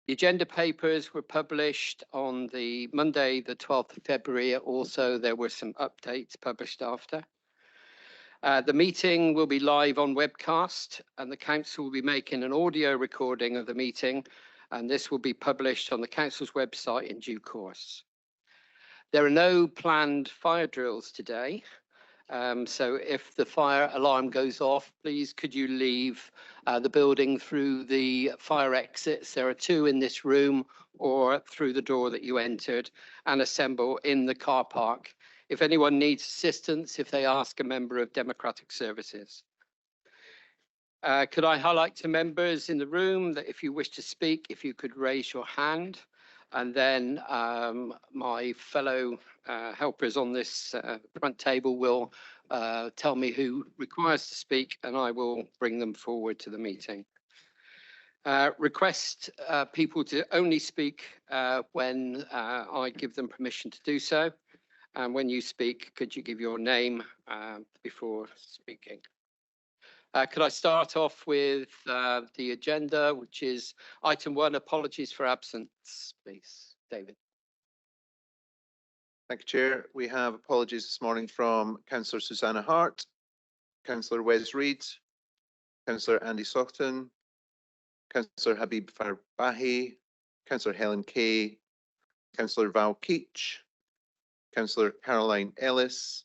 The agenda papers were published on the Monday, the 12th of February. Also, there were some updates published after. The meeting will be live on webcast, and the council will be making an audio recording of the meeting, and this will be published on the council's website in due course. There are no planned fire drills today. So if the fire alarm goes off, please could you leave the building through the fire exits. There are 2 in this room or through the door that you entered, and assemble in the car park. If anyone needs assistance, if they ask a member of Democratic Services. Could I highlight to members in the room that if you wish to speak, if you could raise your hand, and then my fellow helpers on this front table will tell me who requires to speak, and I will bring them forward to the meeting. Request people to only speak when I give them permission to do so. And when you speak, could you give your name before speaking? Could I start off with the agenda, which is item 1, apologies for absence, please. David. Thank you, Chair. We have apologies this morning from Councillor Susanna Hart, Councillor Wes Reid, Councillor Andy Saughton, Councillor Habib Farbahi, Councillor Helen Kay, Councillor Val Keach, Councillor Caroline Ellis,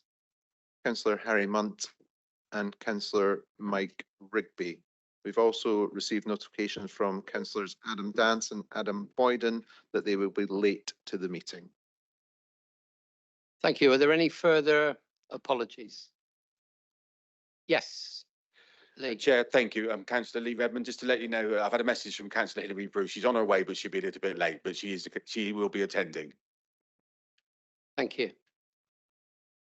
Councillor Harry Munt, and Councillor Mike Rigby. We've also received notification from Councillors Adam Dance and Adam Boyden that they will be late to the meeting. Thank you. Are there any further apologies? Yes. Lee. Chair, thank you. Councillor Lee Redmond, just to let you know, I've had a message from Councillor Hilary Bruce. She's on her way, but she'll be a little bit late, but she will be attending. Thank you.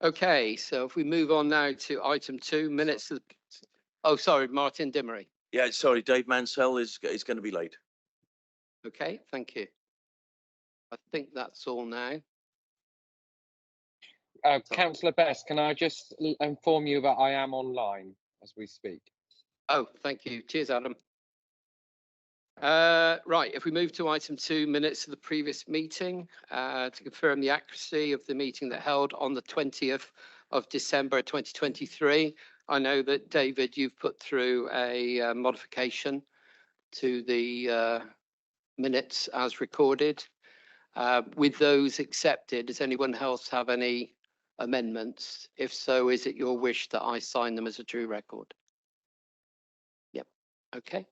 Okay, so if we move on now to item 2, minutes of, oh, sorry, Martin Dimmery. Yeah, sorry, Dave Mansell is going to be late. Okay, thank you. I think that's all now. Councillor Best, can I just inform you that I am online as we speak? Oh, thank you. Cheers, Adam. Right, if we move to item 2, minutes of the previous meeting, to confirm the accuracy of the meeting that held on the 20th of December 2023. I know that, David, you've put through a modification to the minutes as recorded. With those accepted, does anyone else have any amendments? If so, is it your wish that I sign them as a true record? Yep. Okay.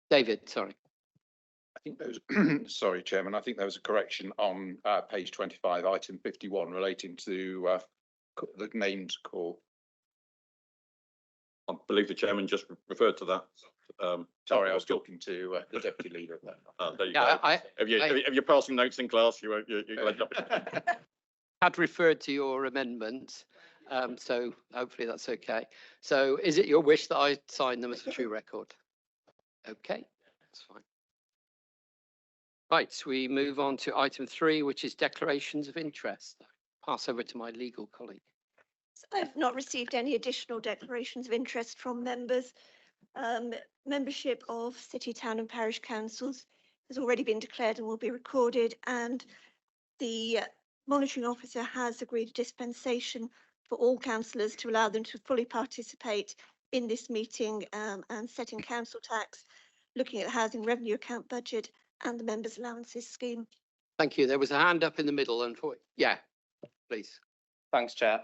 David, sorry. I think there was, sorry, Chairman, I think there was a correction on page 25, item 51, relating to the names call. I believe the Chairman just referred to that. Sorry, I was talking to the Deputy Leader. There you go. If you're passing notes in class, you end up. Had referred to your amendment, so hopefully that's okay. So is it your wish that I sign them as a true record? Okay, that's fine. Right, so we move on to item 3, which is declarations of interest. Pass over to my legal colleague. So I've not received any additional declarations of interest from members. Membership of city, town and parish councils has already been declared and will be recorded, and the monitoring officer has agreed a dispensation for all councillors to allow them to fully participate in this meeting and setting council tax, looking at the housing revenue account budget and the members' allowances scheme. Thank you. There was a hand up in the middle, and yeah, please. Thanks, Chair.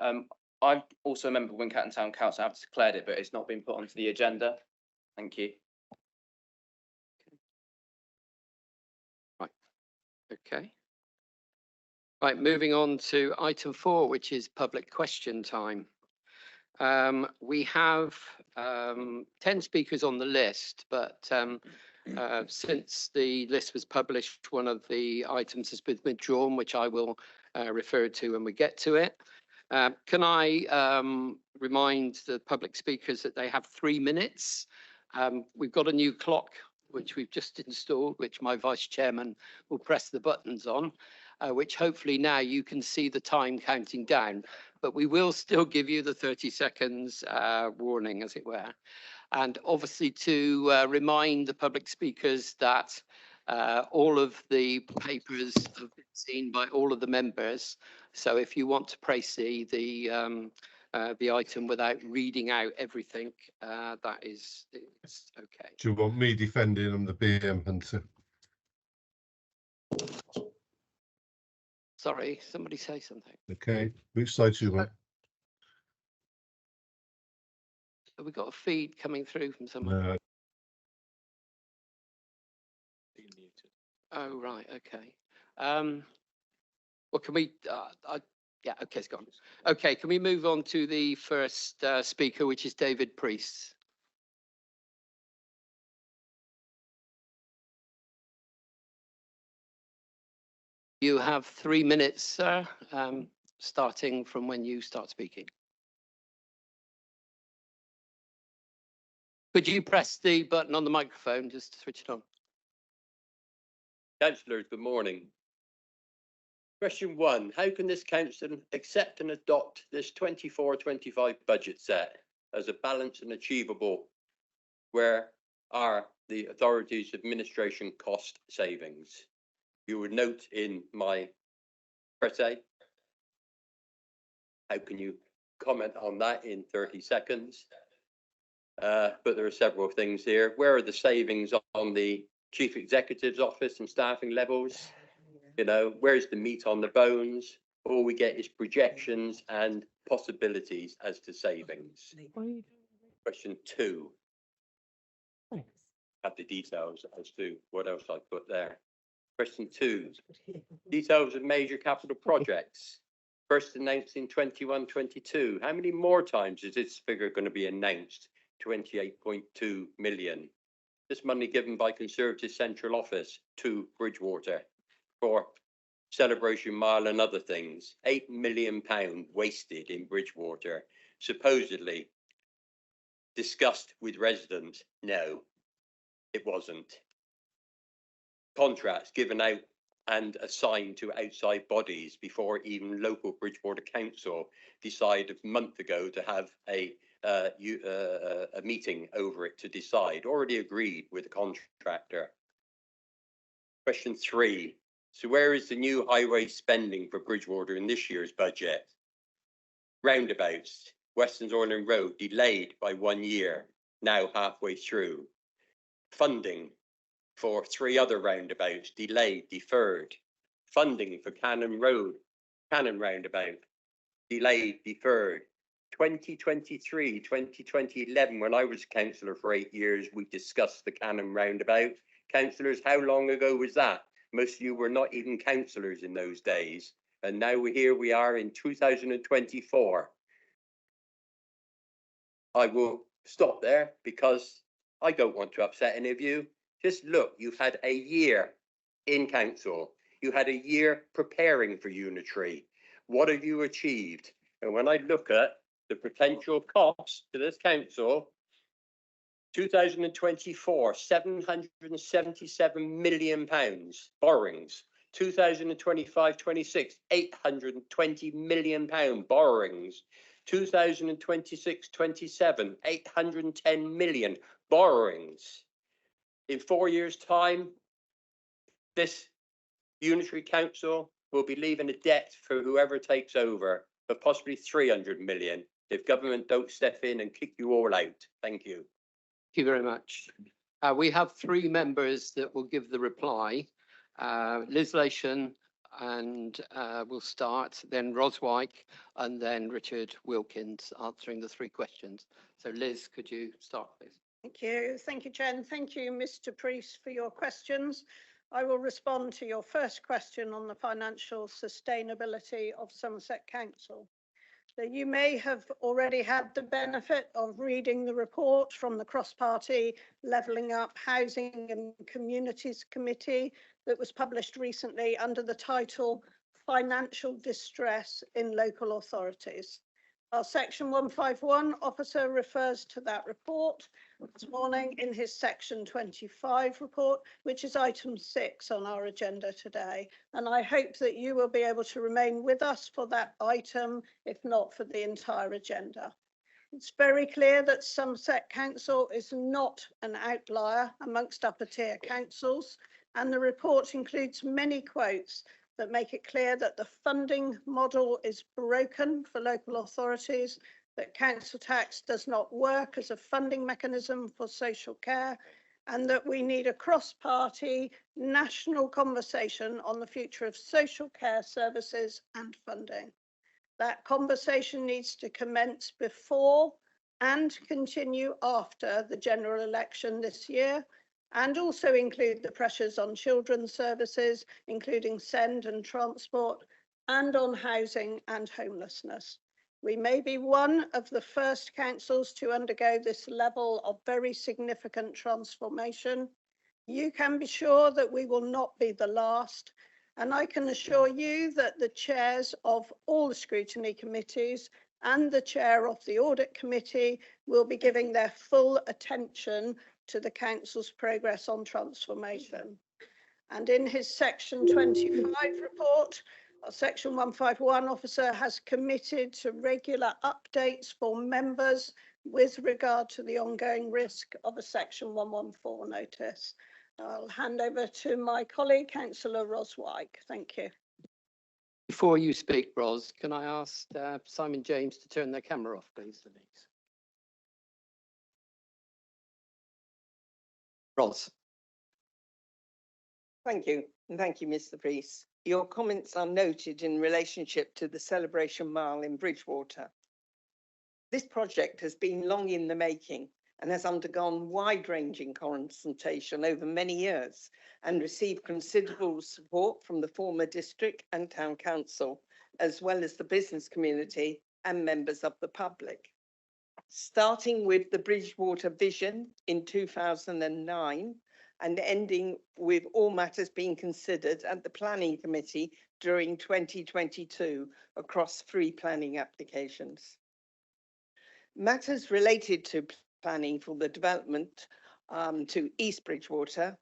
I'm also a member of Wincanton Town Council. I've declared it, but it's not been put onto the agenda. Thank you. Right. Okay. Right. Moving on to item 4, which is public question time. We have 10 speakers on the list, but since the list was published, one of the items has been withdrawn, which I will refer to when we get to it. Can I remind the public speakers that they have 3 minutes? We've got a new clock, which we've just installed, which my vice chairman will press the buttons on, which hopefully now you can see the time counting down. But we will still give you the 30 seconds warning, as it were. And obviously to remind the public speakers that All of the papers have been seen by all of the members. So if you want to praise the item without reading out everything, that is it's okay. Do you want me defending on the BM Hunter? Sorry, somebody say something. Okay, which side do you want? Have we got a feed coming through from someone? No. Oh, right, okay. Well, can we, yeah, okay, it's gone. Okay, can we move on to the first speaker, which is David Priest? You have 3 minutes, sir, starting from when you start speaking. Could you press the button on the microphone just to switch it on? Councillors, good morning. Question 1, how can this council accept and adopt this 24-25 budget set as a balanced and achievable? Where are the authority's administration cost savings? You would note in my presse. How can you comment on that in 30 seconds? But there are several things here. Where are the savings on the Chief Executive's office and staffing levels? You know, where's the meat on the bones? All we get is projections and possibilities as to savings. Question 2. Have the details as to what else I put there. Question 2. Details of major capital projects. First announced in 21-22. How many more times is this figure going to be announced? 28.2 million. This money given by Conservative Central Office to Bridgewater for Celebration Mile and other things. £8 million wasted in Bridgewater. Supposedly discussed with residents. No, it wasn't. Contracts given out and assigned to outside bodies before even local Bridgewater Council decided a month ago to have a meeting over it to decide. Already agreed with the contractor. Question 3. So where is the new highway spending for Bridgewater in this year's budget? Roundabouts, Western Orland Road delayed by 1 year, now halfway through. Funding for 3 other roundabouts delayed, deferred. Funding for Cannon Road, Cannon Roundabout delayed, deferred. 2023, 2011, when I was councillor for 8 years, we discussed the Cannon Roundabout. Councillors, how long ago was that? Most of you were not even councillors in those days. And now here we are in 2024. I will stop there because I don't want to upset any of you. Just look, you've had a year in council. You had a year preparing for Unitary. What have you achieved? And when I look at the potential costs to this council, 2024, £777 million borrowings. 2025-26, £820 million borrowings. 2026-27, £810 million borrowings. In 4 years' time, this Unitary Council will be leaving a debt for whoever takes over of possibly 300 million if government don't step in and kick you all out. Thank you. Thank you very much. We have 3 members that will give the reply. Liz Lation, and we'll start, then Ros Wyke, and then Richard Wilkins answering the 3 questions. So Liz, could you start, please? Thank you. Thank you, Jen. Thank you, Mr. Priest, for your questions. I will respond to your first question on the financial sustainability of Somerset Council. So you may have already had the benefit of reading the report from the cross-party Levelling Up Housing and Communities Committee that was published recently under the title Financial Distress in Local Authorities. Our Section 151 officer refers to that report this morning in his Section 25 report, which is item 6 on our agenda today. And I hope that you will be able to remain with us for that item, if not for the entire agenda. It's very clear that Somerset Council is not an outlier amongst upper tier councils, And the report includes many quotes that make it clear that the funding model is broken for local authorities, that council tax does not work as a funding mechanism for social care, and that we need a cross-party national conversation on the future of social care services and funding. That conversation needs to commence before and continue after the general election this year, and also include the pressures on children's services, including SEND and transport, and on housing and homelessness. We may be one of the first councils to undergo this level of very significant transformation. You can be sure that we will not be the last. And I can assure you that the chairs of all the scrutiny committees and the chair of the audit committee will be giving their full attention to the council's progress on transformation. And in his section 25 report, our section 151 officer has committed to regular updates for members with regard to the ongoing risk of a section 114 notice. I'll hand over to my colleague, Councillor Roswijk. Thank you. Before you speak, Ros, can I ask Simon James to turn their camera off, please? Ros. Thank you, and thank you, Mr. Priest. Your comments are noted in relationship to the Celebration Mile in Bridgewater. This project has been long in the making and has undergone wide-ranging consultation over many years and received considerable support from the former district and town council, as well as the business community and members of the public. Starting with the Bridgewater vision in 2009 and ending with all matters being considered at the planning committee during 2022 across 3 planning applications. Matters related to planning for the development to East Bridgewater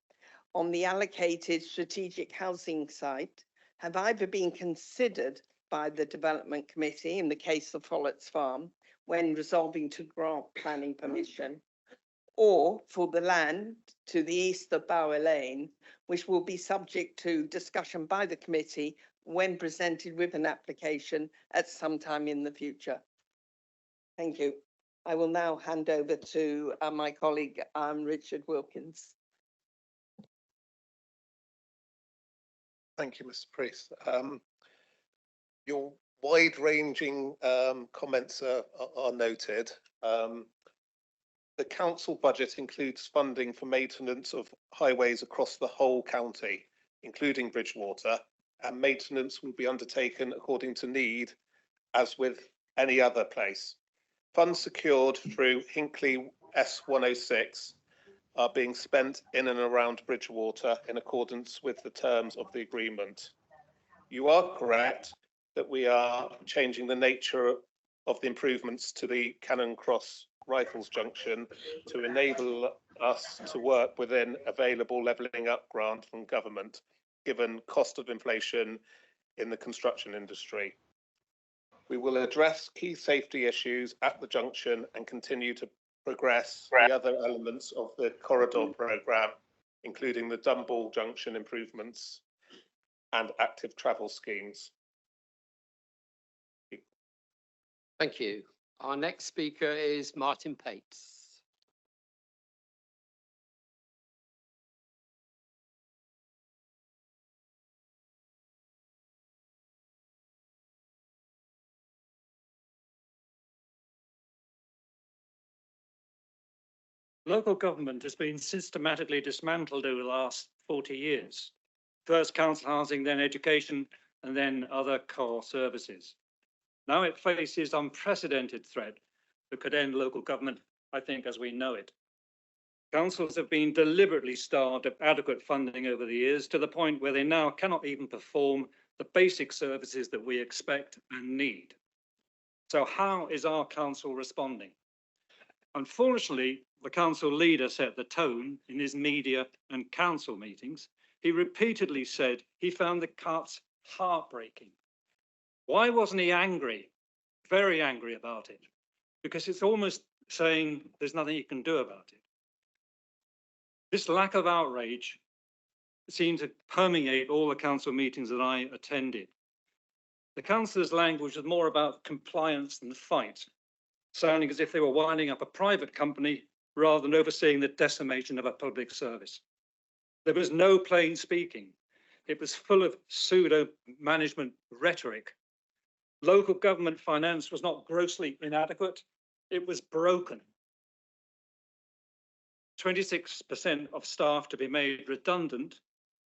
on the allocated strategic housing site have either been considered by the development committee in the case of Follett's Farm when resolving to grant planning permission, or for the land to the east of Bower Lane, which will be subject to discussion by the committee when presented with an application at some time in the future. Thank you. I will now hand over to my colleague, Richard Wilkins. Thank you, Mr. Priest. Your wide-ranging comments are noted. The council budget includes funding for maintenance of highways across the whole county, including Bridgewater, and maintenance will be undertaken according to need, as with any other place. Funds secured through Hinckley S106 are being spent in and around Bridgewater in accordance with the terms of the agreement. You are correct that we are changing the nature of the improvements to the Cannon Cross Rifles Junction to enable us to work within available levelling up grant from government, given cost of inflation in the construction industry. We will address key safety issues at the junction and continue to progress the other elements of the corridor programme, including the Dunball Junction improvements and active travel schemes. Thank you. Our next speaker is Martin Pates. Local government has been systematically dismantled over the last 40 years. First council housing, then education, and then other core services. Now it faces unprecedented threat that could end local government, I think, as we know it. Councils have been deliberately starved of adequate funding over the years to the point where they now cannot even perform the basic services that we expect and need. So how is our council responding? Unfortunately, the council leader set the tone in his media and council meetings. He repeatedly said he found the cuts heartbreaking. Why wasn't he angry? Very angry about it, because it's almost saying there's nothing you can do about it. This lack of outrage seemed to permeate all the council meetings that I attended. The councillors' language was more about compliance than fight, sounding as if they were winding up a private company rather than overseeing the decimation of a public service. There was no plain speaking. It was full of pseudo management rhetoric. Local government finance was not grossly inadequate, it was broken. 26% of staff to be made redundant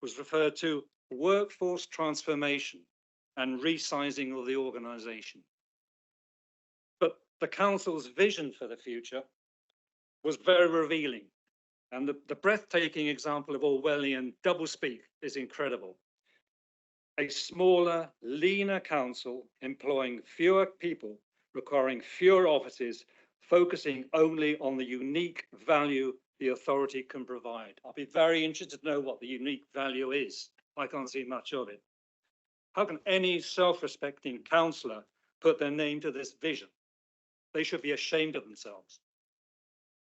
was referred to workforce transformation and resizing of the organisation. But the council's vision for the future was very revealing. And the breathtaking example of Orwellian doublespeak is incredible. A smaller, leaner council employing fewer people, requiring fewer offices, focusing only on the unique value the authority can provide. I'll be very interested to know what the unique value is. I can't see much of it. How can any self-respecting councillor put their name to this vision? They should be ashamed of themselves.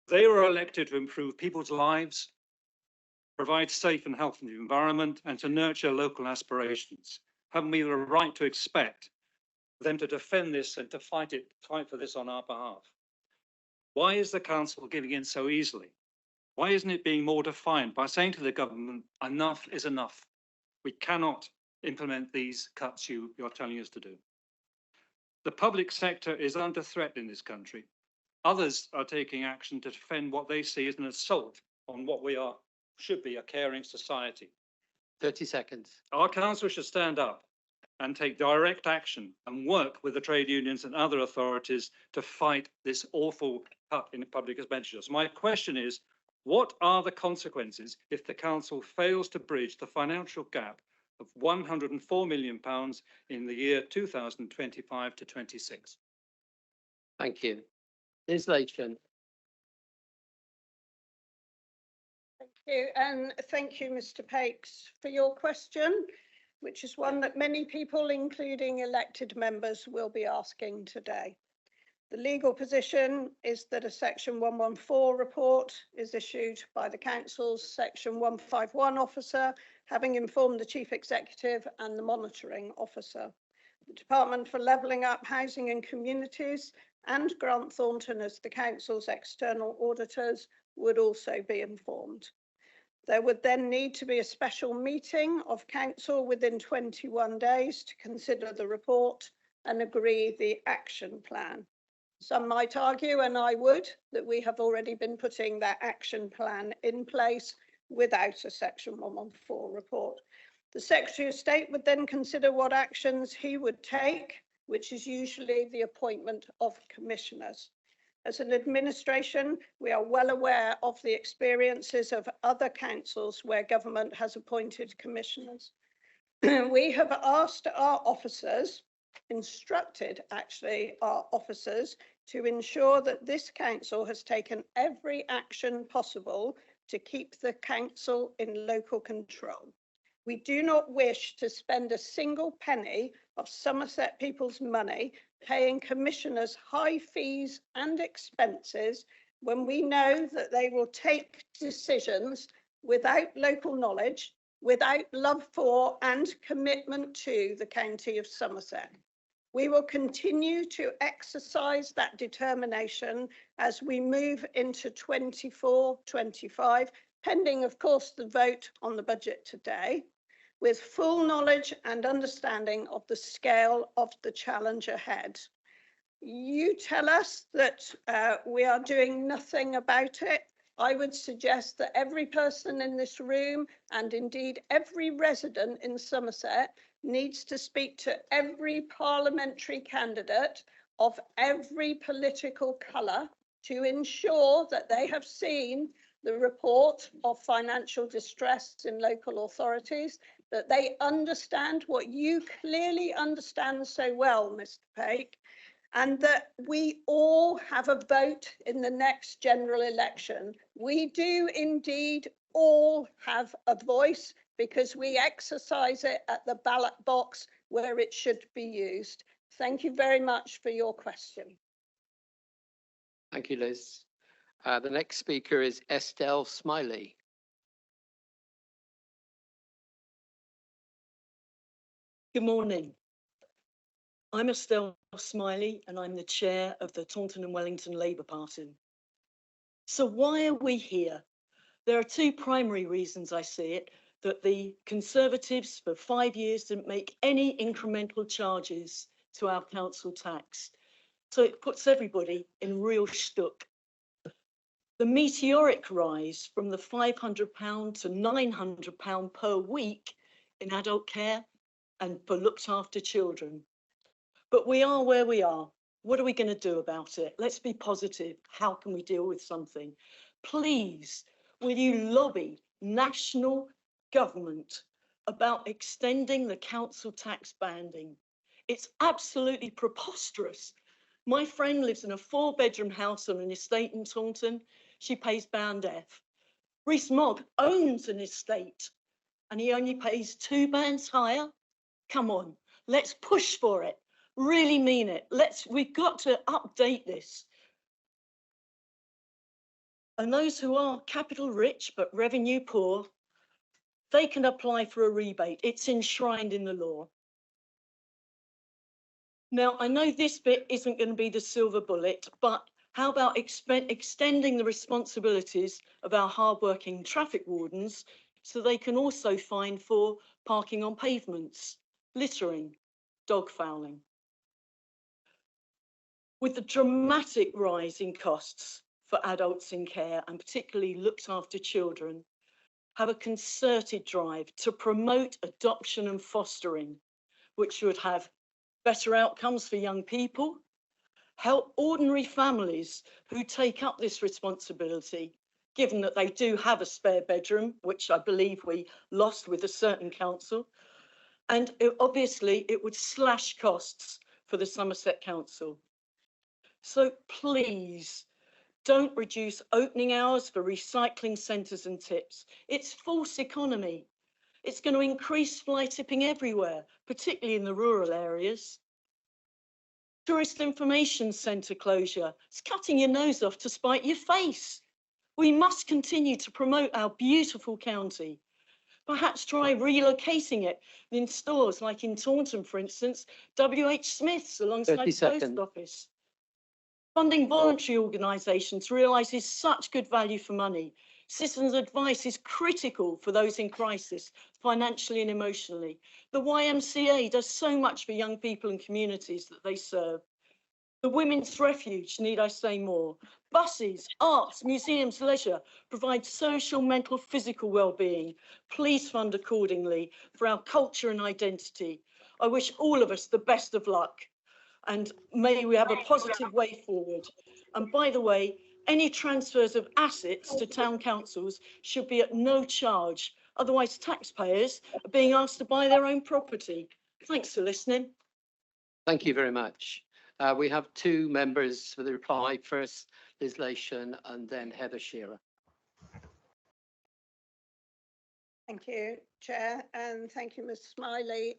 They were elected to improve people's lives, provide safe and healthy environment, and to nurture local aspirations. Haven't we the right to expect them to defend this and to fight for this on our behalf? Why is the council giving in so easily? Why isn't it being more defiant by saying to the government, enough is enough? We cannot implement these cuts you're telling us to do. The public sector is under threat in this country. Others are taking action to defend what they see as an assault on what should be a caring society. 30 seconds. Our council should stand up and take direct action and work with the trade unions and other authorities to fight this awful cut in public expenditure. So my question is, what are the consequences if the council fails to bridge the financial gap of £104 million in the year 2025 to 26? Thank you. Liz Lachlan. Thank you, and thank you, Mr. Pakes, for your question, which is one that many people, including elected members, will be asking today. The legal position is that a Section 114 report is issued by the Council's Section 151 officer, having informed the Chief Executive and the Monitoring Officer. The Department for Levelling Up Housing and Communities and Grant Thornton as the Council's external auditors would also be informed. There would then need to be a special meeting of Council within 21 days to consider the report and agree the action plan. Some might argue, and I would, that we have already been putting that action plan in place without a Section 114 report. The Secretary of State would then consider what actions he would take, which is usually the appointment of commissioners. As an administration, we are well aware of the experiences of other councils where government has appointed commissioners. We have asked our officers, instructed actually our officers, to ensure that this council has taken every action possible to keep the council in local control. We do not wish to spend a single penny of Somerset people's money paying commissioners high fees and expenses when we know that they will take decisions without local knowledge, without love for and commitment to the county of Somerset. We will continue to exercise that determination as we move into 24-25, pending, of course, the vote on the budget today, with full knowledge and understanding of the scale of the challenge ahead. You tell us that we are doing nothing about it. I would suggest that every person in this room, and indeed every resident in Somerset, needs to speak to every parliamentary candidate of every political colour to ensure that they have seen the report of financial distress in local authorities, that they understand what you clearly understand so well, Mr. Pake, and that we all have a vote in the next general election. We do indeed all have a voice because we exercise it at the ballot box where it should be used. Thank you very much for your question. Thank you, Liz. The next speaker is Estelle Smiley. Good morning. I'm Estelle Smiley and I'm the chair of the Taunton and Wellington Labour Party. So why are we here? There are two primary reasons I see it: that the Conservatives for 5 years didn't make any incremental charges to our council tax. So it puts everybody in real stuck. The meteoric rise from the £500 to £900 per week in adult care and for looked after children. But we are where we are. What are we going to do about it? Let's be positive. How can we deal with something? Please, will you lobby national government about extending the council tax banding? It's absolutely preposterous. My friend lives in a 4-bedroom house on an estate in Taunton. She pays band F. Rees-Mogg owns an estate and he only pays 2 bands higher. Come on, let's push for it. Really mean it. We've got to update this. And those who are capital rich but revenue poor, they can apply for a rebate. It's enshrined in the law. Now, I know this bit isn't going to be the silver bullet, but how about extending the responsibilities of our hardworking traffic wardens so they can also fine for parking on pavements, littering, dog fouling? With the dramatic rise in costs for adults in care and particularly looked after children, have a concerted drive to promote adoption and fostering, which would have better outcomes for young people, help ordinary families who take up this responsibility, given that they do have a spare bedroom, which I believe we lost with a certain council, and obviously it would slash costs for the Somerset Council. So please, don't reduce opening hours for recycling centres and tips. It's false economy. It's going to increase fly tipping everywhere, particularly in the rural areas. Tourist information centre closure. It's cutting your nose off to spite your face. We must continue to promote our beautiful county. Perhaps try relocating it in stores like in Taunton, for instance, WH Smith's alongside the post office. Funding voluntary organisations realises such good value for money. Citizens' advice is critical for those in crisis, financially and emotionally. The YMCA does so much for young people and communities that they serve. The Women's Refuge, need I say more? Buses, arts, museums, leisure provide social, mental, physical well-being. Please fund accordingly for our culture and identity. I wish all of us the best of luck. And may we have a positive way forward. And by the way, any transfers of assets to town councils should be at no charge. Otherwise, taxpayers are being asked to buy their own property. Thanks for listening. Thank you very much. We have 2 members for the reply. First, Liz Lation and then Heather Shearer. Thank you, Chair, and thank you, Ms Smiley.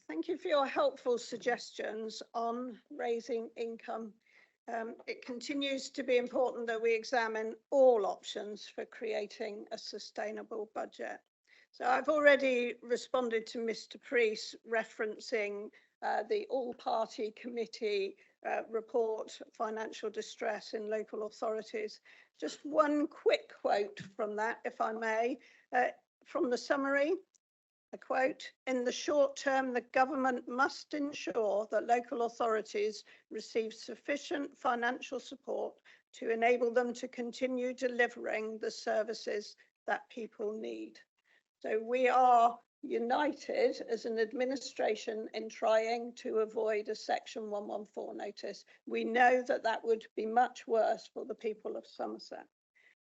Thank you for your helpful suggestions on raising income. It continues to be important that we examine all options for creating a sustainable budget. So I've already responded to Mr Priest referencing the all-party committee report, Financial Distress in Local Authorities. Just one quick quote from that, if I may, from the summary. A quote, "In the short term, the government must ensure that local authorities receive sufficient financial support to enable them to continue delivering the services that people need." So we are united as an administration in trying to avoid a Section 114 notice. We know that that would be much worse for the people of Somerset.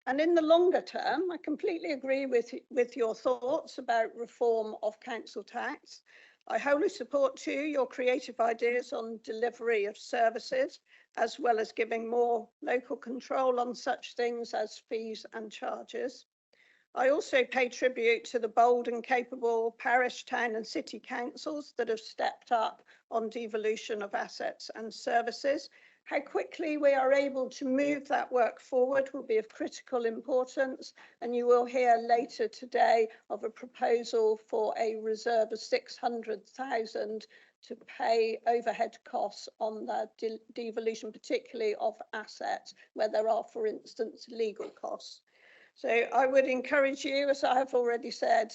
And in the longer term, I completely agree with your thoughts about reform of council tax. I wholly support too your creative ideas on delivery of services, as well as giving more local control on such things as fees and charges. I also pay tribute to the bold and capable parish, town and city councils that have stepped up on devolution of assets and services. How quickly we are able to move that work forward will be of critical importance, and you will hear later today of a proposal for a reserve of 600,000 to pay overhead costs on the devolution, particularly of assets where there are, for instance, legal costs. So I would encourage you, as I have already said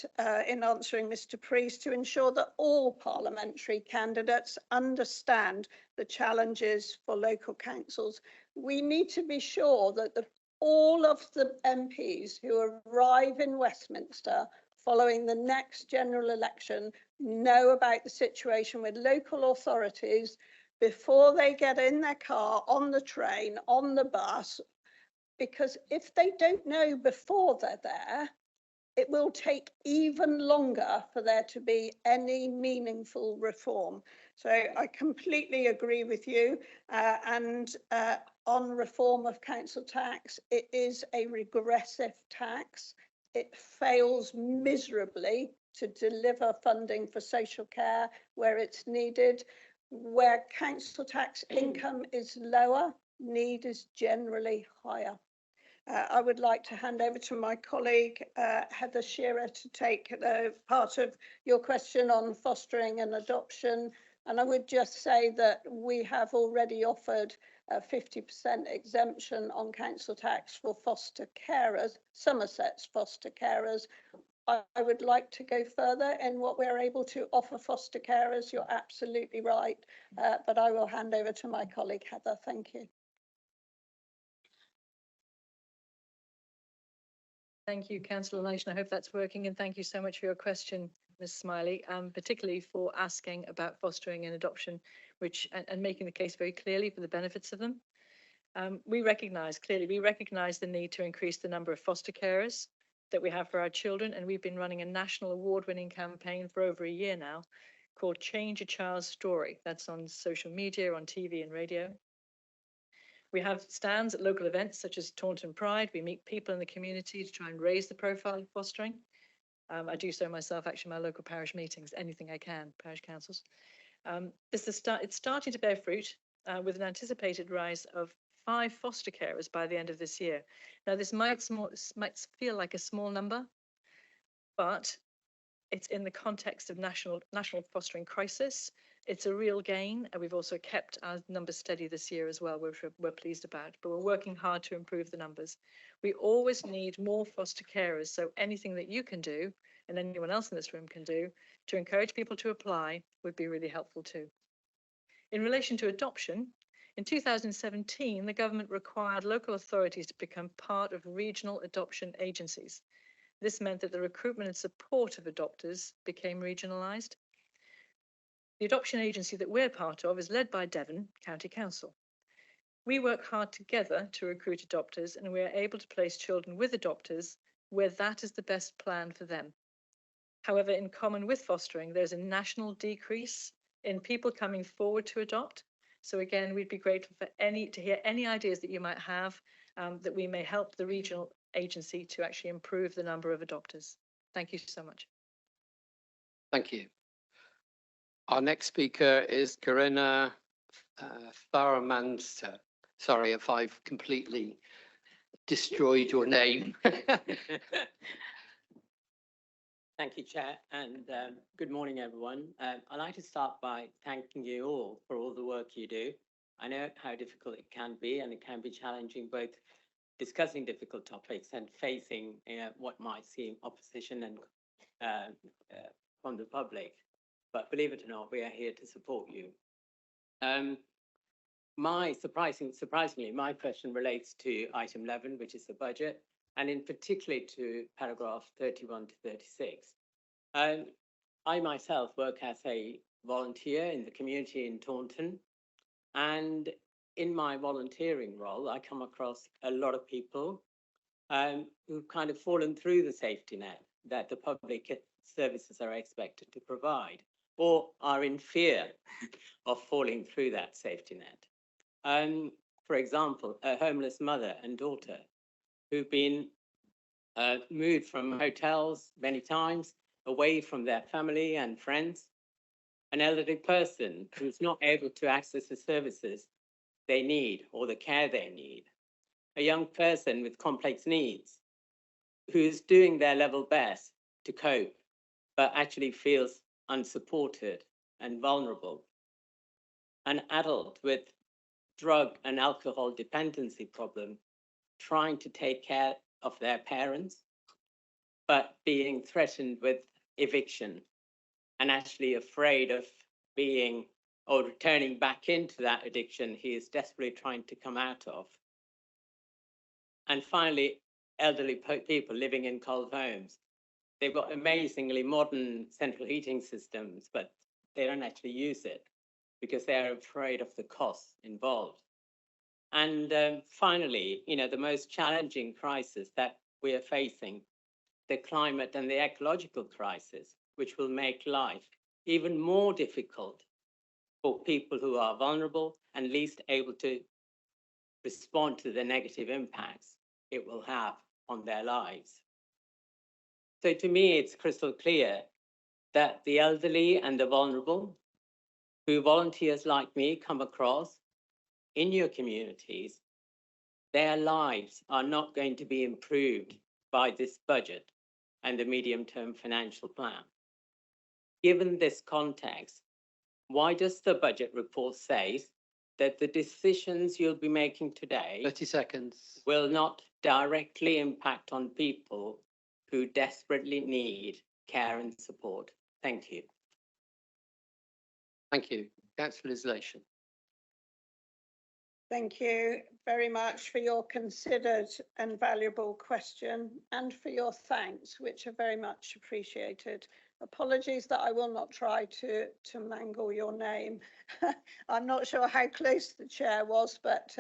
in answering Mr. Priest, to ensure that all parliamentary candidates understand the challenges for local councils. We need to be sure that all of the MPs who arrive in Westminster following the next general election know about the situation with local authorities before they get in their car, on the train, on the bus, because if they don't know before they're there, it will take even longer for there to be any meaningful reform. So I completely agree with you. On reform of council tax, it is a regressive tax. It fails miserably to deliver funding for social care where it's needed. Where council tax income is lower, need is generally higher. I would like to hand over to my colleague, Heather Shearer, to take the part of your question on fostering and adoption. And I would just say that we have already offered a 50% exemption on council tax for foster carers, Somerset's foster carers. I would like to go further in what we're able to offer foster carers. You're absolutely right. But I will hand over to my colleague, Heather. Thank you. Thank you, Councillor Leighton. I hope that's working, and thank you so much for your question, Ms. Smiley, particularly for asking about fostering and adoption, and making the case very clearly for the benefits of them. We recognise the need to increase the number of foster carers that we have for our children, and we've been running a national award-winning campaign for over a year now called Change a Child's Story. That's on social media, on TV and radio. We have stands at local events such as Taunton Pride. We meet people in the community to try and raise the profile of fostering. I do so myself, actually, my local parish meetings, anything I can, parish councils. It's starting to bear fruit with an anticipated rise of 5 foster carers by the end of this year. Now, this might feel like a small number, but it's in the context of national fostering crisis. It's a real gain, and we've also kept our numbers steady this year as well, which we're pleased about, but we're working hard to improve the numbers. We always need more foster carers, so anything that you can do, and anyone else in this room can do, to encourage people to apply would be really helpful too. In relation to adoption, in 2017, the government required local authorities to become part of regional adoption agencies. This meant that the recruitment and support of adopters became regionalised. The adoption agency that we're part of is led by Devon County Council. We work hard together to recruit adopters, and we are able to place children with adopters where that is the best plan for them. However, in common with fostering, there's a national decrease in people coming forward to adopt. So again, we'd be grateful for to hear any ideas that you might have that we may help the regional agency to actually improve the number of adopters. Thank you so much. Thank you. Our next speaker is Corinna Tharamanster. Sorry if I've completely destroyed your name. Thank you, Chair, and good morning, everyone. I'd like to start by thanking you all for all the work you do. I know how difficult it can be, and it can be challenging both discussing difficult topics and facing what might seem opposition and from the public. But believe it or not, we are here to support you. Surprisingly, my question relates to item 11, which is the budget, and in particular to paragraph 31 to 36. I myself work as a volunteer in the community in Taunton, and in my volunteering role, I come across a lot of people who've kind of fallen through the safety net that the public services are expected to provide, or are in fear of falling through that safety net. For example, a homeless mother and daughter who've been moved from hotels many times, away from their family and friends, an elderly person who's not able to access the services they need or the care they need. A young person with complex needs who's doing their level best to cope, but actually feels unsupported and vulnerable. An adult with drug and alcohol dependency problem trying to take care of their parents, but being threatened with eviction and actually afraid of being or returning back into that addiction he is desperately trying to come out of. And finally, elderly people living in cold homes. They've got amazingly modern central heating systems, but they don't actually use it because they're afraid of the costs involved. And finally, the most challenging crisis that we are facing, the climate and the ecological crisis, which will make life even more difficult for people who are vulnerable and least able to respond to the negative impacts it will have on their lives. So to me, it's crystal clear that the elderly and the vulnerable, who volunteers like me come across in your communities, their lives are not going to be improved by this budget and the medium-term financial plan. Given this context, why does the budget report say that the decisions you'll be making today 30 seconds. will not directly impact on people who desperately need care and support? Thank you. Thank you. Councillor Isolation. Thank you very much for your considered and valuable question and for your thanks, which are very much appreciated. Apologies that I will not try to mangle your name. I'm not sure how close the chair was, but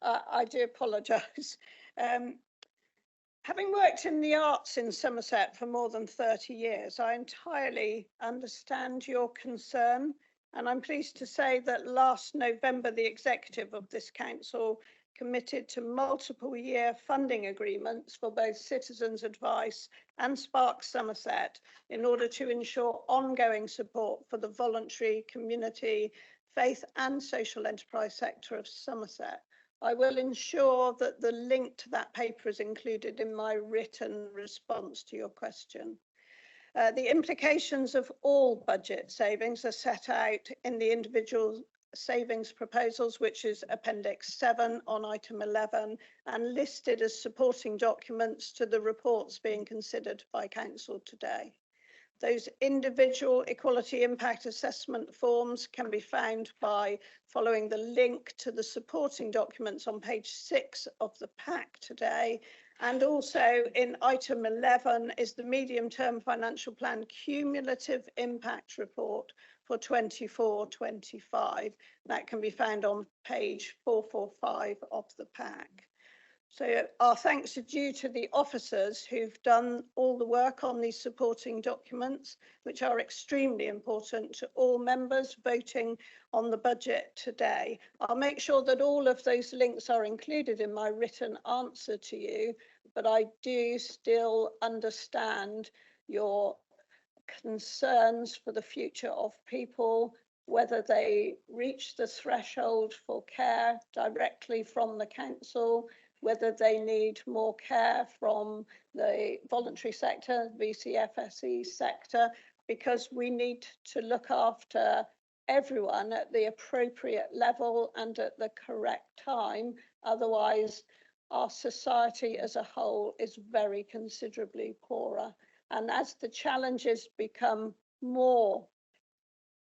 I do apologise. Having worked in the arts in Somerset for more than 30 years, I entirely understand your concern. And I'm pleased to say that last November, the executive of this council committed to multiple year funding agreements for both Citizens Advice and Spark Somerset in order to ensure ongoing support for the voluntary, community, faith and social enterprise sector of Somerset. I will ensure that the link to that paper is included in my written response to your question. The implications of all budget savings are set out in the individual savings proposals, which is Appendix 7 on item 11 and listed as supporting documents to the reports being considered by Council today. Those individual equality impact assessment forms can be found by following the link to the supporting documents on page 6 of the pack today. And also in item 11 is the medium-term financial plan cumulative impact report for 24-25. That can be found on page 445 of the pack. So our thanks are due to the officers who've done all the work on these supporting documents, which are extremely important to all members voting on the budget today. I'll make sure that all of those links are included in my written answer to you, but I do still understand your concerns for the future of people, whether they reach the threshold for care directly from the council, whether they need more care from the voluntary sector, VCFSE sector, because we need to look after everyone at the appropriate level and at the correct time. Otherwise, our society as a whole is very considerably poorer. And as the challenges become more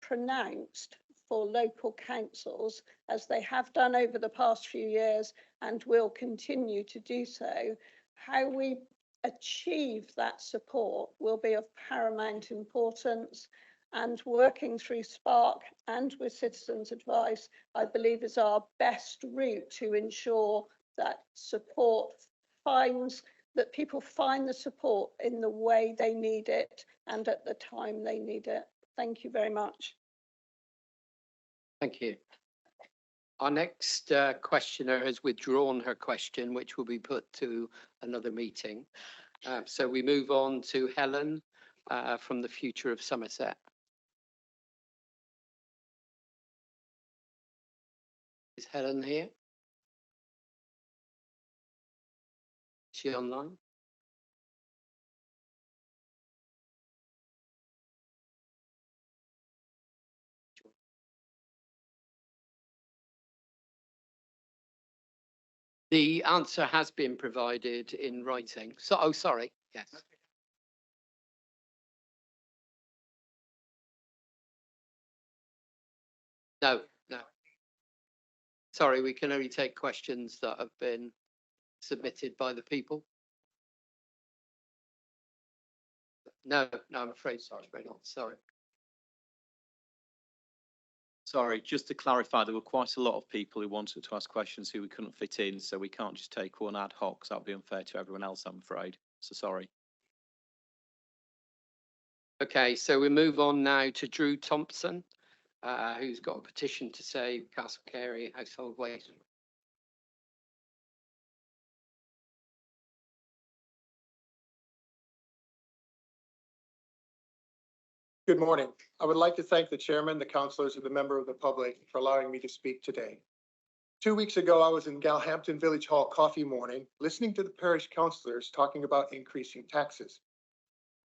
pronounced for local councils, as they have done over the past few years and will continue to do so, how we achieve that support will be of paramount importance. And working through Spark and with Citizens Advice, I believe is our best route to ensure that that people find the support in the way they need it and at the time they need it. Thank you very much. Thank you. Our next questioner has withdrawn her question, which will be put to another meeting. So we move on to Helen from the Future of Somerset. Is Helen here? Is she online? The answer has been provided in writing. So, oh, sorry, yes. No, no. Sorry, we can only take questions that have been submitted by the people. No, no, I'm afraid, sorry, sorry. Sorry, just to clarify, there were quite a lot of people who wanted to ask questions who we couldn't fit in, so we can't just take one ad hoc, 'cause that would be unfair to everyone else, I'm afraid. So sorry. Okay, so we move on now to Drew Thompson, who's got a petition to save Castle Carey household waste. Good morning. I would like to thank the chairman, the councillors, and the member of the public for allowing me to speak today. 2 weeks ago, I was in Galhampton Village Hall coffee morning, listening to the parish councillors talking about increasing taxes.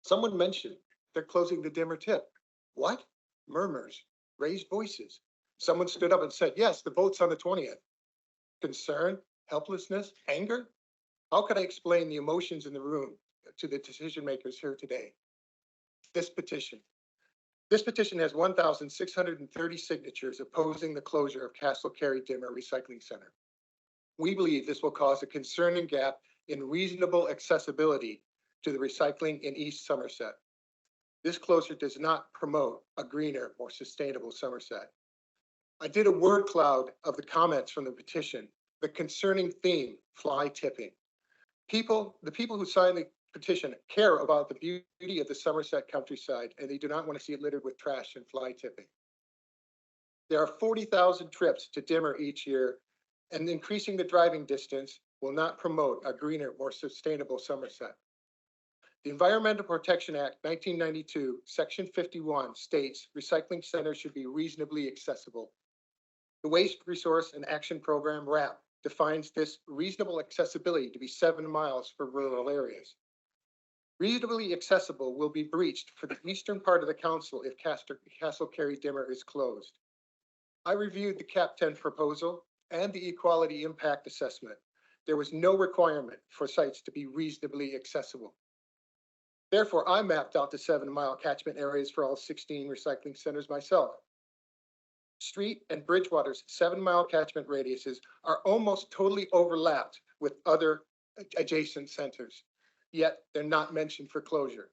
Someone mentioned they're closing the dimmer tip. What? Murmurs, raised voices. Someone stood up and said, yes, the vote's on the 20th. Concern, helplessness, anger? How could I explain the emotions in the room to the decision makers here today? This petition has 1,630 signatures opposing the closure of Castle Carey Dimmer Recycling Center. We believe this will cause a concerning gap in reasonable accessibility to the recycling in East Somerset. This closure does not promote a greener, more sustainable Somerset. I did a word cloud of the comments from the petition, the concerning theme, fly tipping. The people who signed the petition care about the beauty of the Somerset countryside, and they do not want to see it littered with trash and fly tipping. There are 40,000 trips to Dimmer each year, and increasing the driving distance will not promote a greener, more sustainable Somerset. The Environmental Protection Act 1992, Section 51 states recycling centers should be reasonably accessible. The Waste Resource and Action Program, WRAP, defines this reasonable accessibility to be 7 miles for rural areas. Reasonably accessible will be breached for the eastern part of the council if Castle Carey Dimmer is closed. I reviewed the CAP 10 proposal and the equality impact assessment. There was no requirement for sites to be reasonably accessible. Therefore, I mapped out the 7-mile catchment areas for all 16 recycling centers myself. Street and Bridgewater's 7-mile catchment radiuses are almost totally overlapped with other adjacent centers, yet they're not mentioned for closure.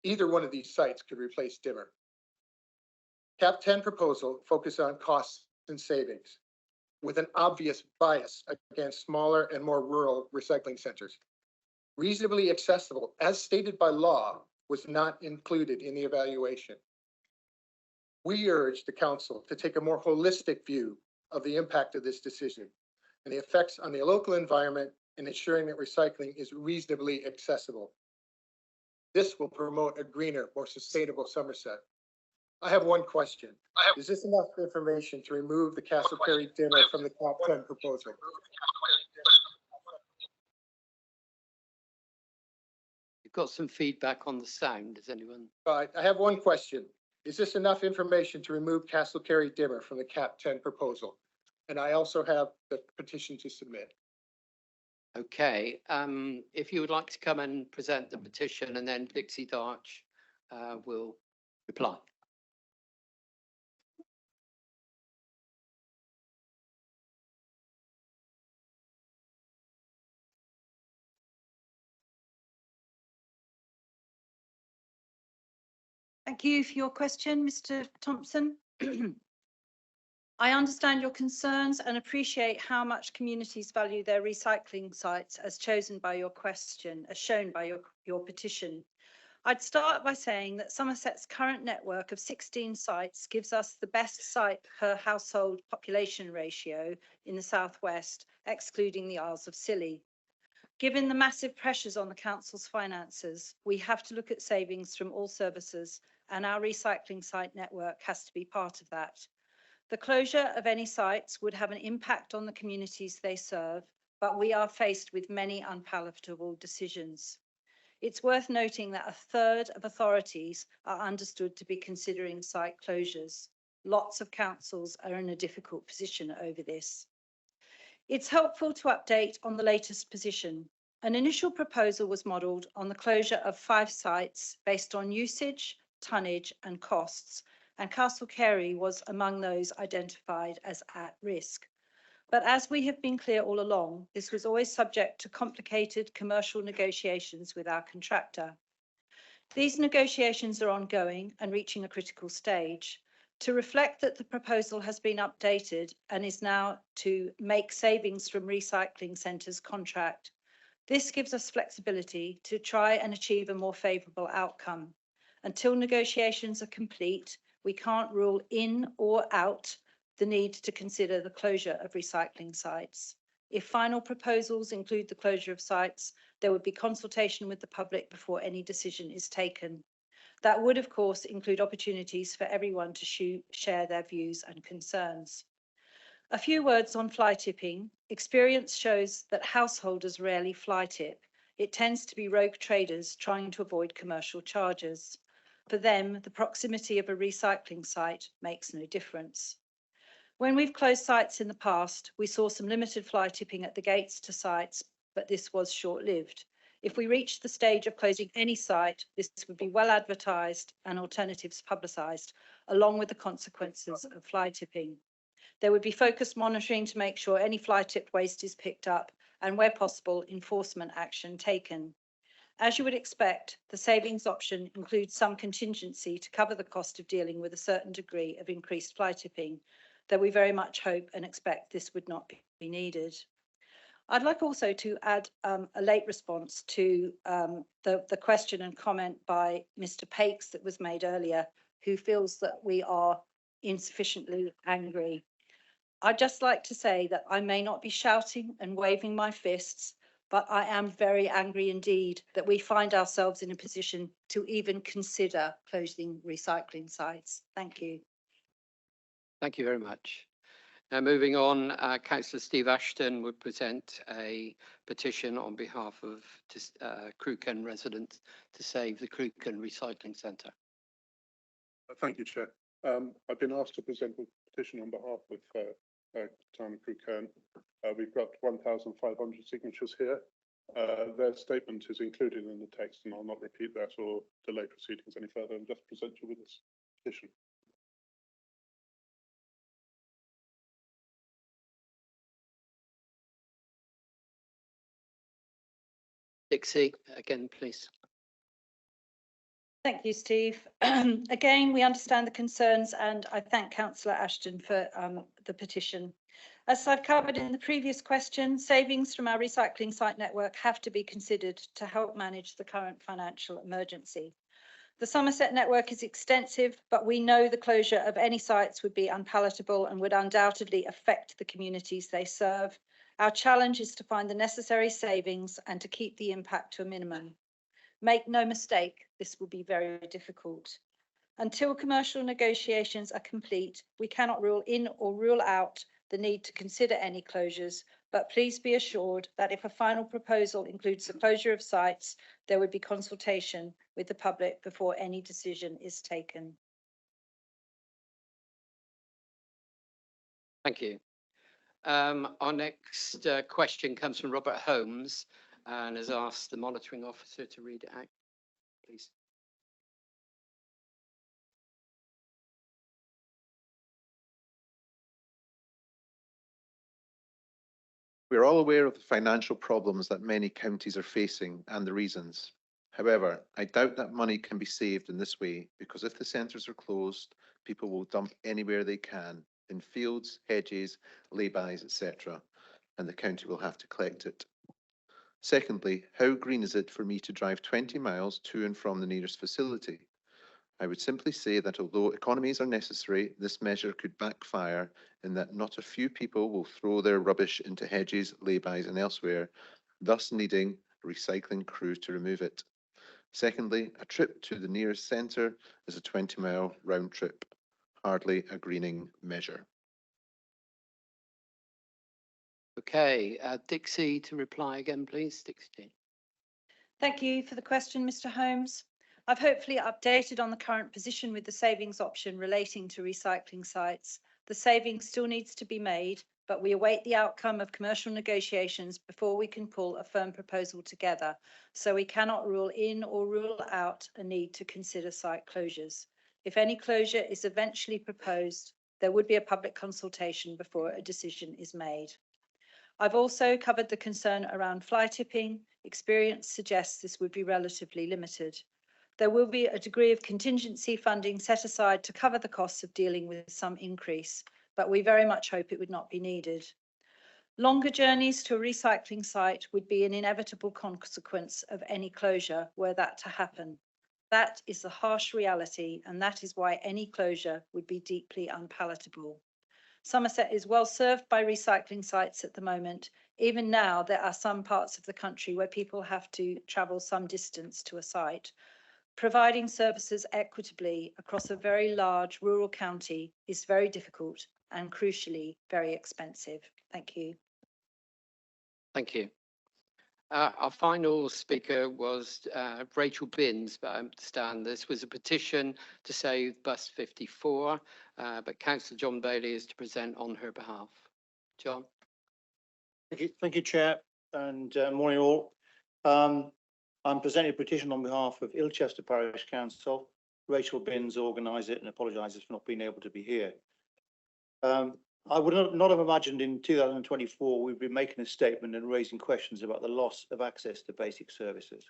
Either one of these sites could replace Dimmer. CAP 10 proposal focused on costs and savings, with an obvious bias against smaller and more rural recycling centers. Reasonably accessible, as stated by law, was not included in the evaluation. We urge the council to take a more holistic view of the impact of this decision and the effects on the local environment and ensuring that recycling is reasonably accessible. This will promote a greener, more sustainable Somerset. I have one question. Is this enough information to remove the Castle Carey Dimmer from the CAP 10 proposal? You've got some feedback on the sound. Does anyone? I have one question. Is this enough information to remove Castle Carey Dimmer from the CAP 10 proposal? And I also have the petition to submit. Okay, if you would like to come and present the petition, and then Dixie Darch will reply. Thank you for your question, Mr. Thompson. I understand your concerns and appreciate how much communities value their recycling sites as chosen by your question, as shown by your petition. I'd start by saying that Somerset's current network of 16 sites gives us the best site per household population ratio in the southwest, excluding the Isles of Scilly. Given the massive pressures on the council's finances, we have to look at savings from all services, and our recycling site network has to be part of that. The closure of any sites would have an impact on the communities they serve, but we are faced with many unpalatable decisions. It's worth noting that a third of authorities are understood to be considering site closures. Lots of councils are in a difficult position over this. It's helpful to update on the latest position. An initial proposal was modelled on the closure of 5 sites based on usage, tonnage and costs, and Castle Carey was among those identified as at risk. But as we have been clear all along, this was always subject to complicated commercial negotiations with our contractor. These negotiations are ongoing and reaching a critical stage. To reflect that the proposal has been updated and is now to make savings from recycling centres contract, this gives us flexibility to try and achieve a more favourable outcome. Until negotiations are complete, we can't rule in or out the need to consider the closure of recycling sites. If final proposals include the closure of sites, there would be consultation with the public before any decision is taken. That would, of course, include opportunities for everyone to share their views and concerns. A few words on fly tipping. Experience shows that householders rarely fly tip. It tends to be rogue traders trying to avoid commercial charges. For them, the proximity of a recycling site makes no difference. When we've closed sites in the past, we saw some limited fly tipping at the gates to sites, but this was short-lived. If we reached the stage of closing any site, this would be well advertised and alternatives publicised, along with the consequences of fly tipping. There would be focused monitoring to make sure any fly tipped waste is picked up and, where possible, enforcement action taken. As you would expect, the savings option includes some contingency to cover the cost of dealing with a certain degree of increased fly tipping, though we very much hope and expect this would not be needed. I'd like also to add a late response to the question and comment by Mr. Pakes that was made earlier, who feels that we are insufficiently angry. I'd just like to say that I may not be shouting and waving my fists, but I am very angry indeed that we find ourselves in a position to even consider closing recycling sites. Thank you. Thank you very much. Now moving on, Councillor Steve Ashton would present a petition on behalf of Crewken residents to save the Crewken Recycling Centre. Thank you, Chair. I've been asked to present a petition on behalf of Town of Crewken. We've got 1,500 signatures here. Their statement is included in the text, and I'll not repeat that or delay proceedings any further and just present you with this petition. Dixie, again, please. Thank you, Steve. Again, we understand the concerns and I thank Councillor Ashton for the petition. As I've covered in the previous question, savings from our recycling site network have to be considered to help manage the current financial emergency. The Somerset network is extensive, but we know the closure of any sites would be unpalatable and would undoubtedly affect the communities they serve. Our challenge is to find the necessary savings and to keep the impact to a minimum. Make no mistake, this will be very difficult. Until commercial negotiations are complete, we cannot rule in or rule out the need to consider any closures, but please be assured that if a final proposal includes the closure of sites, there would be consultation with the public before any decision is taken. Thank you. Our next question comes from Robert Holmes and has asked the monitoring officer to read it out, please. We are all aware of the financial problems that many counties are facing and the reasons. However, I doubt that money can be saved in this way because if the centres are closed, people will dump anywhere they can, in fields, hedges, lay-bys, etc., and the county will have to collect it. Secondly, how green is it for me to drive 20 miles to and from the nearest facility? I would simply say that although economies are necessary, this measure could backfire in that not a few people will throw their rubbish into hedges, lay-bys and elsewhere, thus needing a recycling crew to remove it. Secondly, a trip to the nearest centre is a 20-mile round trip, hardly a greening measure. Okay, Dixie to reply again, please. Dixie. Thank you for the question, Mr. Holmes. I've hopefully updated on the current position with the savings option relating to recycling sites. The saving still needs to be made, but we await the outcome of commercial negotiations before we can pull a firm proposal together. So we cannot rule in or rule out a need to consider site closures. If any closure is eventually proposed, there would be a public consultation before a decision is made. I've also covered the concern around fly tipping. Experience suggests this would be relatively limited. There will be a degree of contingency funding set aside to cover the costs of dealing with some increase, but we very much hope it would not be needed. Longer journeys to a recycling site would be an inevitable consequence of any closure were that to happen. That is the harsh reality, and that is why any closure would be deeply unpalatable. Somerset is well served by recycling sites at the moment. Even now, there are some parts of the country where people have to travel some distance to a site. Providing services equitably across a very large rural county is very difficult and crucially very expensive. Thank you. Thank you. Our final speaker was Rachel Binns, but I understand this was a petition to save bus 54, but Councillor John Bailey is to present on her behalf. John. Thank you, Chair, and morning all. I'm presenting a petition on behalf of Ilchester Parish Council. Rachel Binns organised it and apologises for not being able to be here. I would not have imagined in 2024 we'd be making a statement and raising questions about the loss of access to basic services.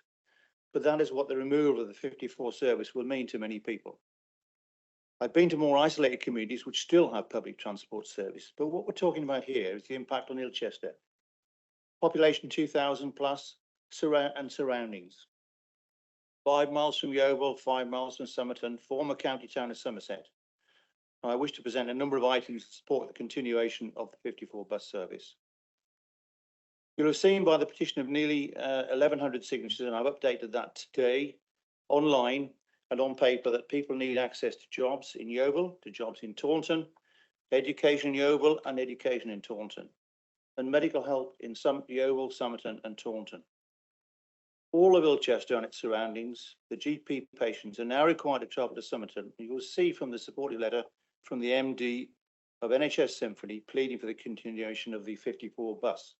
But that is what the removal of the 54 service will mean to many people. I've been to more isolated communities which still have public transport service, but what we're talking about here is the impact on Ilchester. Population 2,000 plus and surroundings. 5 miles from Yeovil, 5 miles from Somerton, former county town of Somerset. I wish to present a number of items to support the continuation of the 54 bus service. You'll have seen by the petition of nearly 1,100 signatures, and I've updated that today online and on paper, that people need access to jobs in Yeovil, to jobs in Taunton, education in Yeovil and education in Taunton, and medical help in Yeovil, Somerton and Taunton. All of Ilchester and its surroundings, the GP patients are now required to travel to Somerton. You will see from the supportive letter from the MD of NHS Symphony pleading for the continuation of the 54 bus.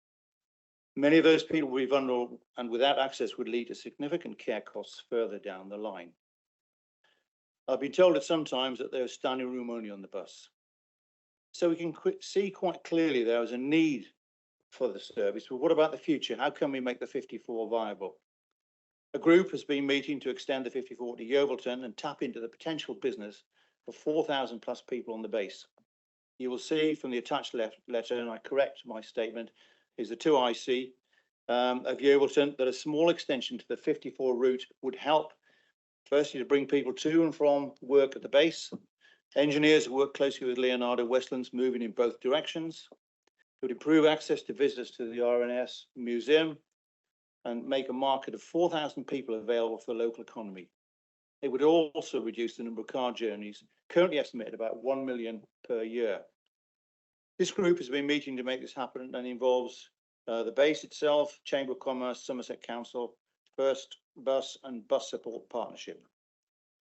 Many of those people will be vulnerable and without access would lead to significant care costs further down the line. I've been told at some times that there's standing room only on the bus. So we can see quite clearly there is a need for the service, but what about the future? How can we make the 54 viable? A group has been meeting to extend the 54 to Yeovilton and tap into the potential business of 4,000 plus people on the base. You will see from the attached letter, and I correct my statement, is the 2IC of Yeovilton, that a small extension to the 54 route would help, firstly, to bring people to and from work at the base. Engineers who work closely with Leonardo Westlands moving in both directions. It would improve access to visitors to the RNS Museum and make a market of 4,000 people available for the local economy. It would also reduce the number of car journeys, currently estimated about 1 million per year. This group has been meeting to make this happen and involves the base itself, Chamber of Commerce, Somerset Council, First Bus and Bus Support Partnership.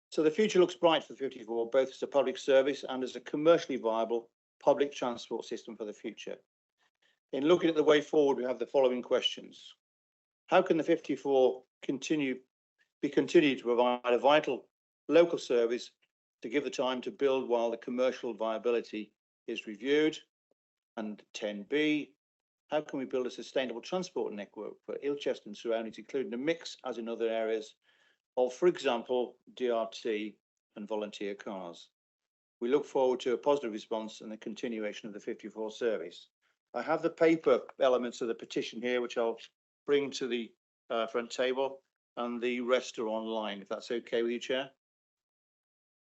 So the future looks bright for the 54, both as a public service and as a commercially viable public transport system for the future. In looking at the way forward, we have the following questions. How can the 54 continue to provide a vital local service to give the time to build while the commercial viability is reviewed? And 10B, how can we build a sustainable transport network for Ilchester and surroundings, including a mix, as in other areas, of, for example, DRT and volunteer cars? We look forward to a positive response and the continuation of the 54 service. I have the paper elements of the petition here, which I'll bring to the front table, and the rest are online, if that's okay with you, Chair.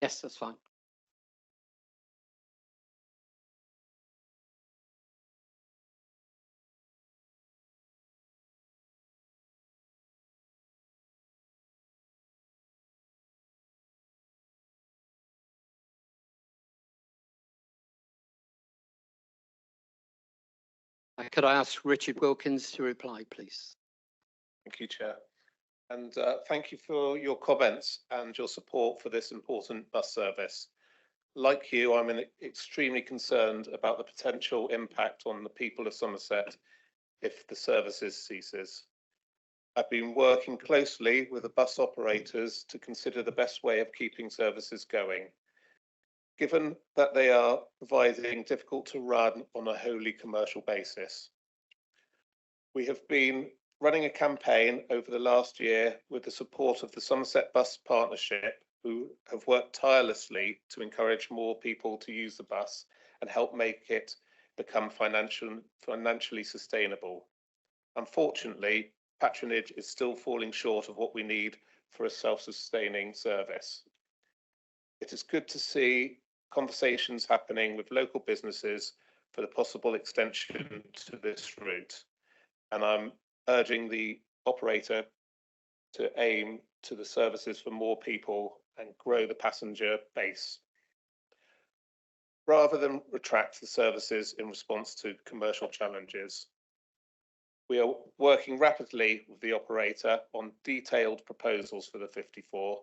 Yes, that's fine. Could I ask Richard Wilkins to reply, please? Thank you, Chair. And thank you for your comments and your support for this important bus service. Like you, I'm extremely concerned about the potential impact on the people of Somerset if the services ceases. I've been working closely with the bus operators to consider the best way of keeping services going, given that they are providing difficult to run on a wholly commercial basis. We have been running a campaign over the last year with the support of the Somerset Bus Partnership, who have worked tirelessly to encourage more people to use the bus and help make it become financially sustainable. Unfortunately, patronage is still falling short of what we need for a self-sustaining service. It is good to see conversations happening with local businesses for the possible extension to this route. And I'm urging the operator to aim to the services for more people and grow the passenger base, rather than retract the services in response to commercial challenges. We are working rapidly with the operator on detailed proposals for the 54,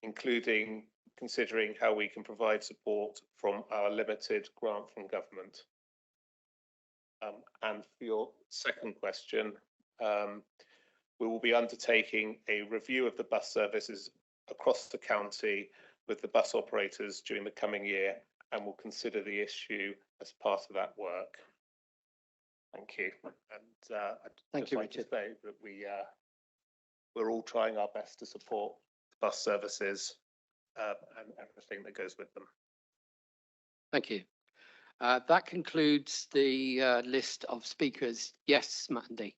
including considering how we can provide support from our limited grant from government. And for your second question, we will be undertaking a review of the bus services across the county with the bus operators during the coming year, and will consider the issue as part of that work. Thank you. And Thank you, Richard. to say that we're all trying our best to support bus services and everything that goes with them. Thank you. That concludes the list of speakers. Yes, Mandy.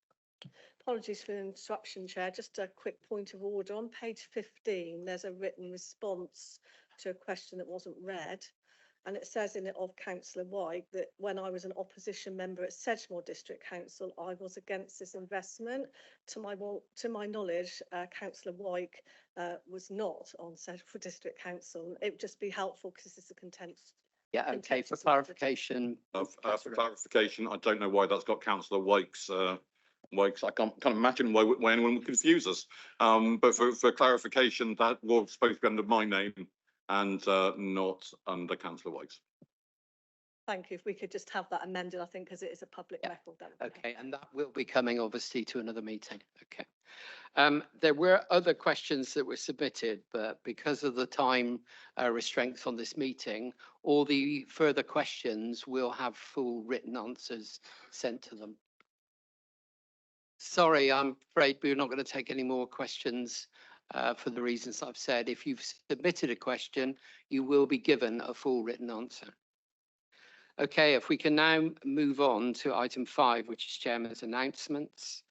Apologies for the interruption, Chair. Just a quick point of order. On page 15, there's a written response to a question that wasn't read. And it says in it of Councillor White that when I was an opposition member at Sedgemoor District Council, I was against this investment. To my knowledge, Councillor White was not on Sedgemoor District Council. It would just be helpful because this is a contentious. Yeah, okay, for clarification. For clarification, I don't know why that's got Councillor Wake's. I can't imagine why anyone would confuse us. But for clarification, that was supposed to be under my name and not under Councillor Wake's. Thank you. If we could just have that amended, I think, because it is a public record. Okay, and that will be coming obviously to another meeting. Okay. There were other questions that were submitted, but because of the time restraints on this meeting, all the further questions will have full written answers sent to them. Sorry, I'm afraid we're not going to take any more questions for the reasons I've said. If you've submitted a question, you will be given a full written answer. Okay, if we can now move on to item 5, which is Chairman's announcements.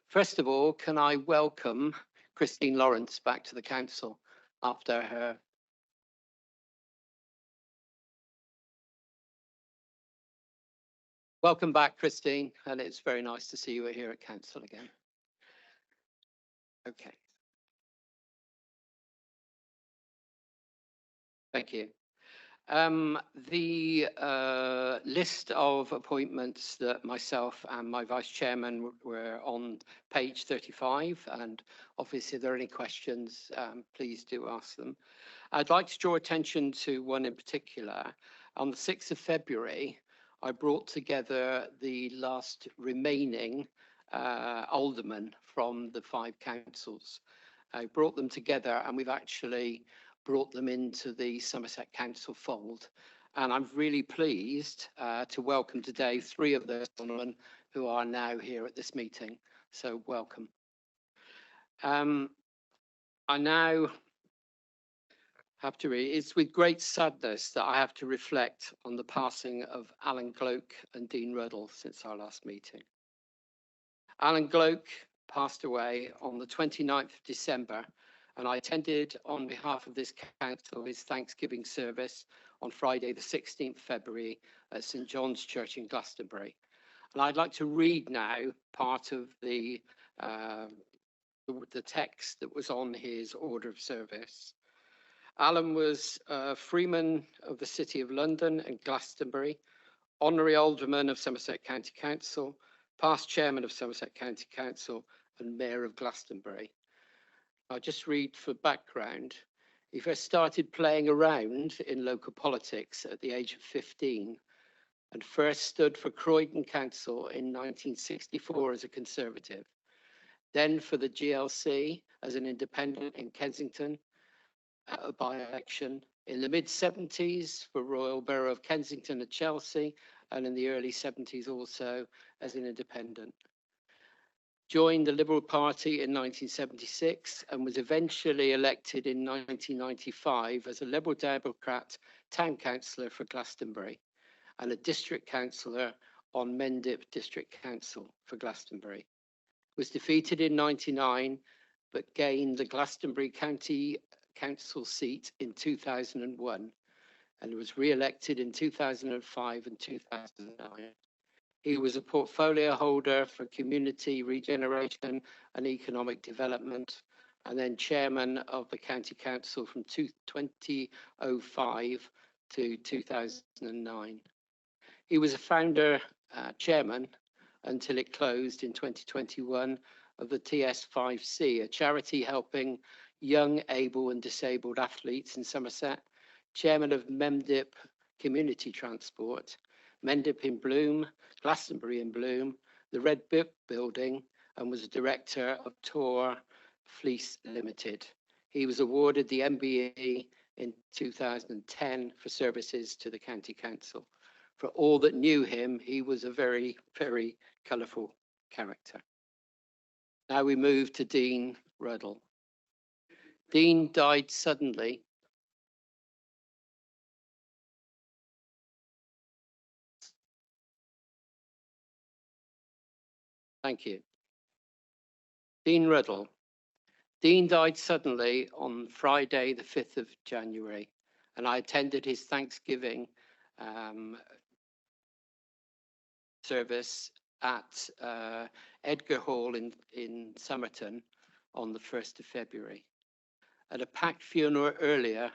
First of all, can I welcome Christine Lawrence back to the council after her welcome back, Christine, and it's very nice to see you here at council again. Okay. Thank you. The list of appointments that myself and my vice chairman were on page 35, and obviously if there are any questions, please do ask them. I'd like to draw attention to one in particular. On the 6th of February, I brought together the last remaining aldermen from the 5 councils. I brought them together and we've actually brought them into the Somerset Council fold. And I'm really pleased to welcome today 3 of those gentlemen who are now here at this meeting. So welcome. I now have to read, it's with great sadness that I have to reflect on the passing of Alan Gloak and Dean Ruddle since our last meeting. Alan Gloak passed away on the 29th of December, and I attended on behalf of this council his Thanksgiving service on Friday the 16th February at St John's Church in Glastonbury. And I'd like to read now part of the text that was on his order of service. Alan was Freeman of the City of London and Glastonbury, Honorary Alderman of Somerset County Council, past chairman of Somerset County Council and mayor of Glastonbury. I'll just read for background. He first started playing around in local politics at the age of 15 and first stood for Croydon Council in 1964 as a Conservative, then for the GLC as an independent in Kensington, a by-election, in the mid-70s for Royal Borough of Kensington and Chelsea, and in the early 70s also as an independent. Joined the Liberal Party in 1976 and was eventually elected in 1995 as a Liberal Democrat town councillor for Glastonbury and a district councillor on Mendip District Council for Glastonbury. Was defeated in 99 but gained the Glastonbury County Council seat in 2001 and was re-elected in 2005 and 2009. He was a portfolio holder for community regeneration and economic development, and then chairman of the county council from 2005 to 2009. He was a founder chairman until it closed in 2021 of the TS5C, a charity helping young, able and disabled athletes in Somerset, chairman of Mendip Community Transport, Mendip in Bloom, Glastonbury in Bloom, the Red Book Building, and was a director of Tor Fleece Limited. He was awarded the MBE in 2010 for services to the County Council. For all that knew him, he was a very, very colourful character. Now we move to Dean Ruddle. Dean died suddenly . Thank you. Dean Ruddle. Dean died suddenly on Friday, the 5th of January, and I attended his Thanksgiving service at Edgar Hall in Somerton on the 1st of February. At a packed funeral earlier,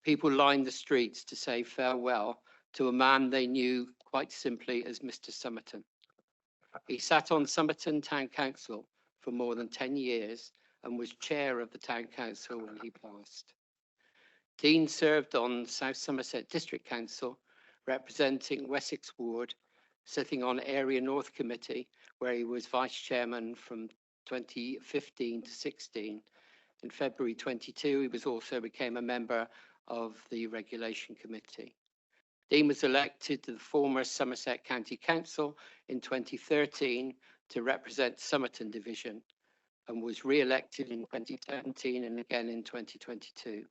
people lined the streets to say farewell to a man they knew quite simply as Mr. Somerton. He sat on Somerton Town Council for more than 10 years and was chair of the Town Council when he passed. Dean served on South Somerset District Council, representing Wessex Ward, sitting on Area North Committee, where he was vice chairman from 2015 to 16. In February 22, he also became a member of the Regulation Committee. Dean was elected to the former Somerset County Council in 2013 to represent Somerton Division and was re-elected in 2017 and again in 2022.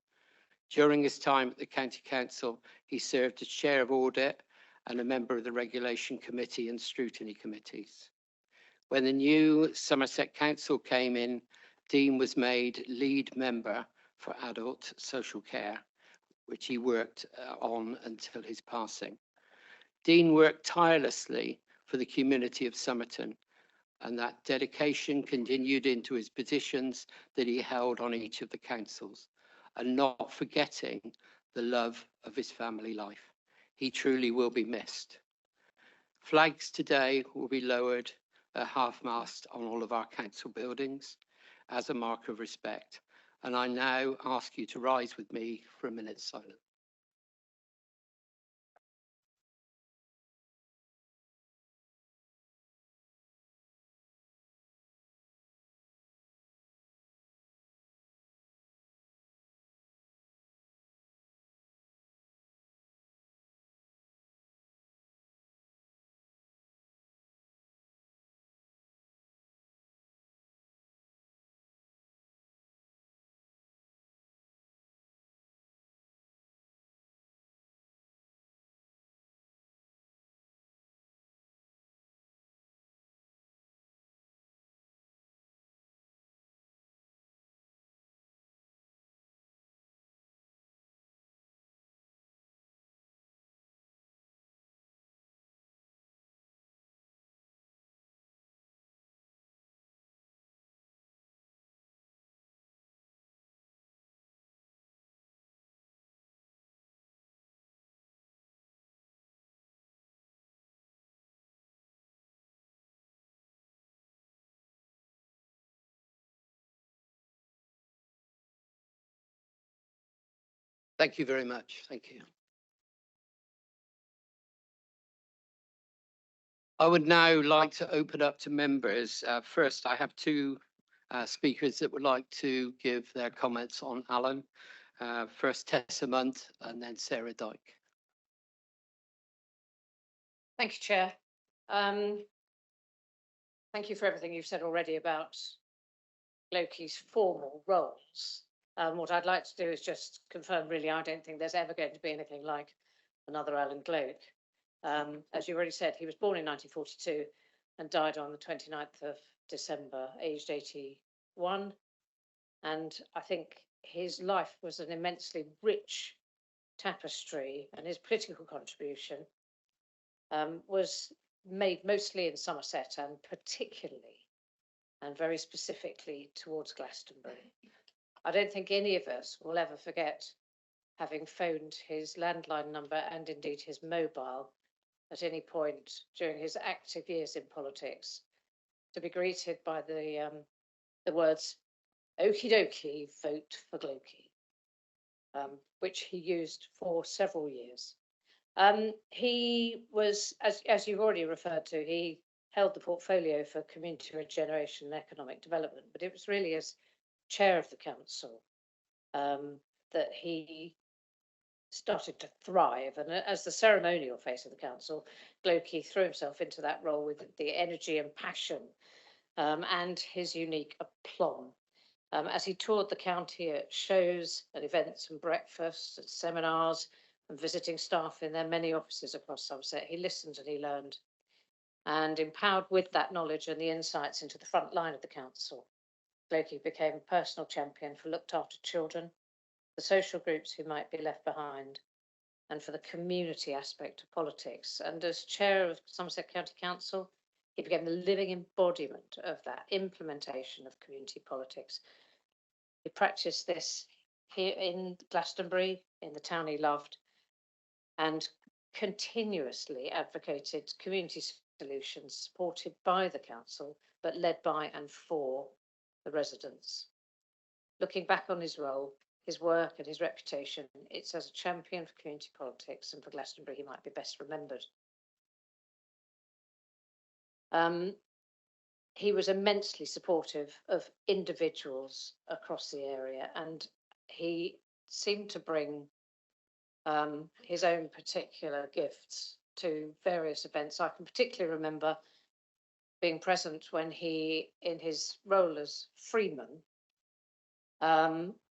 During his time at the County Council, he served as Chair of Audit and a member of the Regulation Committee and Scrutiny Committees. When the new Somerset Council came in, Dean was made lead member for adult social care, which he worked on until his passing. Dean worked tirelessly for the community of Somerton, and that dedication continued into his positions that he held on each of the councils, and not forgetting the love of his family life. He truly will be missed. Flags today will be lowered at half-mast on all of our council buildings as a mark of respect. And I now ask you to rise with me for a minute's silence. Thank you very much. Thank you. I would now like to open up to members. First, I have two speakers that would like to give their comments on Alan. First Tessa Munt and then Sarah Dyke. Thank you, Chair. Thank you for everything you've said already about Loki's formal roles. What I'd like to do is just confirm, really, I don't think there's ever going to be anything like another Alan Gloke. As you already said, he was born in 1942 and died on the 29th of December, aged 81. And I think his life was an immensely rich tapestry, and his political contribution was made mostly in Somerset and particularly and very specifically towards Glastonbury. I don't think any of us will ever forget having phoned his landline number and indeed his mobile at any point during his active years in politics to be greeted by the words, "Okie dokie, vote for Glokie," which he used for several years. He was, as you've already referred to, he held the portfolio for community regeneration and economic development, but it was really as chair of the council that he started to thrive. And as the ceremonial face of the council, Glokie threw himself into that role with the energy and passion and his unique aplomb. As he toured the county at shows and events and breakfasts and seminars and visiting staff in their many offices across Somerset, he listened and he learned. And empowered with that knowledge and the insights into the front line of the council, Glokie became a personal champion for looked after children, the social groups who might be left behind, and for the community aspect of politics. And as chair of Somerset County Council, he became the living embodiment of that implementation of community politics. He practiced this here in Glastonbury, in the town he loved, and continuously advocated community solutions supported by the council, but led by and for the residents. Looking back on his role, his work and his reputation, it's as a champion for community politics, and for Glastonbury he might be best remembered. He was immensely supportive of individuals across the area, and he seemed to bring his own particular gifts to various events. I can particularly remember being present when he, in his role as freeman,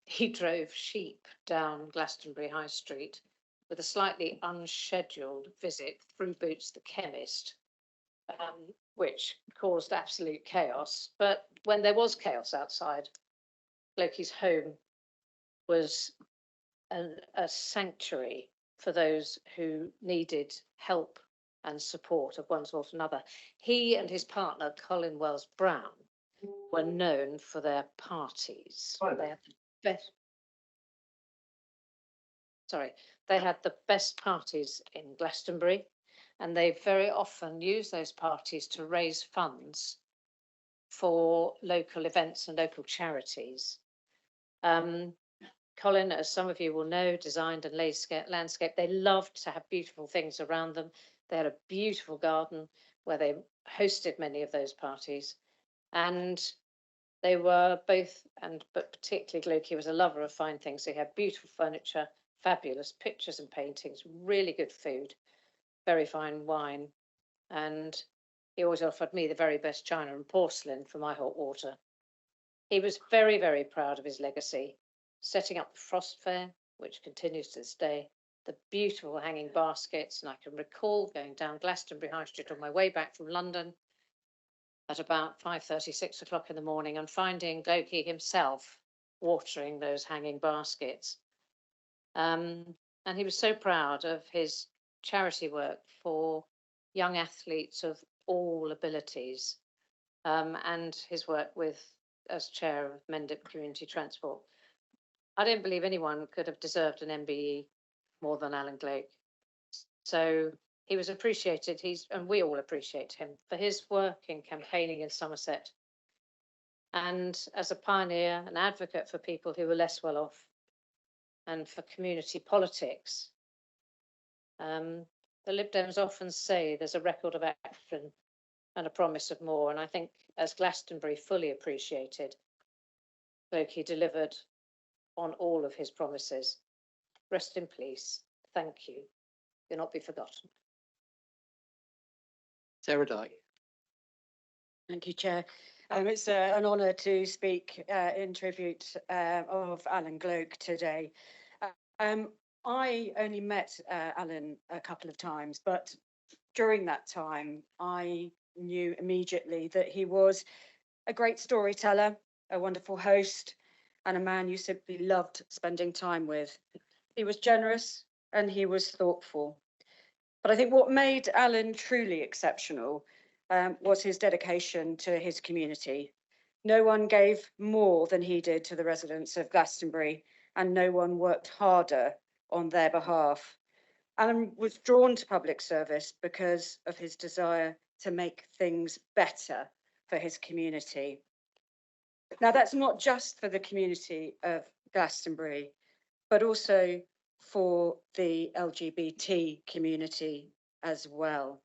he drove sheep down Glastonbury High Street with a slightly unscheduled visit through Boots the chemist, which caused absolute chaos. But when there was chaos outside, Glokie's home was a sanctuary for those who needed help and support of one sort or another. He and his partner, Colin Wells Brown, were known for their parties. They had the best parties in Glastonbury, and they very often used those parties to raise funds for local events and local charities. Colin, as some of you will know, designed and landscape. They loved to have beautiful things around them. They had a beautiful garden where they hosted many of those parties. And they were both, but particularly Glokie was a lover of fine things. They had beautiful furniture, fabulous pictures and paintings, really good food, very fine wine. And he always offered me the very best china and porcelain for my hot water. He was very, very proud of his legacy, setting up the Frost Fair, which continues to this day, the beautiful hanging baskets. And I can recall going down Glastonbury High Street on my way back from London at about 5:30, 6 o'clock in the morning, and finding Glokie himself watering those hanging baskets. And he was so proud of his charity work for young athletes of all abilities, and his work as chair of Mendip Community Transport. I don't believe anyone could have deserved an MBE more than Alan Gloke. So he was appreciated, and we all appreciate him for his work in campaigning in Somerset, and as a pioneer, an advocate for people who were less well off, and for community politics. The Lib Dems often say there's a record of action and a promise of more, and I think, as Glastonbury fully appreciated, Loki delivered on all of his promises. Rest in peace. Thank you. You'll not be forgotten. Sarah Dye. Thank you, Chair. It's an honour to speak in tribute of Alan Gloak today. I only met Alan a couple of times, but during that time, I knew immediately that he was a great storyteller, a wonderful host, and a man you simply loved spending time with. He was generous and he was thoughtful. But I think what made Alan truly exceptional was his dedication to his community. No one gave more than he did to the residents of Glastonbury, and no one worked harder on their behalf. Alan was drawn to public service because of his desire to make things better for his community. Now, that's not just for the community of Glastonbury, but also for the LGBT community as well.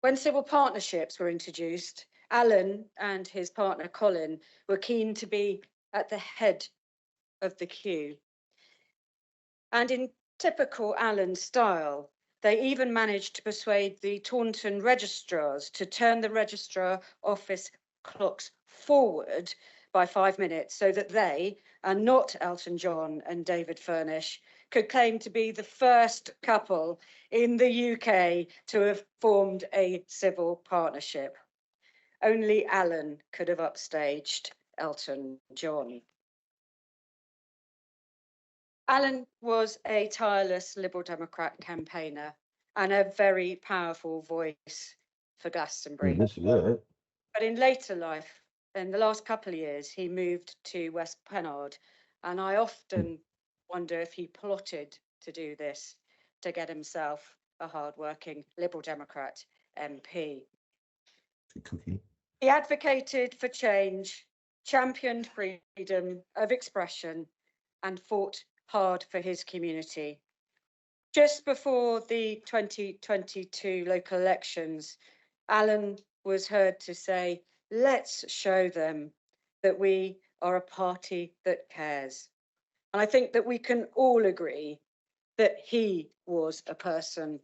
When civil partnerships were introduced, Alan and his partner Colin were keen to be at the head of the queue. And in typical Alan style, they even managed to persuade the Taunton registrars to turn the registrar office clocks forward by 5 minutes so that they, and not Elton John and David Furnish, could claim to be the first couple in the UK to have formed a civil partnership. Only Alan could have upstaged Elton John. Alan was a tireless Liberal Democrat campaigner and a very powerful voice for Glastonbury. But in later life, in the last couple of years, he moved to West Pennard, and I often wonder if he plotted to do this to get himself a hard-working Liberal Democrat MP. He advocated for change, championed freedom of expression, and fought hard for his community. Just before the 2022 local elections, Alan was heard to say, "Let's show them that we are a party that cares." And I think that we can all agree that he was a person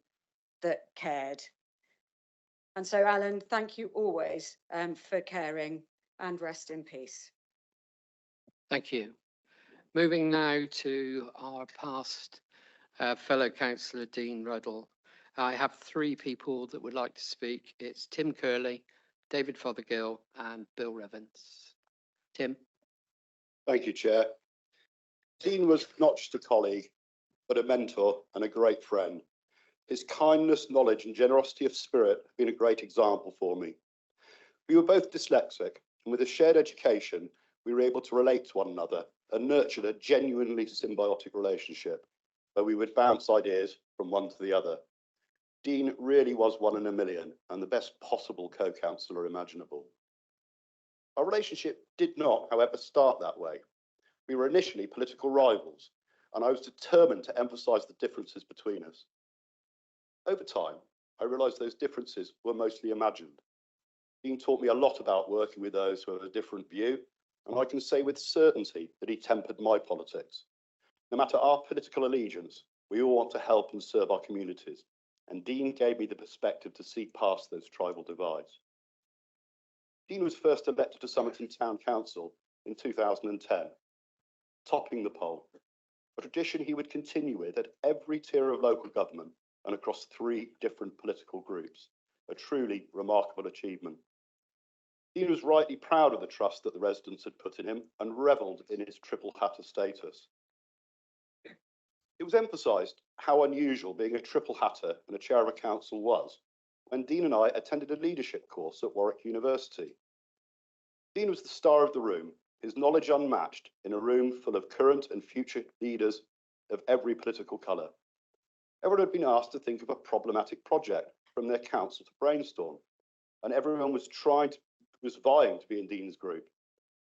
that cared. And so, Alan, thank you always for caring, and rest in peace. Thank you. Moving now to our past fellow councillor, Dean Ruddle. I have 3 people that would like to speak. It's Tim Curley, David Fothergill, and Bill Revens. Tim. Thank you, Chair. Dean was not just a colleague, but a mentor and a great friend. His kindness, knowledge, and generosity of spirit have been a great example for me. We were both dyslexic, and with a shared education, we were able to relate to one another and nurtured a genuinely symbiotic relationship where we would bounce ideas from one to the other. Dean really was one in a million and the best possible co-councillor imaginable. Our relationship did not, however, start that way. We were initially political rivals, and I was determined to emphasise the differences between us. Over time, I realised those differences were mostly imagined. Dean taught me a lot about working with those who have a different view, and I can say with certainty that he tempered my politics. No matter our political allegiance, we all want to help and serve our communities, and Dean gave me the perspective to see past those tribal divides. Dean was first elected to Somerton Town Council in 2010, topping the poll, a tradition he would continue with at every tier of local government and across 3 different political groups, a truly remarkable achievement. Dean was rightly proud of the trust that the residents had put in him and revelled in his triple hatter status. It was emphasised how unusual being a triple hatter and a chair of a council was when Dean and I attended a leadership course at Warwick University. Dean was the star of the room, his knowledge unmatched in a room full of current and future leaders of every political colour. Everyone had been asked to think of a problematic project from their council to brainstorm, and everyone was vying to be in Dean's group.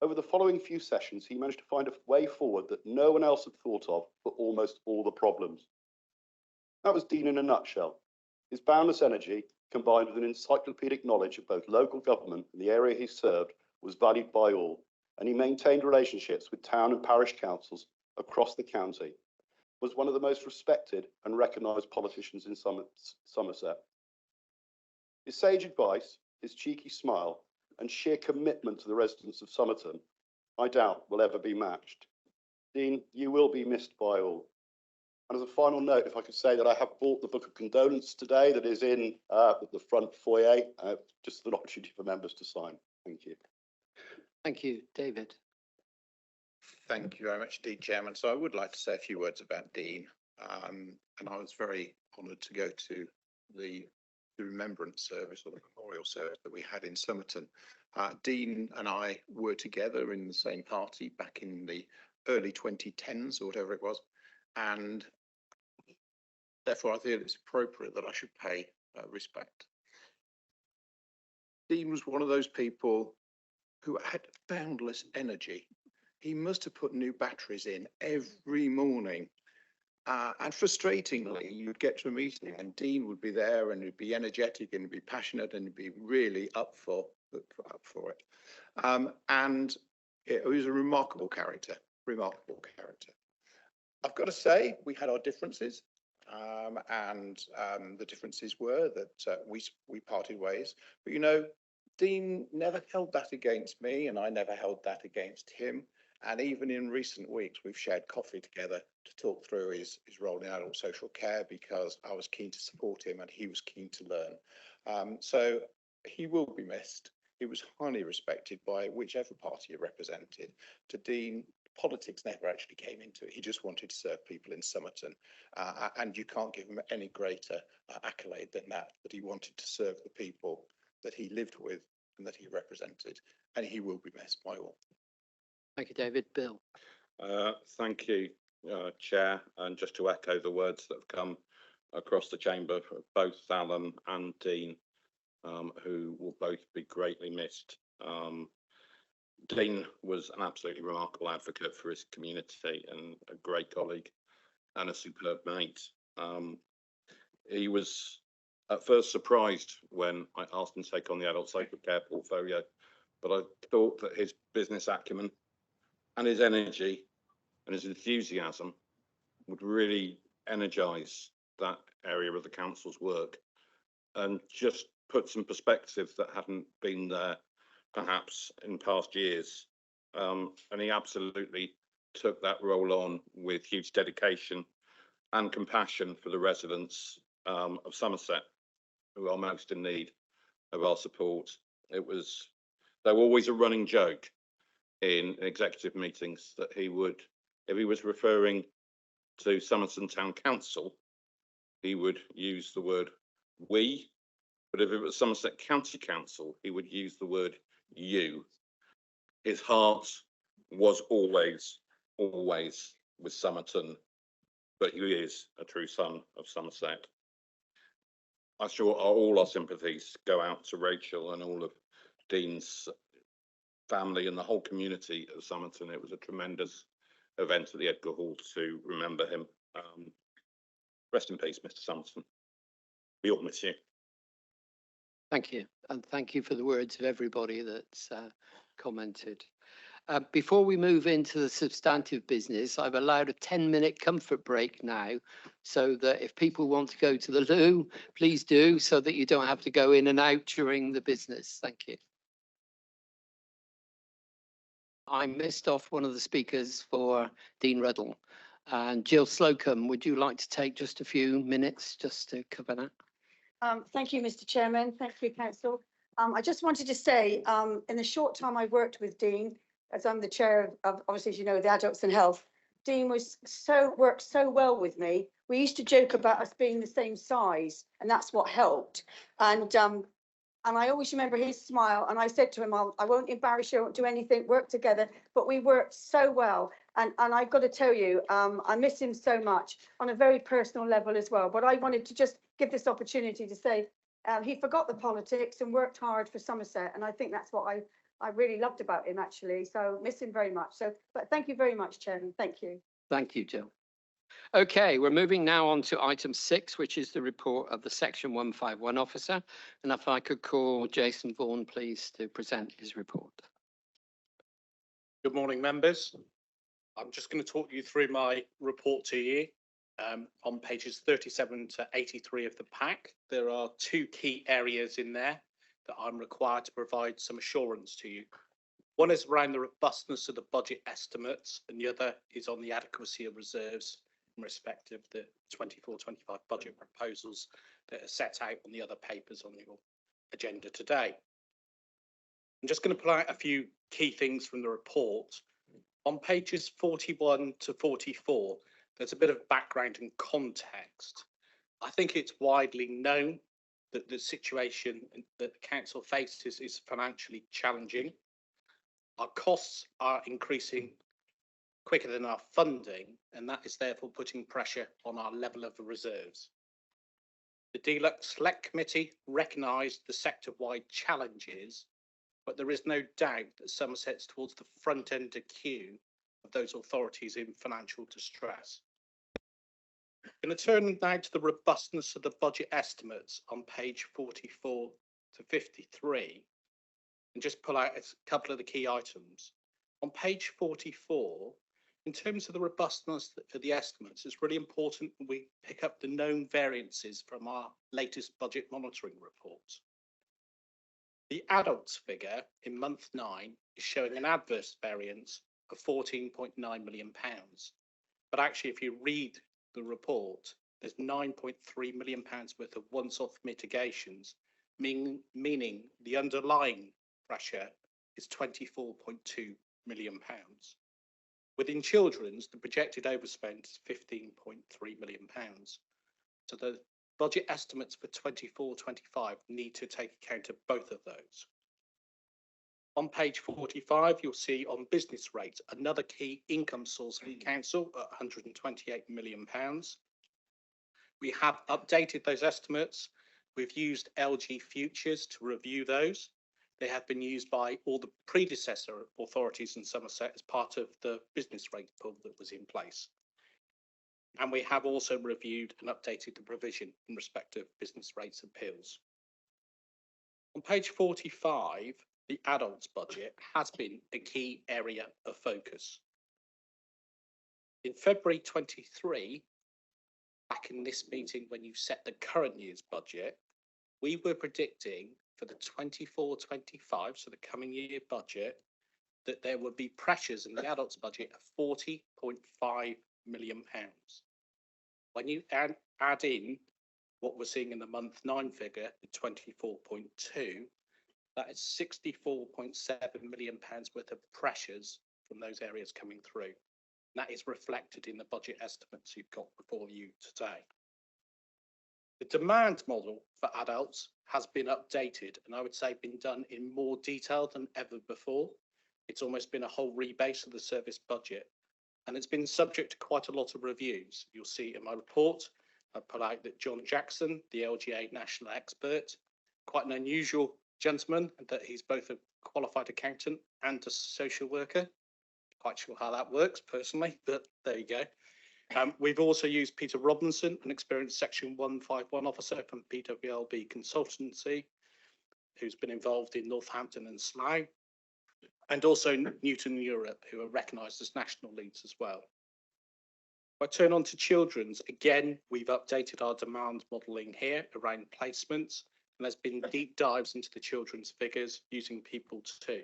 Over the following few sessions, he managed to find a way forward that no one else had thought of for almost all the problems. That was Dean in a nutshell. His boundless energy, combined with an encyclopedic knowledge of both local government and the area he served, was valued by all, and he maintained relationships with town and parish councils across the county, was one of the most respected and recognised politicians in Somerset. His sage advice, his cheeky smile, and sheer commitment to the residents of Somerton, I doubt will ever be matched. Dean, you will be missed by all. And as a final note, if I could say that I have bought the Book of Condolence today that is in the front foyer, just an opportunity for members to sign. Thank you. Thank you, David. Thank you very much, indeed, Chairman. So I would like to say a few words about Dean. And I was very honoured to go to the remembrance service or the memorial service that we had in Somerton. Dean and I were together in the same party back in the early 2010s or whatever it was. And therefore, I feel it's appropriate that I should pay respect. Dean was one of those people who had boundless energy. He must have put new batteries in every morning. And frustratingly, you'd get to a meeting and Dean would be there and he'd be energetic and he'd be passionate and he'd be really up for it. And it was a remarkable character, I've got to say, we had our differences, and the differences were that we parted ways. But you know, Dean never held that against me, and I never held that against him. And even in recent weeks, we've shared coffee together to talk through his role in adult social care, because I was keen to support him and he was keen to learn. So he will be missed. He was highly respected by whichever party he represented. To Dean, politics never actually came into it. He just wanted to serve people in Somerton. And you can't give him any greater accolade than that he wanted to serve the people that he lived with and that he represented. And he will be missed by all. Thank you, David. Bill. Thank you, Chair. And just to echo the words that have come across the chamber, both Alan and Dean, who will both be greatly missed. Dean was an absolutely remarkable advocate for his community and a great colleague and a superb mate. He was at first surprised when I asked him to take on the adult social care portfolio, but I thought that his business acumen and his energy and his enthusiasm would really energise that area of the council's work and just put some perspective that hadn't been there perhaps in past years. And he absolutely took that role on with huge dedication and compassion for the residents of Somerset, who are most in need of our support. There was always a running joke in executive meetings that he would, if he was referring to Somerton Town Council, he would use the word we, but if it was Somerset County Council, he would use the word you. His heart was always with Somerton, but he is a true son of Somerset. I'm sure all our sympathies go out to Rachel and all of Dean's family and the whole community of Somerton. It was a tremendous event at the Edgar Hall to remember him. Rest in peace, Mr. Somerton. We all miss you. Thank you. And thank you for the words of everybody that's commented. Before we move into the substantive business, I've allowed a 10-minute comfort break now, so that if people want to go to the loo, please do, so that you don't have to go in and out during the business. Thank you. I missed off one of the speakers for Dean Ruddle. And Jill Slocum, would you like to take just a few minutes just to cover that? Thank you, Mr. Chairman. Thank you, Council. I just wanted to say, in the short time I worked with Dean, as I'm the chair of, obviously, as you know, the Adults in Health, Dean worked so well with me. We used to joke about us being the same size, and that's what helped. And I always remember his smile. And I said to him, I won't embarrass you, I won't do anything, work together. But we worked so well. And I've got to tell you, I miss him so much on a very personal level as well. But I wanted to just give this opportunity to say he forgot the politics and worked hard for Somerset. And I think that's what I really loved about him actually, so miss him very much. So, but thank you very much, Chairman. Thank you. Thank you, Jill. Okay, we're moving now on to item 6, which is the report of the Section 151 officer. And if I could call Jason Vaughan, please, to present his report. Good morning, members. I'm just going to talk you through my report to you. On pages 37 to 83 of the pack, there are 2 key areas in there that I'm required to provide some assurance to you. One is around the robustness of the budget estimates, and the other is on the adequacy of reserves in respect of the 24-25 budget proposals that are set out on the other papers on your agenda today. I'm just going to pull out a few key things from the report. On pages 41 to 44, there's a bit of background and context. I think it's widely known that the situation that the council faces is financially challenging. Our costs are increasing quicker than our funding, and that is therefore putting pressure on our level of reserves. The Deluxe Select Committee recognised the sector-wide challenges, but there is no doubt that Somerset's towards the front end of the queue of those authorities in financial distress. I'm going to turn now to the robustness of the budget estimates on page 44 to 53 and just pull out a couple of the key items. On page 44, in terms of the robustness of the estimates, it's really important that we pick up the known variances from our latest budget monitoring report. The adults figure in month 9 is showing an adverse variance of £14.9 million. But actually, if you read the report, there's £9.3 million worth of once-off mitigations, meaning the underlying pressure is £24.2 million. Within children's, the projected overspend is £15.3 million. So the budget estimates for 24-25 need to take account of both of those. On page 45, you'll see on business rates, another key income source for the council at £128 million. We have updated those estimates. We've used LG Futures to review those. They have been used by all the predecessor authorities in Somerset as part of the business rate pool that was in place. And we have also reviewed and updated the provision in respect of business rates appeals. On page 45, the adults budget has been a key area of focus. In February 23, back in this meeting when you set the current year's budget, we were predicting for the 24-25, so the coming year budget, that there would be pressures in the adults budget of £40.5 million. When you add in what we're seeing in the month 9 figure, the 24.2, that is £64.7 million worth of pressures from those areas coming through. And that is reflected in the budget estimates you've got before you today. The demand model for adults has been updated, and I would say been done in more detail than ever before. It's almost been a whole rebase of the service budget, and it's been subject to quite a lot of reviews. You'll see in my report, I put out that John Jackson, the LGA national expert, quite an unusual gentleman, and that he's both a qualified accountant and a social worker. Quite sure how that works personally, but there you go. We've also used Peter Robinson, an experienced Section 151 officer from PWLB Consultancy, who's been involved in Northampton and Slough, and also Newton Europe, who are recognised as national leads as well. If I turn on to children's, again, we've updated our demand modelling here around placements, and there's been deep dives into the children's figures using People 2.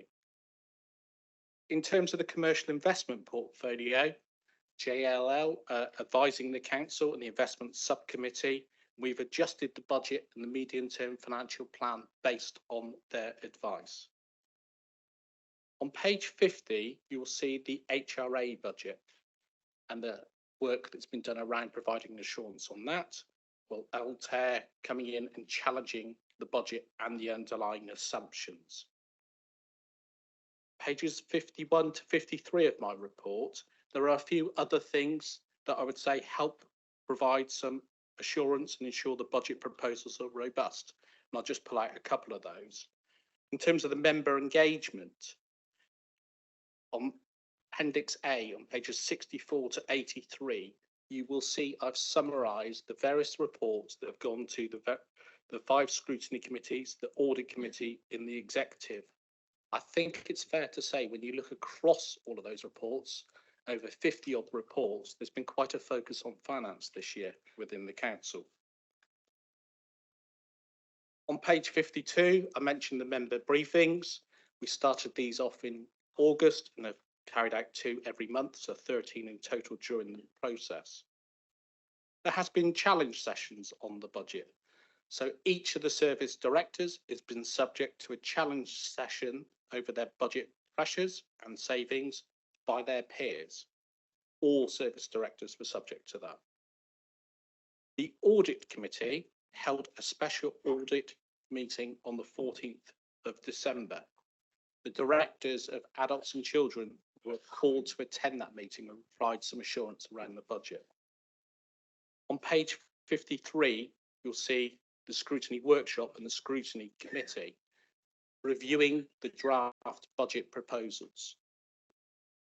In terms of the commercial investment portfolio, JLL advising the council and the investment subcommittee, we've adjusted the budget and the medium-term financial plan based on their advice. On page 50, you'll see the HRA budget and the work that's been done around providing assurance on that. Well, Altair coming in and challenging the budget and the underlying assumptions. Pages 51 to 53 of my report, there are a few other things that I would say help provide some assurance and ensure the budget proposals are robust. And I'll just pull out a couple of those. In terms of the member engagement, on Appendix A on pages 64 to 83, you will see I've summarised the various reports that have gone to the 5 scrutiny committees, the audit committee in the executive. I think it's fair to say when you look across all of those reports, over 50 odd reports, there's been quite a focus on finance this year within the council. On page 52, I mentioned the member briefings. We started these off in August and have carried out 2 every month, so 13 in total during the process. There has been challenge sessions on the budget. So each of the service directors has been subject to a challenge session over their budget pressures and savings by their peers. All service directors were subject to that. The audit committee held a special audit meeting on the 14th of December. The directors of adults and children were called to attend that meeting and provide some assurance around the budget. On page 53, you'll see the scrutiny workshop and the scrutiny committee reviewing the draft budget proposals.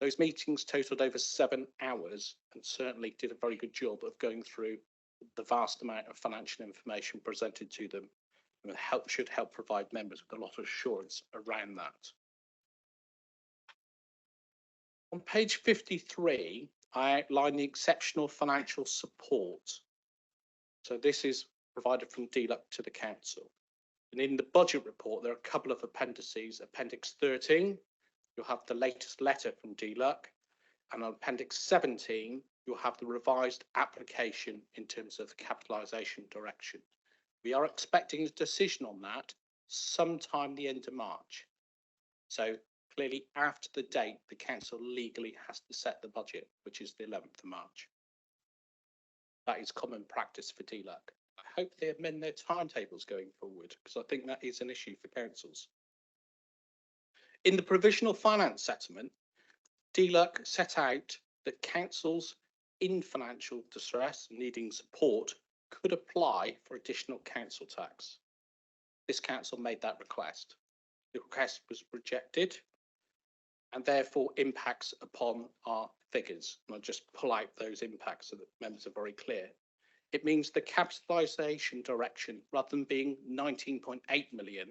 Those meetings totaled over 7 hours and certainly did a very good job of going through the vast amount of financial information presented to them, and should help provide members with a lot of assurance around that. On page 53, I outline the exceptional financial support. So this is provided from DLUC to the council. And in the budget report, there are a couple of appendices. Appendix 13, you'll have the latest letter from DLUC. And on Appendix 17, you'll have the revised application in terms of the capitalisation direction. We are expecting a decision on that sometime the end of March. So clearly after the date, the council legally has to set the budget, which is the 11th of March. That is common practice for DLUC. I hope they amend their timetables going forward, because I think that is an issue for councils. In the provisional finance settlement, DLUC set out that councils in financial distress needing support could apply for additional council tax. This council made that request. The request was rejected and therefore impacts upon our figures. And I'll just pull out those impacts so that members are very clear. It means the capitalisation direction, rather than being 19.8 million,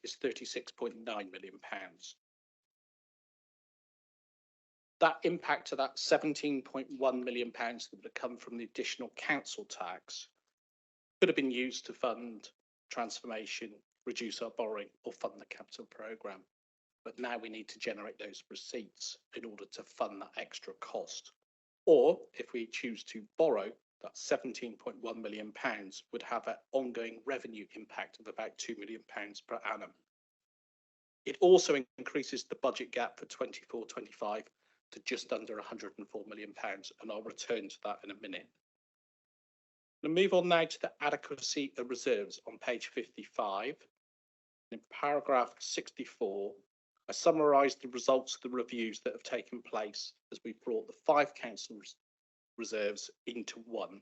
is 36.9 million pounds. That impact to that 17.1 million pounds that would have come from the additional council tax could have been used to fund transformation, reduce our borrowing, or fund the capital programme. But now we need to generate those receipts in order to fund that extra cost. Or if we choose to borrow, that 17.1 million pounds would have an ongoing revenue impact of about 2 million pounds per annum. It also increases the budget gap for 24-25 to just under 104 million pounds, and I'll return to that in a minute. We'll move on now to the adequacy of reserves on page 55. In paragraph 64, I summarised the results of the reviews that have taken place as we brought the 5 council reserves into one.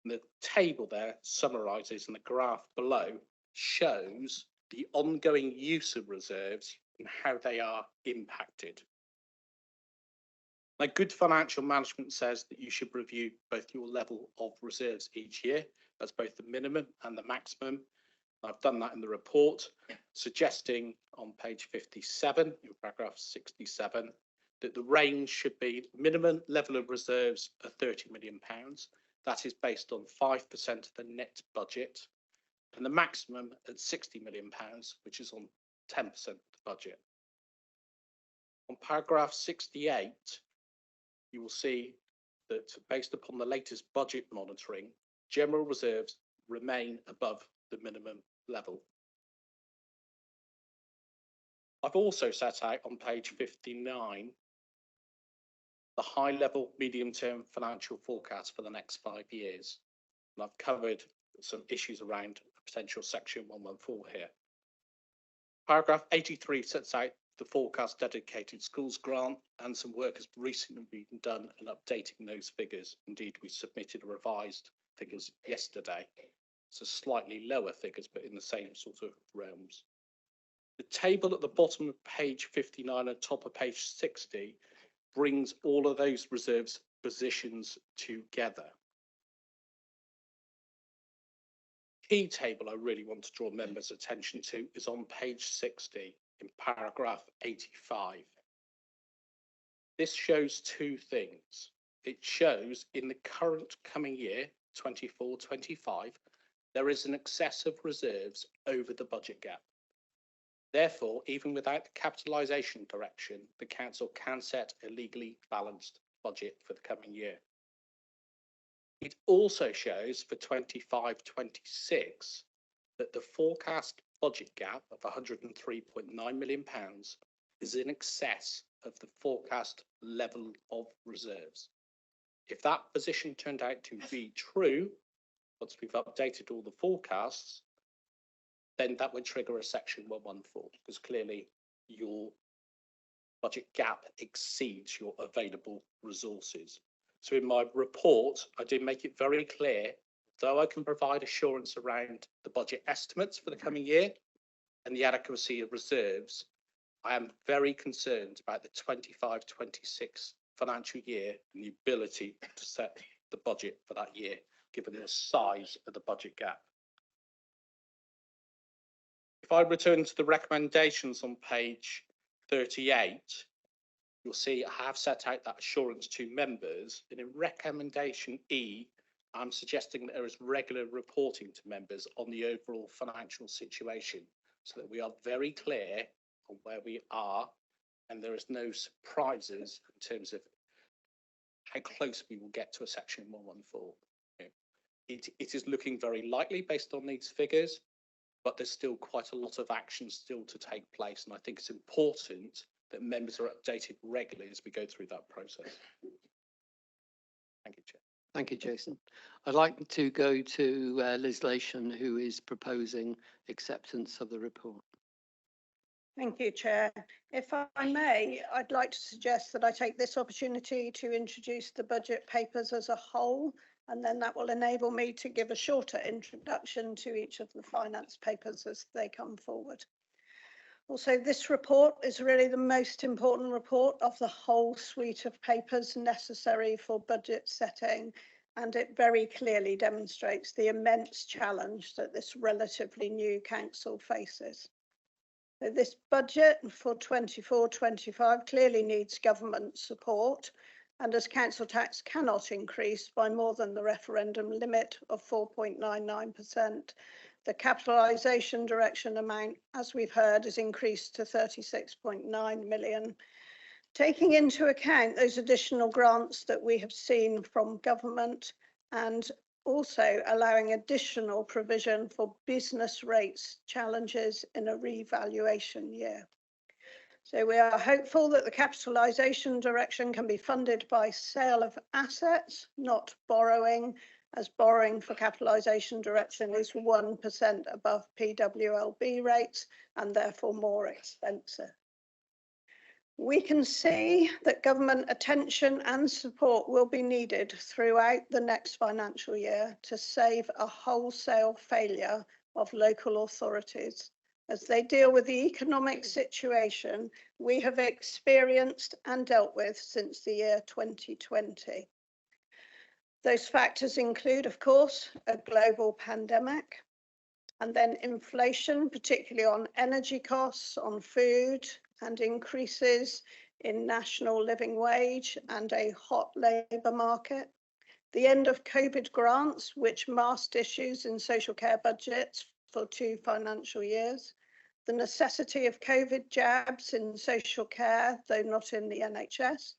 And the table there summarises, and the graph below shows the ongoing use of reserves and how they are impacted. Now, good financial management says that you should review both your level of reserves each year. That's both the minimum and the maximum. I've done that in the report, suggesting on page 57, in paragraph 67, that the range should be minimum level of reserves of £30 million. That is based on 5% of the net budget, and the maximum at £60 million, which is on 10% of the budget. On paragraph 68, you will see that based upon the latest budget monitoring, general reserves remain above the minimum level. I've also set out on page 59 the high-level medium-term financial forecast for the next 5 years. And I've covered some issues around potential section 114 here. Paragraph 83 sets out the forecast dedicated schools grant, and some work has recently been done in updating those figures. Indeed, we submitted revised figures yesterday. So slightly lower figures, but in the same sort of realms. The table at the bottom of page 59 and top of page 60 brings all of those reserves positions together. Key table I really want to draw members' attention to is on page 60 in paragraph 85. This shows two things. It shows in the current coming year, 24-25, there is an excess of reserves over the budget gap. Therefore, even without the capitalisation direction, the council can set a legally balanced budget for the coming year. It also shows for 25-26 that the forecast budget gap of £103.9 million is in excess of the forecast level of reserves. If that position turned out to be true, once we've updated all the forecasts, then that would trigger a section 114, because clearly your budget gap exceeds your available resources. So in my report, I did make it very clear, though I can provide assurance around the budget estimates for the coming year and the adequacy of reserves, I am very concerned about the 25-26 financial year and the ability to set the budget for that year, given the size of the budget gap. If I return to the recommendations on page 38, you'll see I have set out that assurance to members, and in recommendation E, I'm suggesting that there is regular reporting to members on the overall financial situation, so that we are very clear on where we are and there is no surprises in terms of how close we will get to a section 114. It is looking very likely based on these figures, but there's still quite a lot of action still to take place, and I think it's important that members are updated regularly as we go through that process. Thank you, Chair. Thank you, Jason. I'd like to go to Liz Lation, who is proposing acceptance of the report. Thank you, Chair. If I may, I'd like to suggest that I take this opportunity to introduce the budget papers as a whole, and then that will enable me to give a shorter introduction to each of the finance papers as they come forward. Also, this report is really the most important report of the whole suite of papers necessary for budget setting, and it very clearly demonstrates the immense challenge that this relatively new council faces. So this budget for 24-25 clearly needs government support, and as council tax cannot increase by more than the referendum limit of 4.99%, the capitalisation direction amount, as we've heard, is increased to 36.9 million. Taking into account those additional grants that we have seen from government, and also allowing additional provision for business rates challenges in a revaluation year. So we are hopeful that the capitalisation direction can be funded by sale of assets, not borrowing, as borrowing for capitalisation direction is 1% above PWLB rates and therefore more expensive. We can see that government attention and support will be needed throughout the next financial year to save a wholesale failure of local authorities as they deal with the economic situation we have experienced and dealt with since the year 2020. Those factors include, of course, a global pandemic, and then inflation, particularly on energy costs, on food, and increases in national living wage and a hot labour market. The end of COVID grants, which masked issues in social care budgets for 2 financial years. The necessity of COVID jabs in social care, though not in the NHS.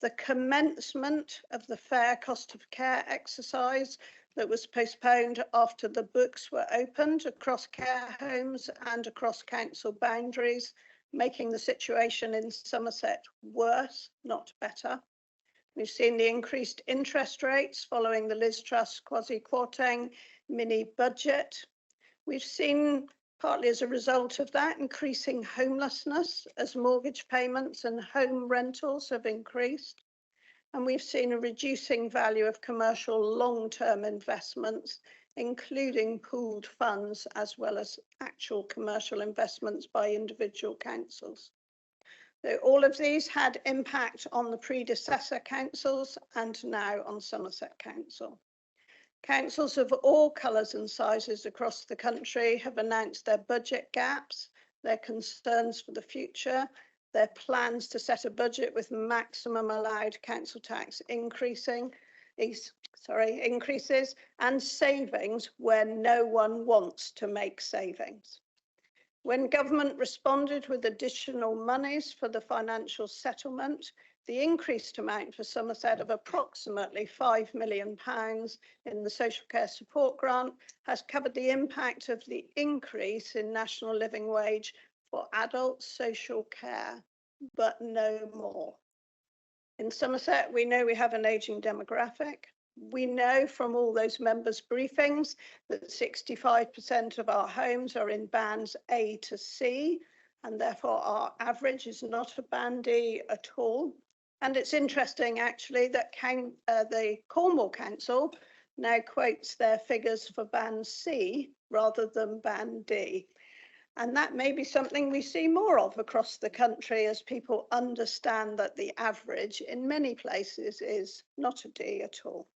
The commencement of the fair cost of care exercise that was postponed after the books were opened across care homes and across council boundaries, making the situation in Somerset worse, not better. We've seen the increased interest rates following the Liz Truss Kwasi-Kwarteng mini budget. We've seen, partly as a result of that, increasing homelessness as mortgage payments and home rentals have increased. And we've seen a reducing value of commercial long-term investments, including pooled funds as well as actual commercial investments by individual councils. So all of these had impact on the predecessor councils and now on Somerset Council. Councils of all colours and sizes across the country have announced their budget gaps, their concerns for the future, their plans to set a budget with maximum allowed council tax increases and savings where no one wants to make savings. When government responded with additional monies for the financial settlement, the increased amount for Somerset of approximately £5 million in the social care support grant has covered the impact of the increase in national living wage for adult social care, but no more. In Somerset, we know we have an ageing demographic. We know from all those members' briefings that 65% of our homes are in bands A to C, and therefore our average is not a band D at all. And it's interesting, actually, that the Cornwall Council now quotes their figures for band C rather than band D. And that may be something we see more of across the country as people understand that the average in many places is not a D at all.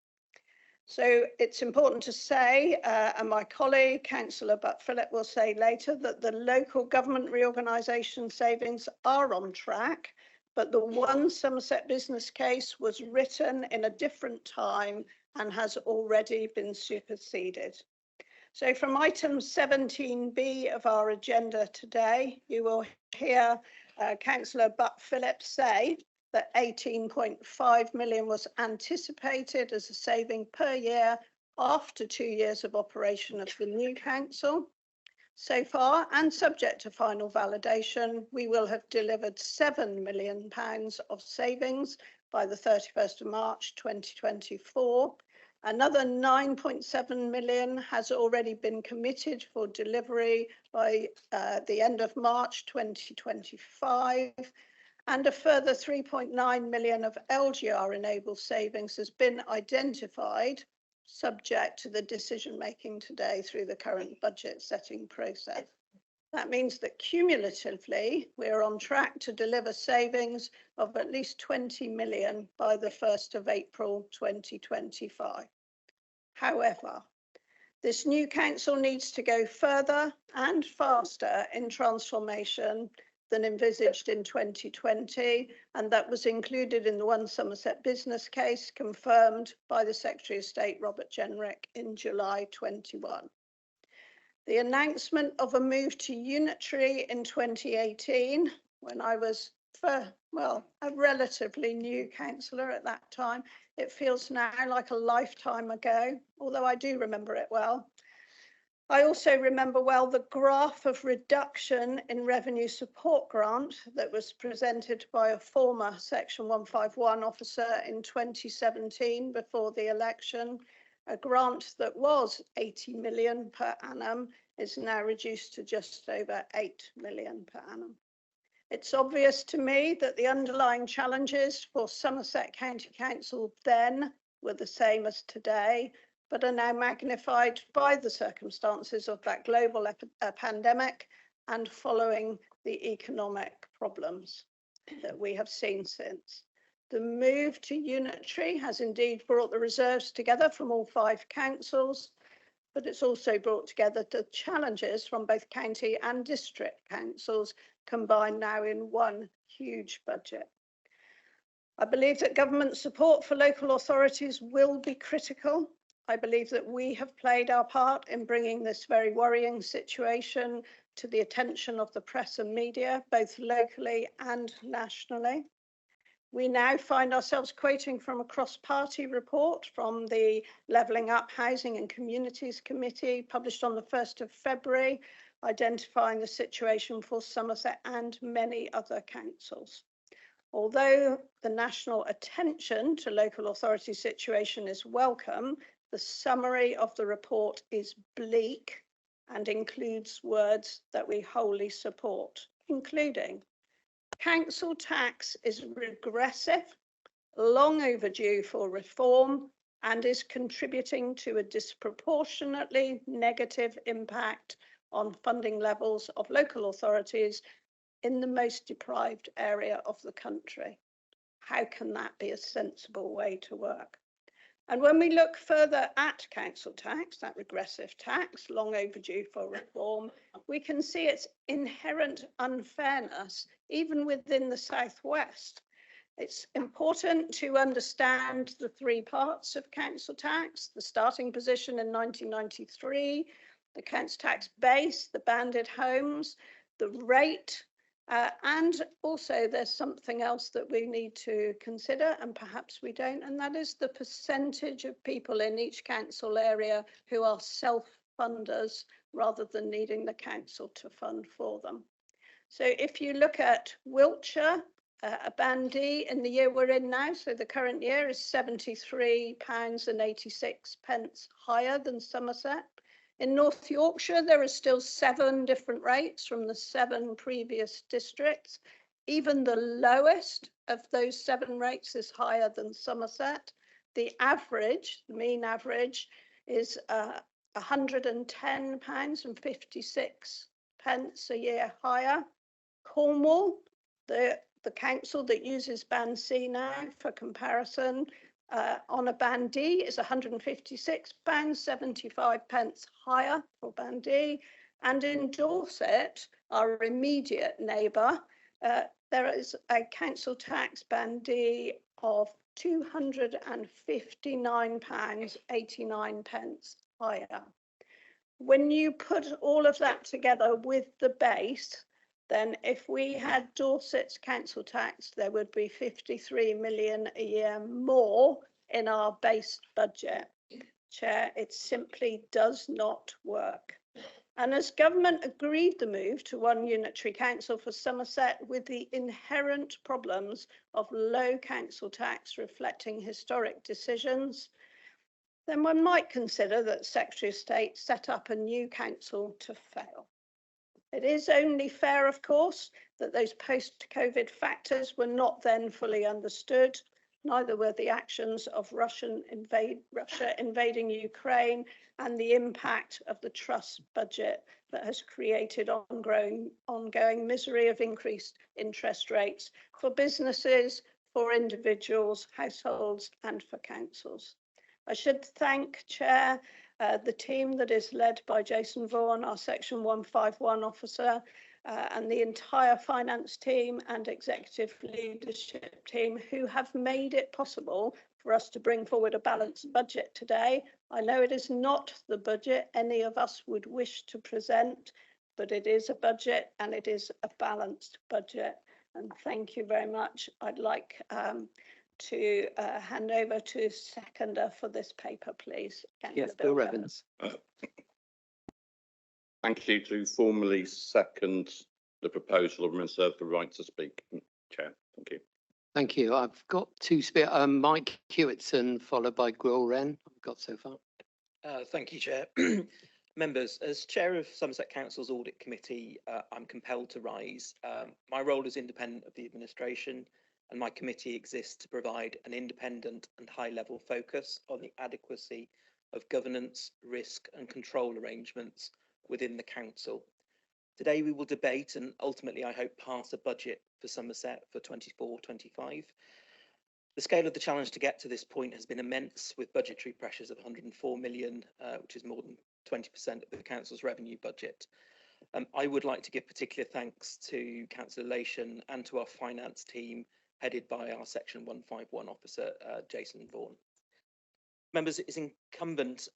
So it's important to say, and my colleague, Councillor Butt-Phillip, will say later, that the local government reorganisation savings are on track, but the One Somerset business case was written in a different time and has already been superseded. So from item 17B of our agenda today, you will hear Councillor Butt-Phillip say that 18.5 million was anticipated as a saving per year after 2 years of operation of the new council. So far, and subject to final validation, we will have delivered £7 million of savings by the 31st of March 2024. Another 9.7 million has already been committed for delivery by the end of March 2025. And a further 3.9 million of LGR enabled savings has been identified, subject to the decision making today through the current budget setting process. That means that cumulatively, we're on track to deliver savings of at least 20 million by the 1st of April 2025. However, this new council needs to go further and faster in transformation than envisaged in 2020, and that was included in the One Somerset business case confirmed by the Secretary of State, Robert Jenrick, in July 21. The announcement of a move to unitary in 2018, when I was, a relatively new councillor at that time, it feels now like a lifetime ago, although I do remember it well. I also remember well the graph of reduction in revenue support grant that was presented by a former Section 151 officer in 2017 before the election. A grant that was 80 million per annum is now reduced to just over 8 million per annum. It's obvious to me that the underlying challenges for Somerset County Council then were the same as today, but are now magnified by the circumstances of that global pandemic and following the economic problems that we have seen since. The move to unitary has indeed brought the reserves together from all 5 councils, but it's also brought together the challenges from both county and district councils combined now in one huge budget. I believe that government support for local authorities will be critical. I believe that we have played our part in bringing this very worrying situation to the attention of the press and media, both locally and nationally. We now find ourselves quoting from a cross-party report from the Levelling Up Housing and Communities Committee, published on the 1st of February, identifying the situation for Somerset and many other councils. Although the national attention to local authority situation is welcome, the summary of the report is bleak and includes words that we wholly support, including council tax is regressive, long overdue for reform, and is contributing to a disproportionately negative impact on funding levels of local authorities in the most deprived area of the country. How can that be a sensible way to work? And when we look further at council tax, that regressive tax, long overdue for reform, we can see its inherent unfairness, even within the Southwest. It's important to understand the three parts of council tax: the starting position in 1993, the council tax base, the banded homes, the rate, and also there's something else that we need to consider, and perhaps we don't, and that is the percentage of people in each council area who are self-funders rather than needing the council to fund for them. So if you look at Wiltshire, a Band D in the year we're in now, so the current year is £73.86 higher than Somerset. In North Yorkshire, there are still 7 different rates from the 7 previous districts. Even the lowest of those 7 rates is higher than Somerset. The average, the mean average, is £110.56 a year higher. Cornwall, the council that uses Band C now for comparison, on a Band D is £156.75 higher for Band D. And in Dorset, our immediate neighbour, there is a council tax Band D of £259.89 higher. When you put all of that together with the base, then if we had Dorset's council tax, there would be 53 million a year more in our base budget. Chair, it simply does not work. And as government agreed the move to one unitary council for Somerset with the inherent problems of low council tax reflecting historic decisions, then one might consider that Secretary of State set up a new council to fail. It is only fair, of course, that those post-COVID factors were not then fully understood. Neither were the actions of Russia invading Ukraine and the impact of the trust budget that has created ongoing misery of increased interest rates for businesses, for individuals, households, and for councils. I should thank Chair, the team that is led by Jason Vaughan, our Section 151 officer, and the entire finance team and executive leadership team who have made it possible for us to bring forward a balanced budget today. I know it is not the budget any of us would wish to present, but it is a budget and it is a balanced budget. And thank you very much. I'd like to hand over to seconder for this paper, please. Yes, Bill Evans. Thank you to formally second the proposal and reserve the right to speak, Chair. Thank you. Thank you. I've got 2 Mike Hewitson, followed by Gwyl Wren. I've got so far. Thank you, Chair. Members, as Chair of Somerset Council's Audit Committee, I'm compelled to rise. My role is independent of the administration, and my committee exists to provide an independent and high-level focus on the adequacy of governance, risk and control arrangements within the council. Today we will debate and ultimately, I hope, pass a budget for Somerset for 24-25. The scale of the challenge to get to this point has been immense, with budgetary pressures of 104 million, which is more than 20% of the council's revenue budget. I would like to give particular thanks to Councillor Lation and to our finance team, headed by our Section 151 officer, Jason Vaughan. Members, it is incumbent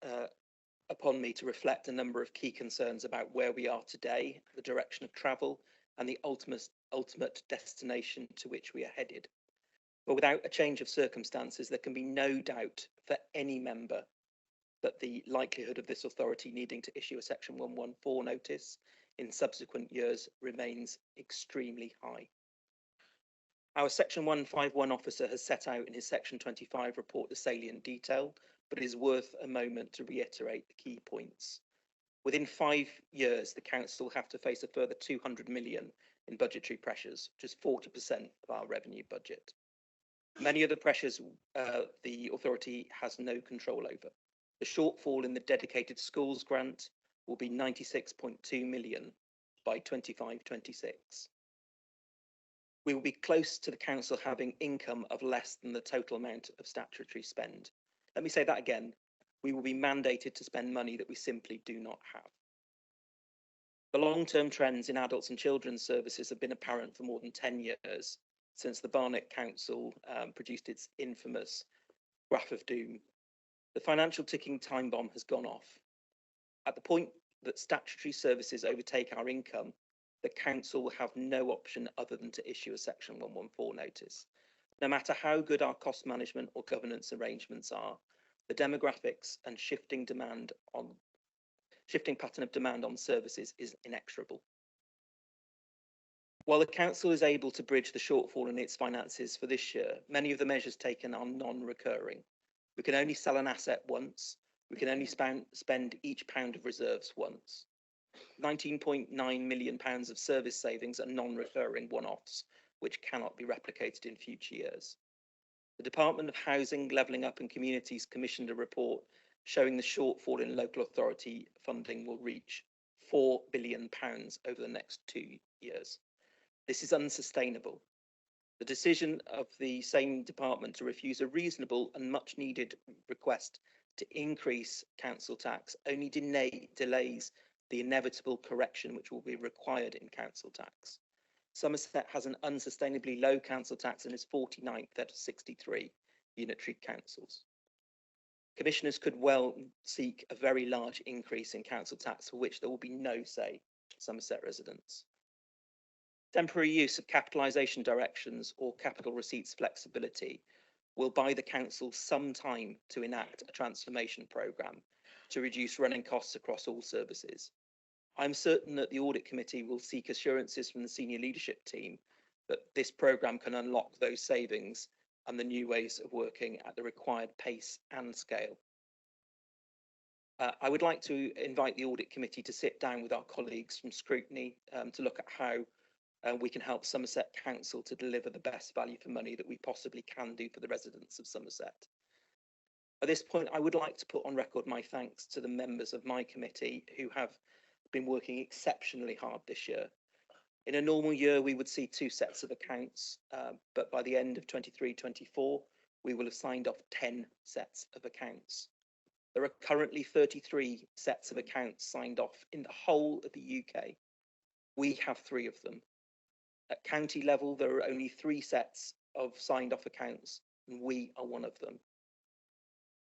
upon me to reflect a number of key concerns about where we are today, the direction of travel, and the ultimate destination to which we are headed. But without a change of circumstances, there can be no doubt for any member that the likelihood of this authority needing to issue a Section 114 notice in subsequent years remains extremely high. Our Section 151 officer has set out in his Section 25 report the salient detail, but it is worth a moment to reiterate the key points. Within 5 years, the council will have to face a further 200 million in budgetary pressures, which is 40% of our revenue budget. Many of the pressures the authority has no control over. The shortfall in the dedicated schools grant will be 96.2 million by 25-26. We will be close to the council having income of less than the total amount of statutory spend. Let me say that again. We will be mandated to spend money that we simply do not have. The long-term trends in adults and children's services have been apparent for more than 10 years, since the Barnet Council produced its infamous graph of doom. The financial ticking time bomb has gone off. At the point that statutory services overtake our income, the council will have no option other than to issue a Section 114 notice. No matter how good our cost management or governance arrangements are, the demographics and shifting pattern of demand on services is inexorable. While the council is able to bridge the shortfall in its finances for this year, many of the measures taken are non-recurring. We can only sell an asset once. We can only spend each pound of reserves once. £19.9 million of service savings are non-recurring one-offs, which cannot be replicated in future years. The Department of Housing, Levelling Up and Communities commissioned a report showing the shortfall in local authority funding will reach £4 billion over the next 2 years. This is unsustainable. The decision of the same department to refuse a reasonable and much needed request to increase council tax only delays the inevitable correction which will be required in council tax. Somerset has an unsustainably low council tax and is 49th out of 63 unitary councils. Commissioners could well seek a very large increase in council tax for which there will be no say to Somerset residents. Temporary use of capitalisation directions or capital receipts flexibility will buy the council some time to enact a transformation programme to reduce running costs across all services. I'm certain that the Audit Committee will seek assurances from the senior leadership team that this programme can unlock those savings and the new ways of working at the required pace and scale. I would like to invite the Audit Committee to sit down with our colleagues from Scrutiny to look at how we can help Somerset Council to deliver the best value for money that we possibly can do for the residents of Somerset. At this point, I would like to put on record my thanks to the members of my committee who have been working exceptionally hard this year. In a normal year, we would see 2 sets of accounts, but by the end of 23-24, we will have signed off 10 sets of accounts. There are currently 33 sets of accounts signed off in the whole of the UK. We have 3 of them. At county level, there are only 3 sets of signed off accounts, and we are one of them.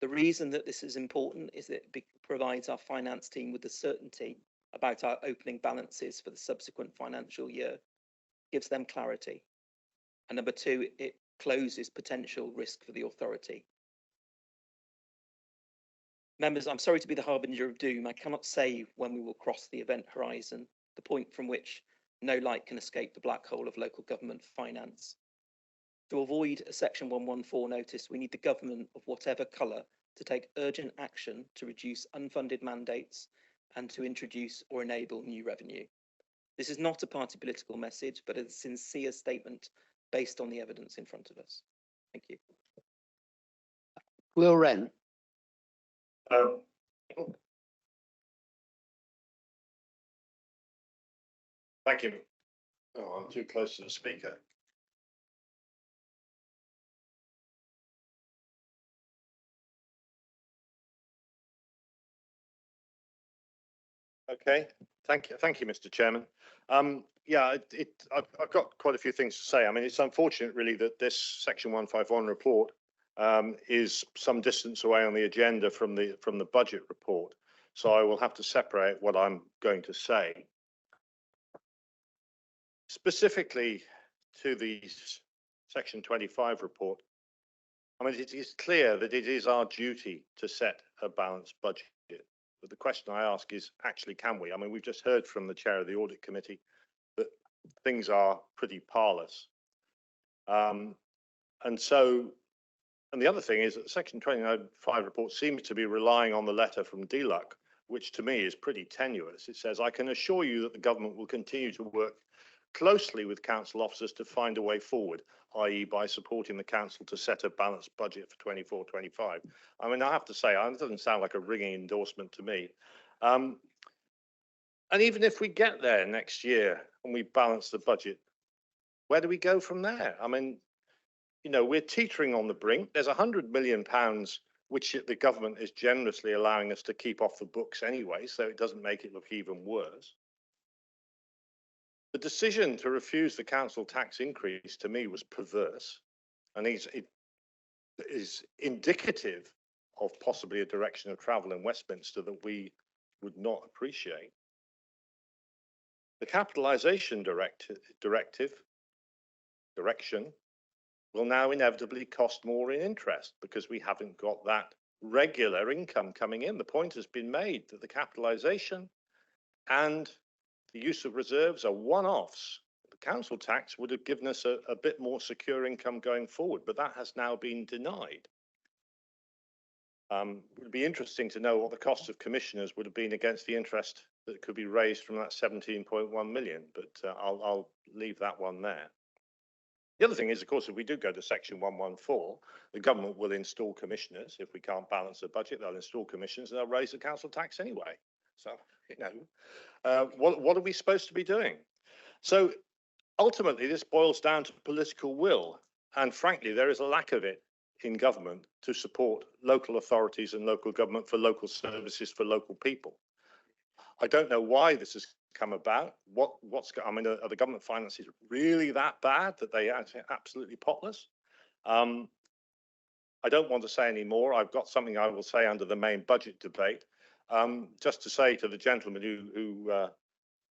The reason that this is important is that it provides our finance team with the certainty about our opening balances for the subsequent financial year, gives them clarity. And number 2, it closes potential risk for the authority. Members, I'm sorry to be the harbinger of doom. I cannot say when we will cross the event horizon, the point from which no light can escape the black hole of local government finance. To avoid a Section 114 notice, we need the government of whatever colour to take urgent action to reduce unfunded mandates and to introduce or enable new revenue. This is not a party political message, but a sincere statement based on the evidence in front of us. Thank you. Will Wren. Thank you. Oh, I'm too close to the speaker. Okay, thank you, Mr. Chairman. Yeah, I've got quite a few things to say. I mean, it's unfortunate really that this Section 151 report is some distance away on the agenda from the budget report. So I will have to separate what I'm going to say. Specifically to the Section 25 report, I mean, it is clear that it is our duty to set a balanced budget. But the question I ask is, actually, can we? I mean, we've just heard from the chair of the Audit Committee that things are pretty parlous. And the other thing is that the Section 25 report seems to be relying on the letter from DLUC, which to me is pretty tenuous. It says, I can assure you that the government will continue to work closely with council officers to find a way forward, i.e. by supporting the council to set a balanced budget for 24-25. I mean, I have to say, it doesn't sound like a ringing endorsement to me. And even if we get there next year and we balance the budget, where do we go from there? I mean, you know, we're teetering on the brink. There's £100 million which the government is generously allowing us to keep off the books anyway, so it doesn't make it look even worse. The decision to refuse the council tax increase to me was perverse, and it is indicative of possibly a direction of travel in Westminster that we would not appreciate. The capitalisation direction will now inevitably cost more in interest because we haven't got that regular income coming in. The point has been made that the capitalisation and the use of reserves are one-offs. The council tax would have given us a bit more secure income going forward, but that has now been denied. It would be interesting to know what the cost of commissioners would have been against the interest that could be raised from that 17.1 million, but I'll leave that one there. The other thing is, of course, if we do go to section 114, the government will install commissioners. If we can't balance the budget, they'll install commissioners and they'll raise the council tax anyway. So, you know, what are we supposed to be doing? So ultimately, this boils down to political will. And frankly, there is a lack of it in government to support local authorities and local government for local services for local people. I don't know why this has come about. I mean, are the government finances really that bad that they are absolutely potless? I don't want to say any more. I've got something I will say under the main budget debate. Just to say to the gentleman who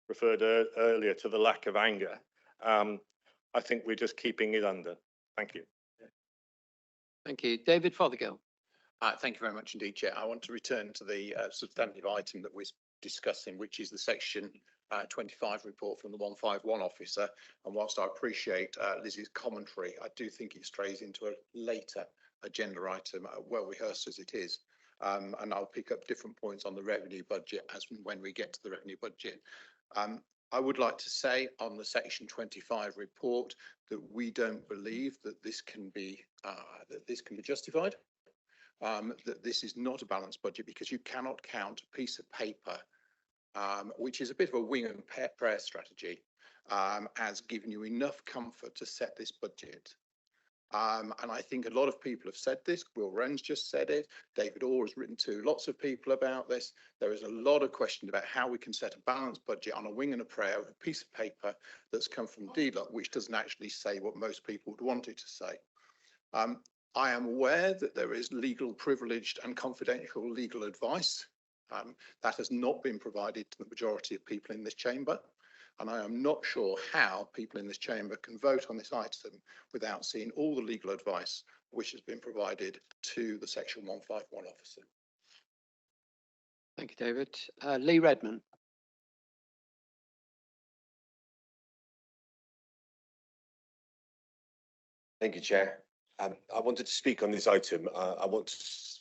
referred earlier to the lack of anger, I think we're just keeping it under. Thank you. Thank you. David Fothergill. Thank you very much indeed, Chair. I want to return to the substantive item that we're discussing, which is the section 25 report from the 151 officer. And whilst I appreciate Lizzie's commentary, I do think it strays into a later agenda item, well rehearsed as it is. And I'll pick up different points on the revenue budget as when we get to the revenue budget. I would like to say on the section 25 report that we don't believe that this can be justified. That this is not a balanced budget because you cannot count a piece of paper, which is a bit of a wing and prayer strategy, as giving you enough comfort to set this budget. And I think a lot of people have said this. Will Wren's just said it. David Orr has written to lots of people about this. There is a lot of questions about how we can set a balanced budget on a wing and a prayer of a piece of paper that's come from DLUHC, which doesn't actually say what most people would want it to say. I am aware that there is legal privileged and confidential legal advice that has not been provided to the majority of people in this chamber. And I am not sure how people in this chamber can vote on this item without seeing all the legal advice which has been provided to the section 151 officer. Thank you, David. Lee Redmond. Thank you, Chair. I wanted to speak on this item. I want to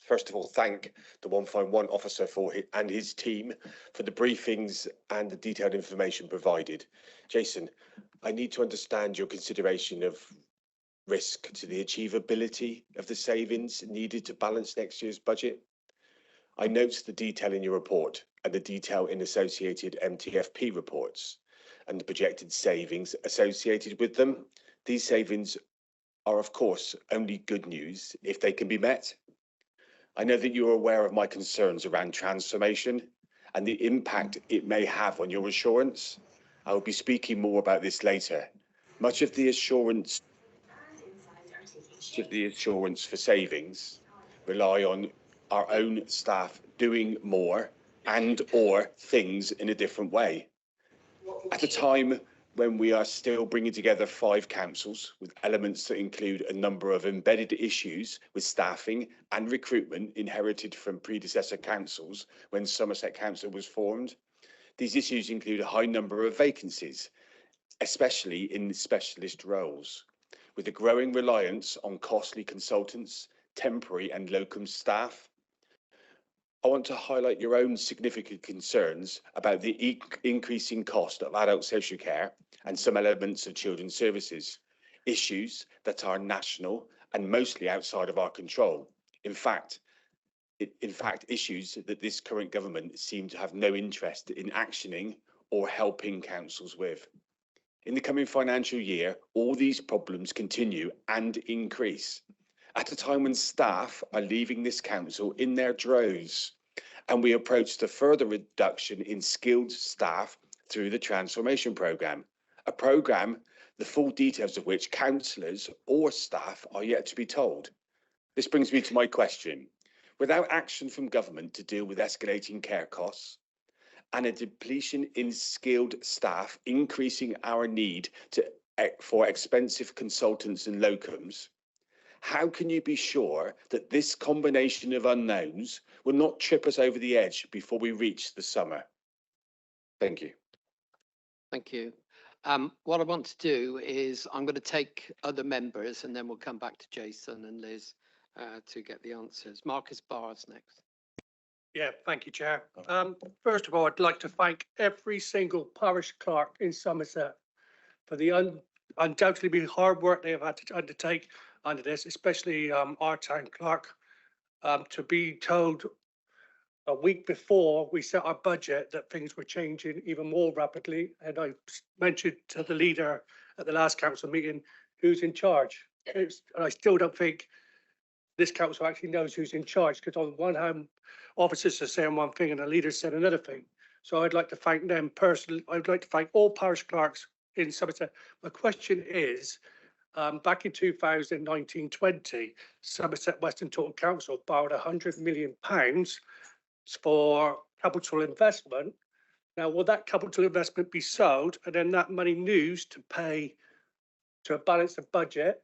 first of all thank the 151 officer and his team for the briefings and the detailed information provided. Jason, I need to understand your consideration of risk to the achievability of the savings needed to balance next year's budget. I note the detail in your report and the detail in associated MTFP reports and the projected savings associated with them. These savings are, of course, only good news if they can be met. I know that you are aware of my concerns around transformation and the impact it may have on your assurance. I will be speaking more about this later. Much of the assurance for savings rely on our own staff doing more and/or things in a different way. At a time when we are still bringing together 5 councils with elements that include a number of embedded issues with staffing and recruitment inherited from predecessor councils when Somerset Council was formed. These issues include a high number of vacancies, especially in specialist roles, with a growing reliance on costly consultants, temporary and locum staff. I want to highlight your own significant concerns about the increasing cost of adult social care and some elements of children's services, issues that are national and mostly outside of our control. In fact, issues that this current government seem to have no interest in actioning or helping councils with. In the coming financial year, all these problems continue and increase at a time when staff are leaving this council in their droves, and we approach the further reduction in skilled staff through the transformation programme, a programme the full details of which councillors or staff are yet to be told. This brings me to my question. Without action from government to deal with escalating care costs and a depletion in skilled staff, increasing our need for expensive consultants and locums, how can you be sure that this combination of unknowns will not trip us over the edge before we reach the summer? Thank you. Thank you. What I want to do is I'm going to take other members and then we'll come back to Jason and Liz to get the answers. Marcus Barrs next. Yeah, thank you, Chair. First of all, I'd like to thank every single parish clerk in Somerset for the undoubtedly hard work they have had to undertake under this, especially our town clerk, to be told a week before we set our budget that things were changing even more rapidly. And I mentioned to the leader at the last council meeting who's in charge. And I still don't think this council actually knows who's in charge, because on one hand, officers are saying one thing and the leader said another thing. So I'd like to thank them personally. I'd like to thank all parish clerks in Somerset. My question is, back in 2019-20, Somerset Western Taunton Council borrowed £100 million for capital investment. Now, will that capital investment be sold and then that money used to pay to balance the budget?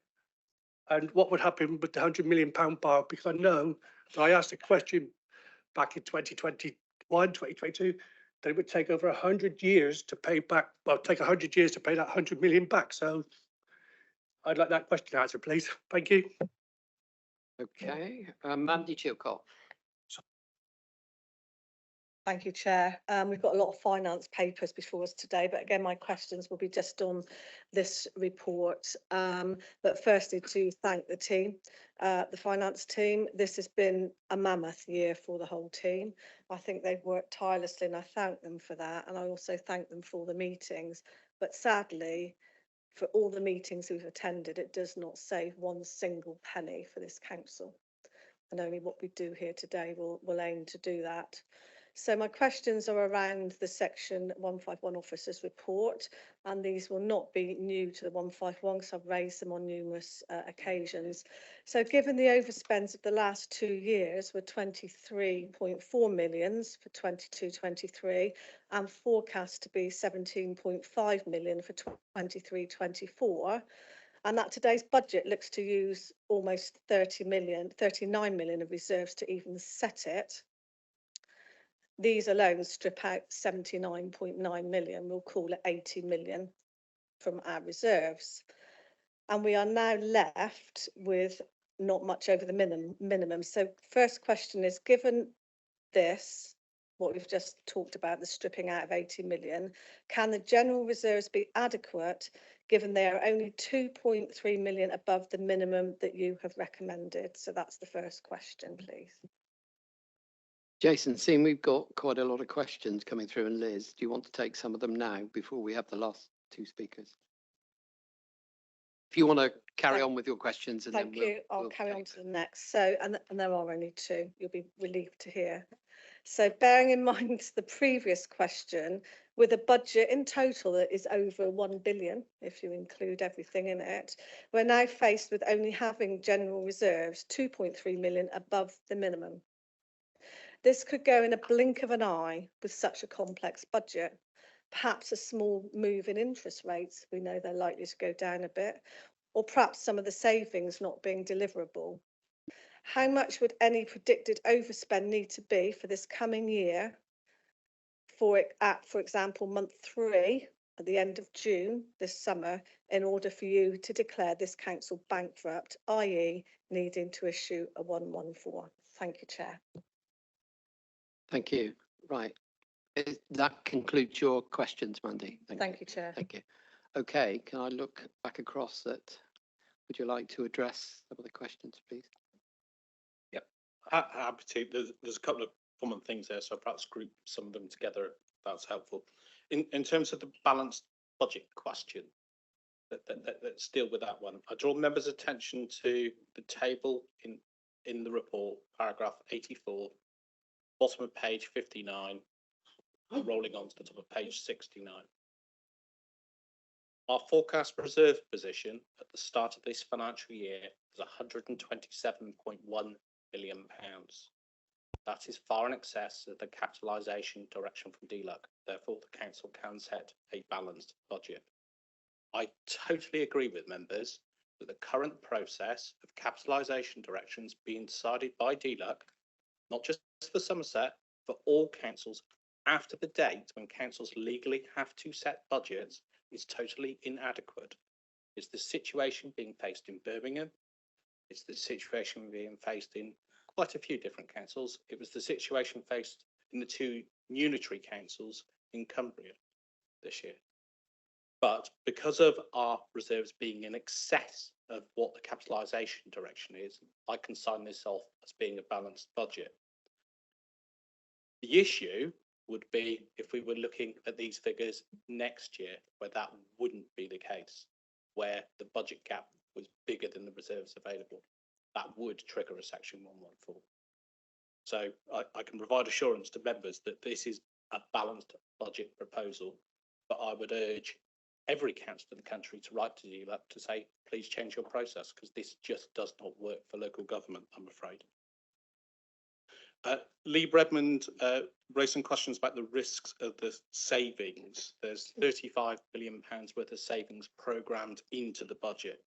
And what would happen with the £100 million borrow? Because I know that I asked a question back in 2021, 2022, that it would take over 100 years to pay back, well, take 100 years to pay that 100 million back. So I'd like that question answered, please. Thank you. Okay, Mandy Chilcott. Thank you, Chair. We've got a lot of finance papers before us today, but again, my questions will be just on this report. But firstly, to thank the team, the finance team. This has been a mammoth year for the whole team. I think they've worked tirelessly and I thank them for that. And I also thank them for the meetings. But sadly, for all the meetings we've attended, it does not save one single penny for this council. And only what we do here today will aim to do that. So my questions are around the section 151 officers report, and these will not be new to the 151 because I've raised them on numerous occasions. So given the overspends of the last 2 years were 23.4 million for 22-23 and forecast to be 17.5 million for 23-24, and that today's budget looks to use almost 39 million of reserves to even set it. These alone strip out 79.9 million, we'll call it 80 million from our reserves. And we are now left with not much over the minimum. So first question is, given this, what we've just talked about, the stripping out of 80 million, can the general reserves be adequate given they are only 2.3 million above the minimum that you have recommended? So that's the first question, please. Jason, seeing we've got quite a lot of questions coming through, and Liz, do you want to take some of them now before we have the last two speakers? If you want to carry on with your questions, and thank then you. I'll carry on to the next. So, and there are only two. You'll be relieved to hear. So, bearing in mind the previous question, with a budget in total that is over 1 billion, if you include everything in it, we're now faced with only having general reserves 2.3 million above the minimum. This could go in a blink of an eye with such a complex budget. Perhaps a small move in interest rates, we know they're likely to go down a bit, or perhaps some of the savings not being deliverable. How much would any predicted overspend need to be for this coming year, for example, month 3 at the end of June this summer, in order for you to declare this council bankrupt, i.e. needing to issue a 114? Thank you, Chair. Thank you. Right. That concludes your questions, Mandy. Thank you, Chair. Thank you. Okay, can I look back across that? Would you like to address some of the questions, please? Happy to. There's a couple of common things there, so perhaps group some of them together if that's helpful. In terms of the balanced budget question, let's deal with that one. I draw members' attention to the table in the report, paragraph 84, bottom of page 59, rolling on to the top of page 69. Our forecast reserve position at the start of this financial year was £127.1 million. That is far in excess of the capitalisation direction from DLUC. Therefore, the council can set a balanced budget. I totally agree with members that the current process of capitalisation directions being decided by DLUC, not just for Somerset, for all councils after the date when councils legally have to set budgets, is totally inadequate. It's the situation being faced in Birmingham. It's the situation being faced in quite a few different councils. It was the situation faced in the two unitary councils in Cumbria this year. But because of our reserves being in excess of what the capitalisation direction is, I can sign this off as being a balanced budget. The issue would be if we were looking at these figures next year, where that wouldn't be the case, where the budget gap was bigger than the reserves available. That would trigger a section 114. So I can provide assurance to members that this is a balanced budget proposal, but I would urge every council in the country to write to DLUC to say, please change your process, because this just does not work for local government, I'm afraid. Lee Redmond raised some questions about the risks of the savings. There's £35 billion worth of savings programmed into the budget.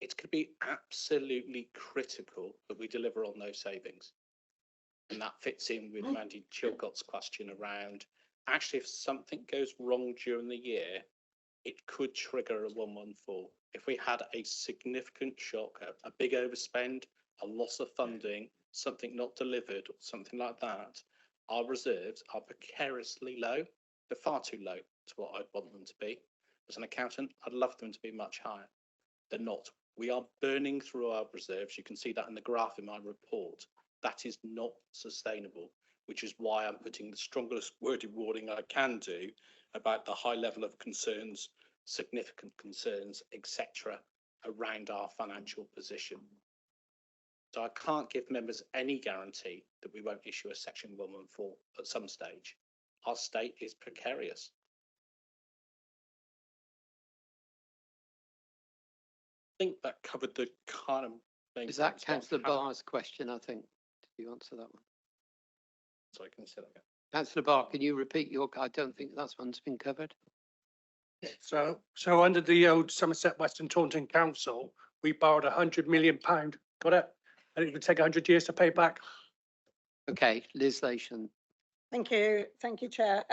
It's going to be absolutely critical that we deliver on those savings. And that fits in with Mandy Chilcott's question around, actually, if something goes wrong during the year, it could trigger a 114. If we had a significant shock, a big overspend, a loss of funding, something not delivered, or something like that, our reserves are precariously low. They're far too low to what I'd want them to be. As an accountant, I'd love them to be much higher. They're not. We are burning through our reserves. You can see that in the graph in my report. That is not sustainable, which is why I'm putting the strongest worded warning I can do about the high level of concerns, significant concerns, etc., around our financial position. So I can't give members any guarantee that we won't issue a section 114 at some stage. Our state is precarious. I think that covered the kind of main Is that points, but Councillor I'm happy- Barr's question, I think? Did you answer that one? Sorry, can you say that again? Councillor Barr, can you repeat your, I don't think that one's been covered. So under the old Somerset Western Taunton Council, we borrowed £100 million, got it? And it would take 100 years to pay back. Okay, Liz Lation. Thank you, Chair.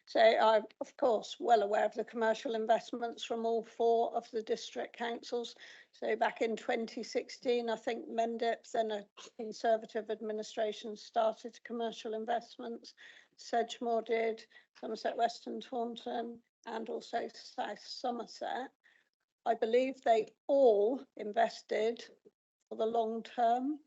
So I'm, of course, well aware of the commercial investments from all four of the district councils. So back in 2016, I think Mendips, then a Conservative administration, started commercial investments. Sedgemoor did, Somerset Western Taunton, and also South Somerset. I believe they all invested for the long term,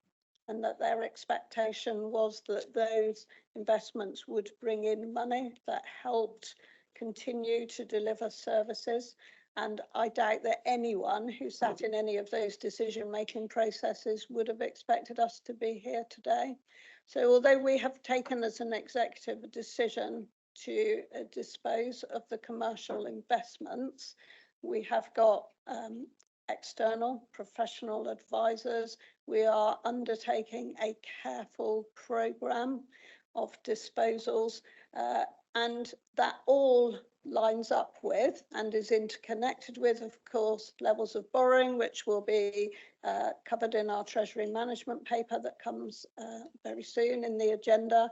and that their expectation was that those investments would bring in money that helped continue to deliver services. And I doubt that anyone who sat in any of those decision-making processes would have expected us to be here today. So although we have taken as an executive a decision to dispose of the commercial investments, we have got external professional advisors. We are undertaking a careful programme of disposals, and that all lines up with and is interconnected with, of course, levels of borrowing, which will be covered in our Treasury management paper that comes very soon in the agenda.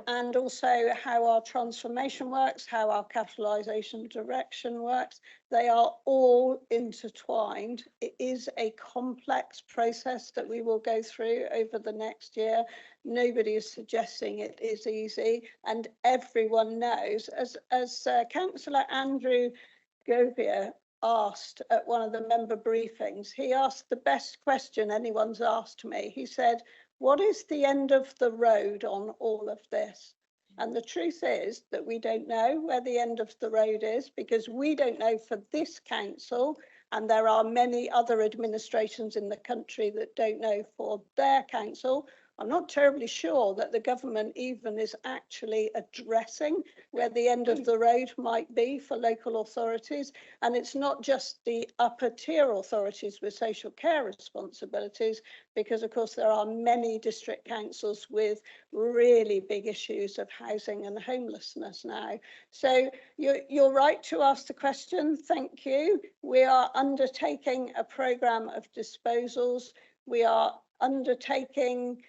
And also how our transformation works, how our capitalisation direction works. They are all intertwined. It is a complex process that we will go through over the next year. Nobody is suggesting it is easy, and everyone knows, as Councillor Andrew Govia asked at one of the member briefings. He asked the best question anyone's asked me. He said, what is the end of the road on all of this? And the truth is that we don't know where the end of the road is, because we don't know for this council, and there are many other administrations in the country that don't know for their council. I'm not terribly sure that the government even is actually addressing where the end of the road might be for local authorities. And it's not just the upper tier authorities with social care responsibilities, because of course there are many district councils with really big issues of housing and homelessness now. So you're right to ask the question. Thank you. We are undertaking a programme of disposals. We are undertaking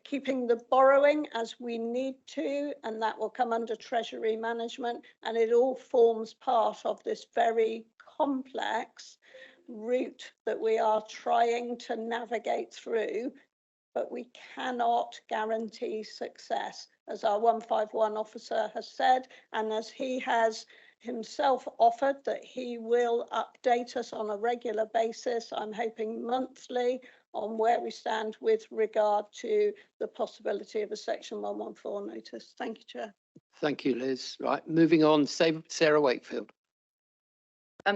keeping the borrowing as we need to, and that will come under Treasury management, and it all forms part of this very complex route that we are trying to navigate through, but we cannot guarantee success, as our 151 officer has said, and as he has himself offered that he will update us on a regular basis, I'm hoping monthly, on where we stand with regard to the possibility of a Section 114 notice. Thank you, Chair. Thank you, Liz. Right, moving on, Sarah Wakefield.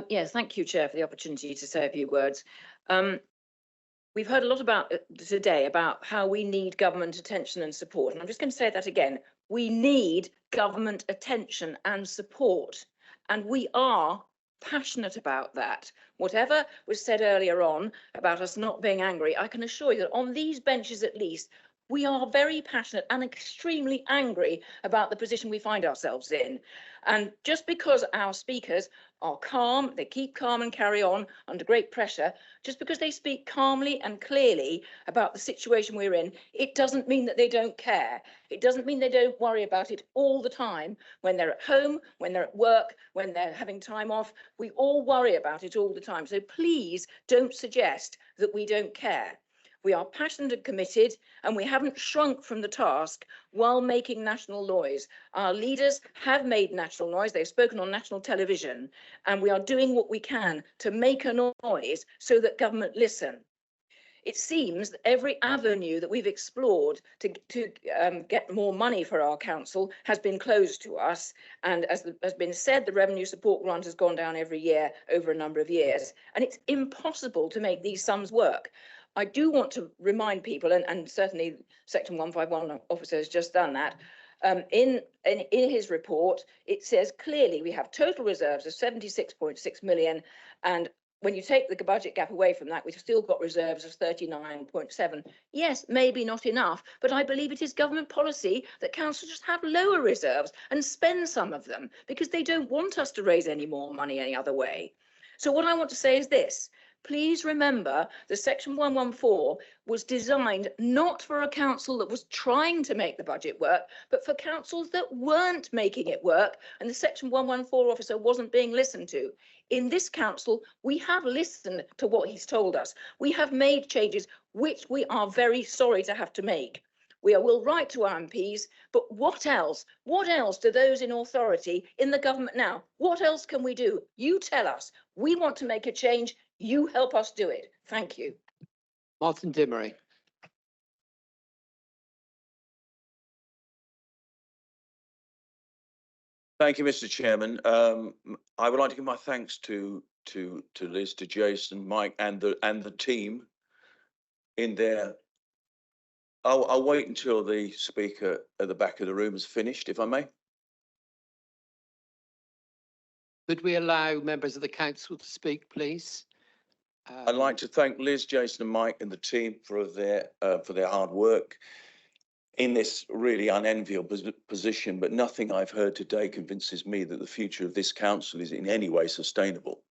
Yes, thank you, Chair, for the opportunity to say a few words. We've heard a lot about today about how we need government attention and support, and I'm just going to say that again. We need government attention and support, and we are passionate about that. Whatever was said earlier on about us not being angry, I can assure you that on these benches at least, we are very passionate and extremely angry about the position we find ourselves in. And just because our speakers are calm, they keep calm and carry on under great pressure, just because they speak calmly and clearly about the situation we're in, it doesn't mean that they don't care. It doesn't mean they don't worry about it all the time. When they're at home, when they're at work, when they're having time off, we all worry about it all the time. So please don't suggest that we don't care. We are passionate and committed, and we haven't shrunk from the task while making national noise. Our leaders have made national noise. They've spoken on national television, and we are doing what we can to make a noise so that government listen. It seems that every avenue that we've explored to get more money for our council has been closed to us. And as has been said, the revenue support grant has gone down every year over a number of years. And it's impossible to make these sums work. I do want to remind people, and certainly Section 151 officer has just done that, in his report, it says clearly we have total reserves of 76.6 million, and when you take the budget gap away from that, we've still got reserves of 39.7. Yes, maybe not enough, but I believe it is government policy that councils just have lower reserves and spend some of them because they don't want us to raise any more money any other way. So what I want to say is this. Please remember the Section 114 was designed not for a council that was trying to make the budget work, but for councils that weren't making it work, and the Section 114 officer wasn't being listened to. In this council, we have listened to what he's told us. We have made changes, which we are very sorry to have to make. We will write to our MPs, but what else? What else do those in authority in the government now? What else can we do? You tell us. We want to make a change. You help us do it. Thank you. Martin Dimery. Thank you, Mr. Chairman. I would like to give my thanks to Liz, to Jason, Mike, and the team in there. I'll wait until the speaker at the back of the room is finished, if I may. Could we allow members of the council to speak, please? I'd like to thank Liz, Jason, and Mike and the team for their hard work in this really unenviable position, but nothing I've heard today convinces me that the future of this council is in any way sustainable.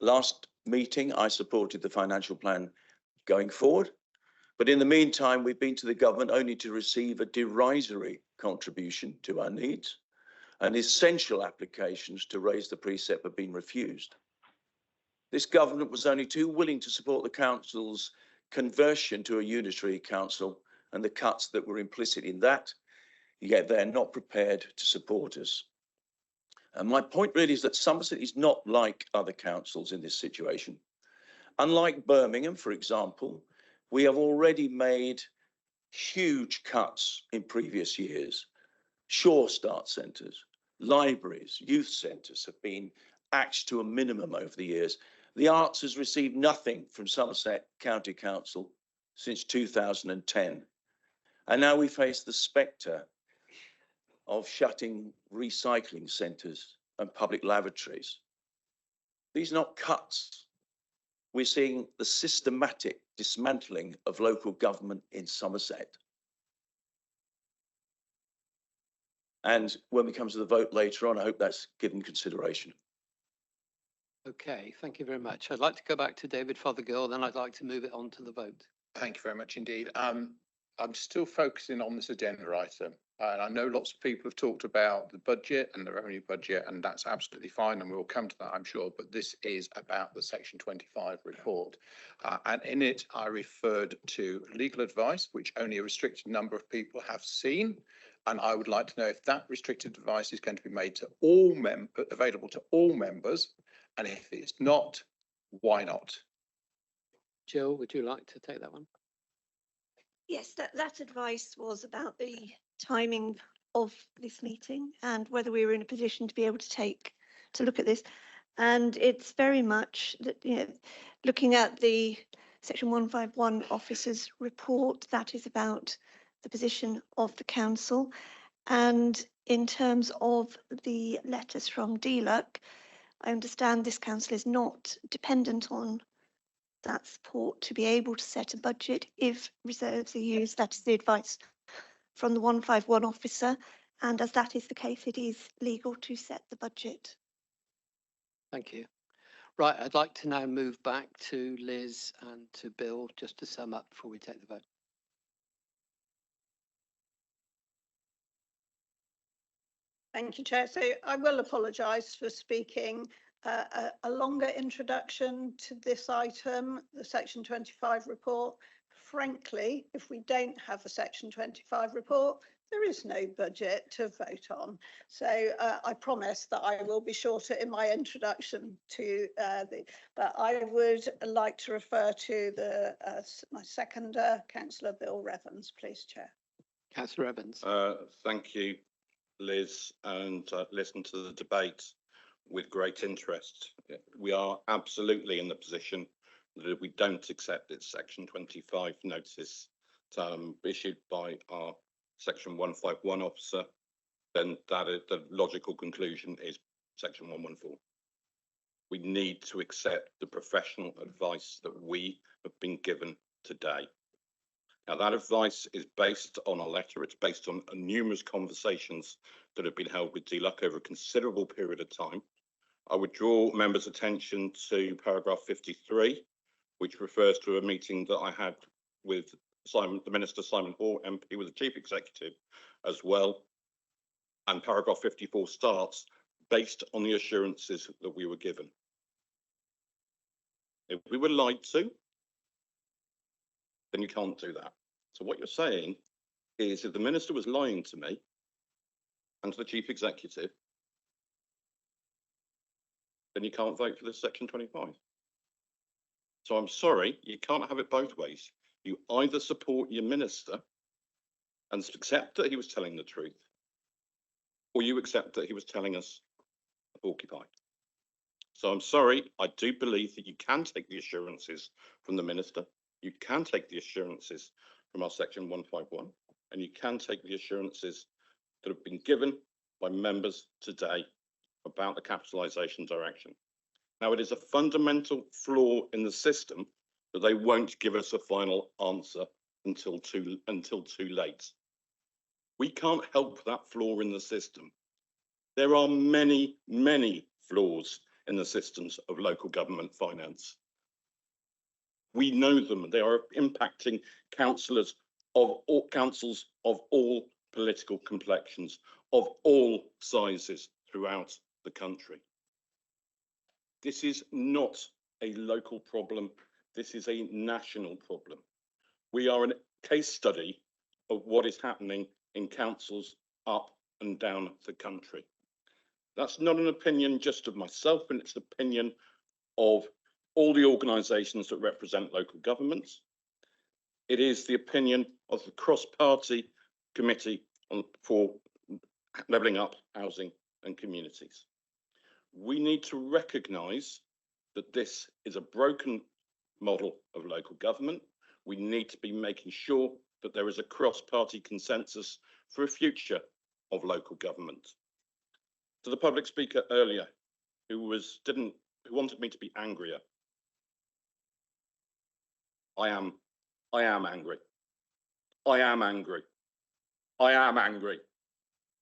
Last meeting, I supported the financial plan going forward, but in the meantime, we've been to the government only to receive a derisory contribution to our needs, and essential applications to raise the precept have been refused. This government was only too willing to support the council's conversion to a unitary council and the cuts that were implicit in that, yet they're not prepared to support us. And my point really is that Somerset is not like other councils in this situation. Unlike Birmingham, for example, we have already made huge cuts in previous years. Sure Start centres, libraries, youth centres have been axed to a minimum over the years. The arts has received nothing from Somerset County Council since 2010. And now we face the spectre of shutting recycling centres and public lavatories. These are not cuts. We're seeing the systematic dismantling of local government in Somerset. And when we come to the vote later on, I hope that's given consideration. Okay, thank you very much. I'd like to go back to David Fothergill, then I'd like to move it on to the vote. Thank you very much indeed. I'm still focusing on this agenda item. And I know lots of people have talked about the budget and the revenue budget, and that's absolutely fine. And we'll come to that, I'm sure. But this is about the Section 25 report. And in it, I referred to legal advice, which only a restricted number of people have seen. And I would like to know if that restricted advice is going to be made to all available to all members. And if it's not, why not? Jill, would you like to take that one? Yes, that advice was about the timing of this meeting and whether we were in a position to be able to look at this. And it's very much that, you know, looking at the Section 151 officers report, that is about the position of the council. And in terms of the letters from DLUC, I understand this council is not dependent on that support to be able to set a budget if reserves are used. That is the advice from the 151 officer. And as that is the case, it is legal to set the budget. Thank you. Right, I'd like to now move back to Liz and to Bill just to sum up before we take the vote. Thank you, Chair. So I will apologise for speaking a longer introduction to this item, the Section 25 report. Frankly, if we don't have a Section 25 report, there is no budget to vote on. So I promise that I will be shorter in my introduction to but I would like to refer to my seconder, Councillor Bill Revans, please, Chair. Councillor Evans. Thank you, Liz, and listen to the debate with great interest. We are absolutely in the position that if we don't accept this Section 25 notice issued by our Section 151 officer, then that is the logical conclusion is Section 114. We need to accept the professional advice that we have been given today. Now, that advice is based on a letter. It's based on numerous conversations that have been held with DLUC over a considerable period of time. I would draw members' attention to paragraph 53, which refers to a meeting that I had with the Minister Simon Hall, MP, with the Chief Executive as well. And paragraph 54 starts based on the assurances that we were given. If we were lied to, then you can't do that. So what you're saying is if the Minister was lying to me and to the Chief Executive, then you can't vote for this Section 25. So I'm sorry, you can't have it both ways. You either support your Minister and accept that he was telling the truth, or you accept that he was telling us a porcupine. So I'm sorry, I do believe that you can take the assurances from the Minister, you can take the assurances from our Section 151, and you can take the assurances that have been given by members today about the capitalisation direction. Now, it is a fundamental flaw in the system that they won't give us a final answer until too late. We can't help that flaw in the system. There are many, many flaws in the systems of local government finance. We know them. They are impacting councillors of all councils of all political complexions, of all sizes throughout the country. This is not a local problem. This is a national problem. We are a case study of what is happening in councils up and down the country. That's not an opinion just of myself, and it's an opinion of all the organisations that represent local governments. It is the opinion of the cross-party committee for levelling up housing and communities. We need to recognise that this is a broken model of local government. We need to be making sure that there is a cross-party consensus for a future of local government. To the public speaker earlier, who wanted me to be angrier, I am angry. I am angry. I am angry.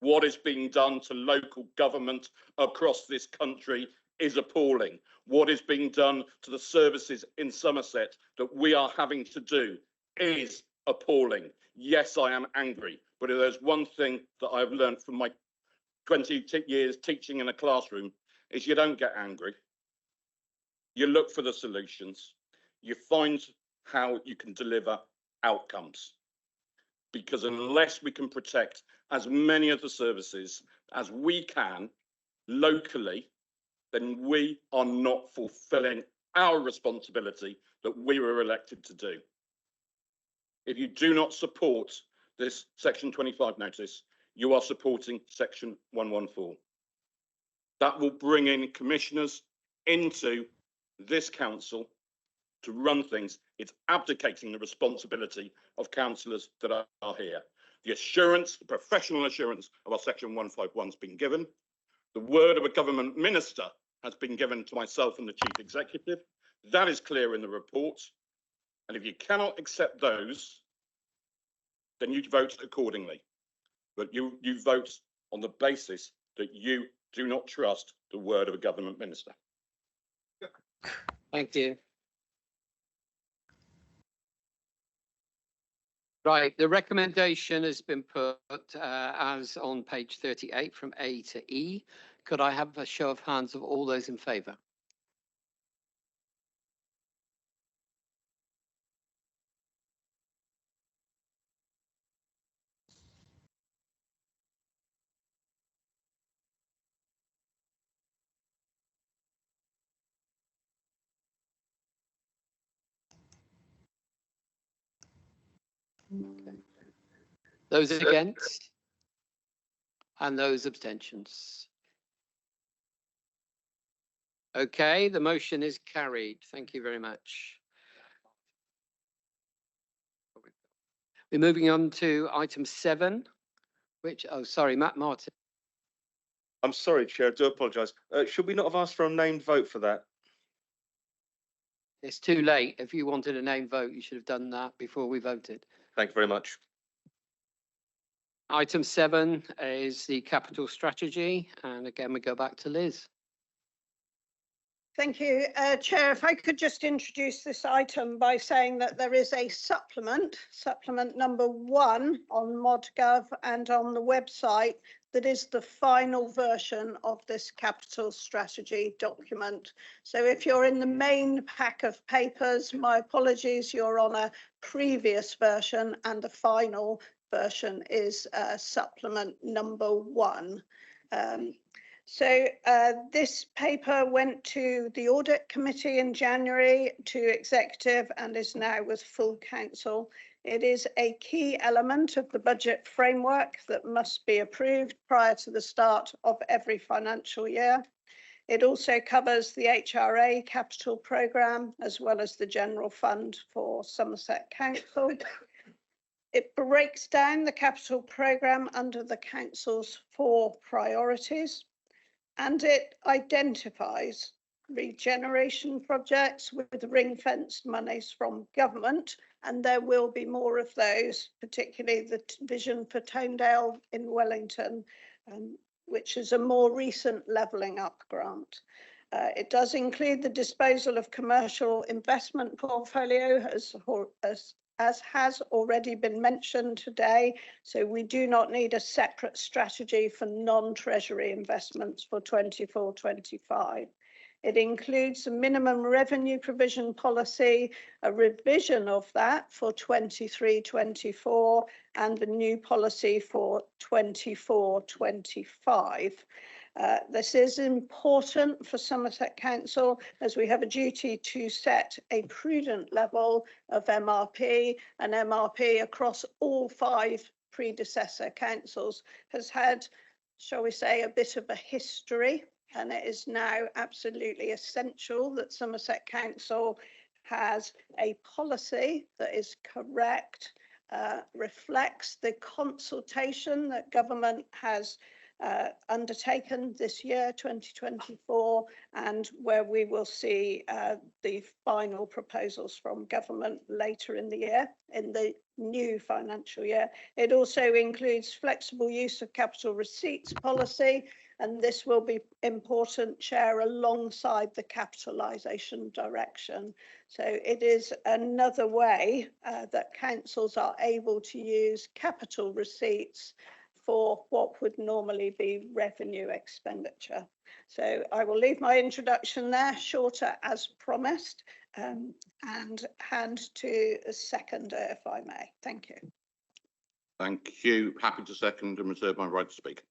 What is being done to local government across this country is appalling. What is being done to the services in Somerset that we are having to do is appalling. Yes, I am angry, but if there's one thing that I've learned from my 20 years teaching in a classroom is you don't get angry. You look for the solutions. You find how you can deliver outcomes. Because unless we can protect as many of the services as we can locally, then we are not fulfilling our responsibility that we were elected to do. If you do not support this Section 25 notice, you are supporting Section 114. That will bring in commissioners into this council to run things. It's abdicating the responsibility of councillors that are here. The assurance, the professional assurance of our Section 151 has been given. The word of a government minister has been given to myself and the chief executive. That is clear in the report. And if you cannot accept those, then you vote accordingly. But you vote on the basis that you do not trust the word of a government minister. Thank you. Right, the recommendation has been put as on page 38 from A to E. Could I have a show of hands of all those in favour? Okay. Those against? And those abstentions? Okay, the motion is carried. Thank you very much. We're moving on to item 7, which, oh, sorry, Matt Martin. I'm sorry, Chair, I do apologise. Should we not have asked for a named vote for that? It's too late. If you wanted a name vote, you should have done that before we voted. Thank you very much. Item 7 is the capital strategy. And again, we go back to Liz. Thank you, Chair. If I could just introduce this item by saying that there is a supplement number 1 on ModGov and on the website that is the final version of this capital strategy document. So if you're in the main pack of papers, my apologies, you're on a previous version and the final version is supplement number 1. So this paper went to the audit committee in January, to executive, and is now with full council. It is a key element of the budget framework that must be approved prior to the start of every financial year. It also covers the HRA capital programme as well as the general fund for Somerset Council. It breaks down the capital programme under the council's 4 priorities. And it identifies regeneration projects with ring-fenced monies from government, and there will be more of those, particularly the Vision for Tonedale in Wellington, which is a more recent levelling up grant. It does include the disposal of commercial investment portfolio as has already been mentioned today, so we do not need a separate strategy for non-treasury investments for 24-25. It includes a minimum revenue provision policy, a revision of that for 23-24, and the new policy for 24-25. This is important for Somerset Council as we have a duty to set a prudent level of MRP, and MRP across all 5 predecessor councils has had, shall we say, a bit of a history, and it is now absolutely essential that Somerset Council has a policy that is correct, reflects the consultation that government has undertaken this year, 2024, and where we will see the final proposals from government later in the year, in the new financial year. It also includes flexible use of capital receipts policy, and this will be important, Chair, alongside the capitalisation direction. So it is another way that councils are able to use capital receipts for what would normally be revenue expenditure. So I will leave my introduction there, shorter as promised, and hand to a seconder if I may. Thank you. Thank you. Happy to second and reserve my right to speak.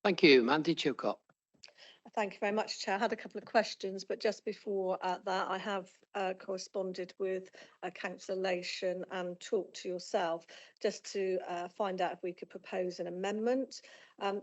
Thank you. Mandy Chilcott. Thank you very much, Chair. I had a couple of questions, but just before that, I have corresponded with Councillor Lation and talked to yourself just to find out if we could propose an amendment.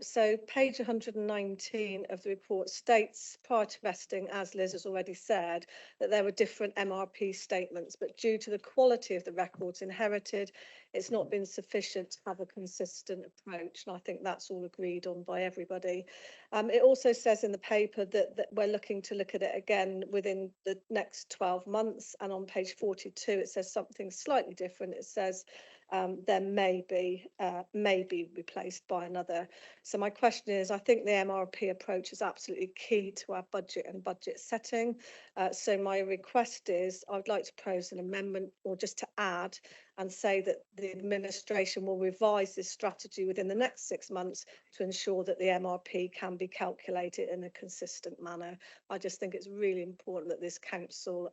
So page 119 of the report states prior to vesting, as Liz has already said, that there were different MRP statements, but due to the quality of the records inherited, it's not been sufficient to have a consistent approach. And I think that's all agreed on by everybody. It also says in the paper that we're looking to look at it again within the next 12 months. And on page 42, it says something slightly different. It says there may be replaced by another. So my question is, I think the MRP approach is absolutely key to our budget and budget setting. So my request is I'd like to propose an amendment, or just to add and say that the administration will revise this strategy within the next 6 months to ensure that the MRP can be calculated in a consistent manner. I just think it's really important that this council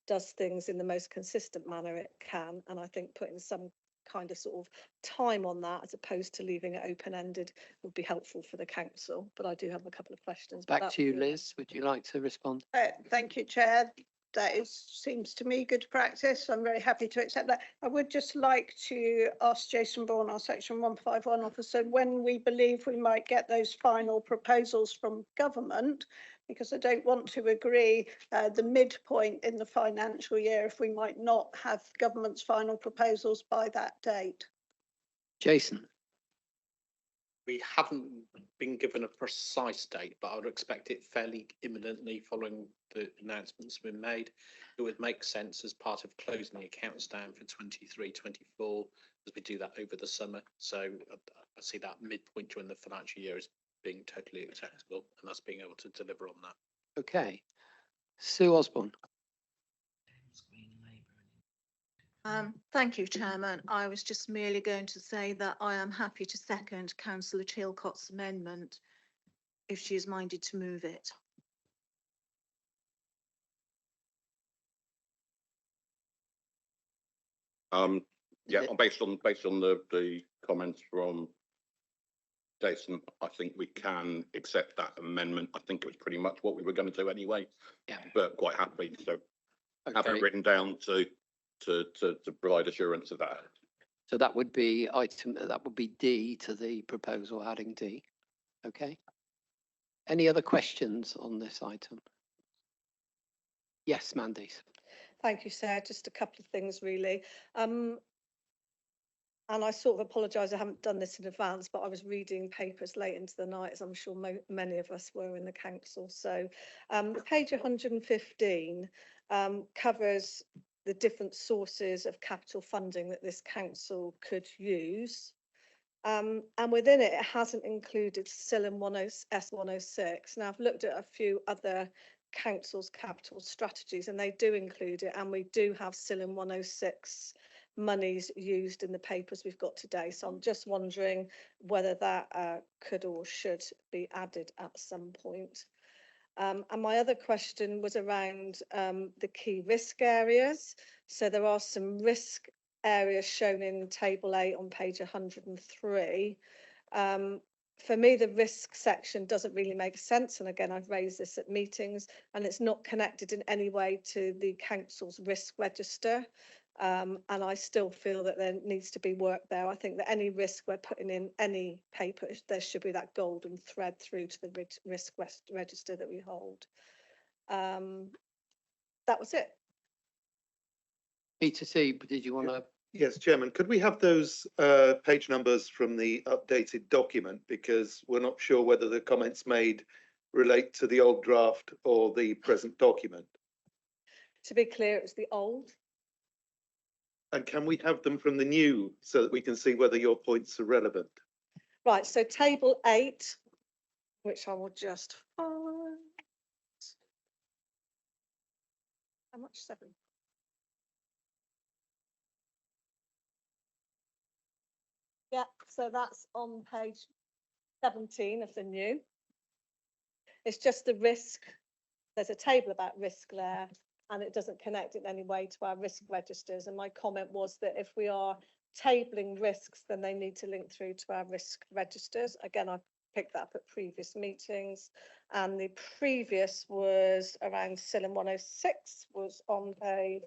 does things in the most consistent manner it can, and I think putting some kind of sort of time on that as opposed to leaving it open-ended would be helpful for the council. But I do have a couple of questions. Back to you, Liz. Would you like to respond? Thank you, Chair. That seems to me good practice. I'm very happy to accept that. I would just like to ask Jason Bourne, our Section 151 officer, when we believe we might get those final proposals from government, because I don't want to agree the midpoint in the financial year if we might not have government's final proposals by that date. Jason. We haven't been given a precise date, but I would expect it fairly imminently following the announcements been made. It would make sense as part of closing the accounts down for 23-24 as we do that over the summer. So I see that midpoint during the financial year as being totally acceptable, and us being able to deliver on that. Okay. Sue Osborne. Thank you, Chairman. I was just merely going to say that I am happy to second Councillor Chilcott's amendment if she is minded to move it. Yeah, based on the comments from Jason, I think we can accept that amendment. I think it was pretty much what we were going to do anyway. Yeah. But quite happy. So have Okay. it written down to provide assurance of that. So that would be D to the proposal, adding D. Okay. Any other questions on this item? Yes, Mandy. Thank you, Sarah. Just a couple of things really. And I sort of apologise, I haven't done this in advance, but I was reading papers late into the night, as I'm sure many of us were in the council. So page 115 covers the different sources of capital funding that this council could use. And within it, it hasn't included CILIM S106. Now, I've looked at a few other councils' capital strategies, and they do include it, and we do have CILIM 106 monies used in the papers we've got today. So I'm just wondering whether that could or should be added at some point. And my other question was around the key risk areas. So there are some risk areas shown in table 8 on page 103. for me, the risk section doesn't really make sense. And again, I've raised this at meetings, and it's not connected in any way to the council's risk register. And I still feel that there needs to be work there. I think that any risk we're putting in any paper, there should be that golden thread through to the risk register that we hold. That was it. Peter C, did you want to? Yes, Chairman, could we have those page numbers from the updated document? Because we're not sure whether the comments made relate to the old draft or the present document. To be clear, it was the old. And can we have them from the new so that we can see whether your points are relevant? Right, so table 8, which I will just find. How much? 7. Yeah, so that's on page 17 of the new. It's just the risk. There's a table about risk there, and it doesn't connect in any way to our risk registers. And my comment was that if we are tabling risks, then they need to link through to our risk registers. Again, I picked that up at previous meetings, and the previous was around CILM 106 was on page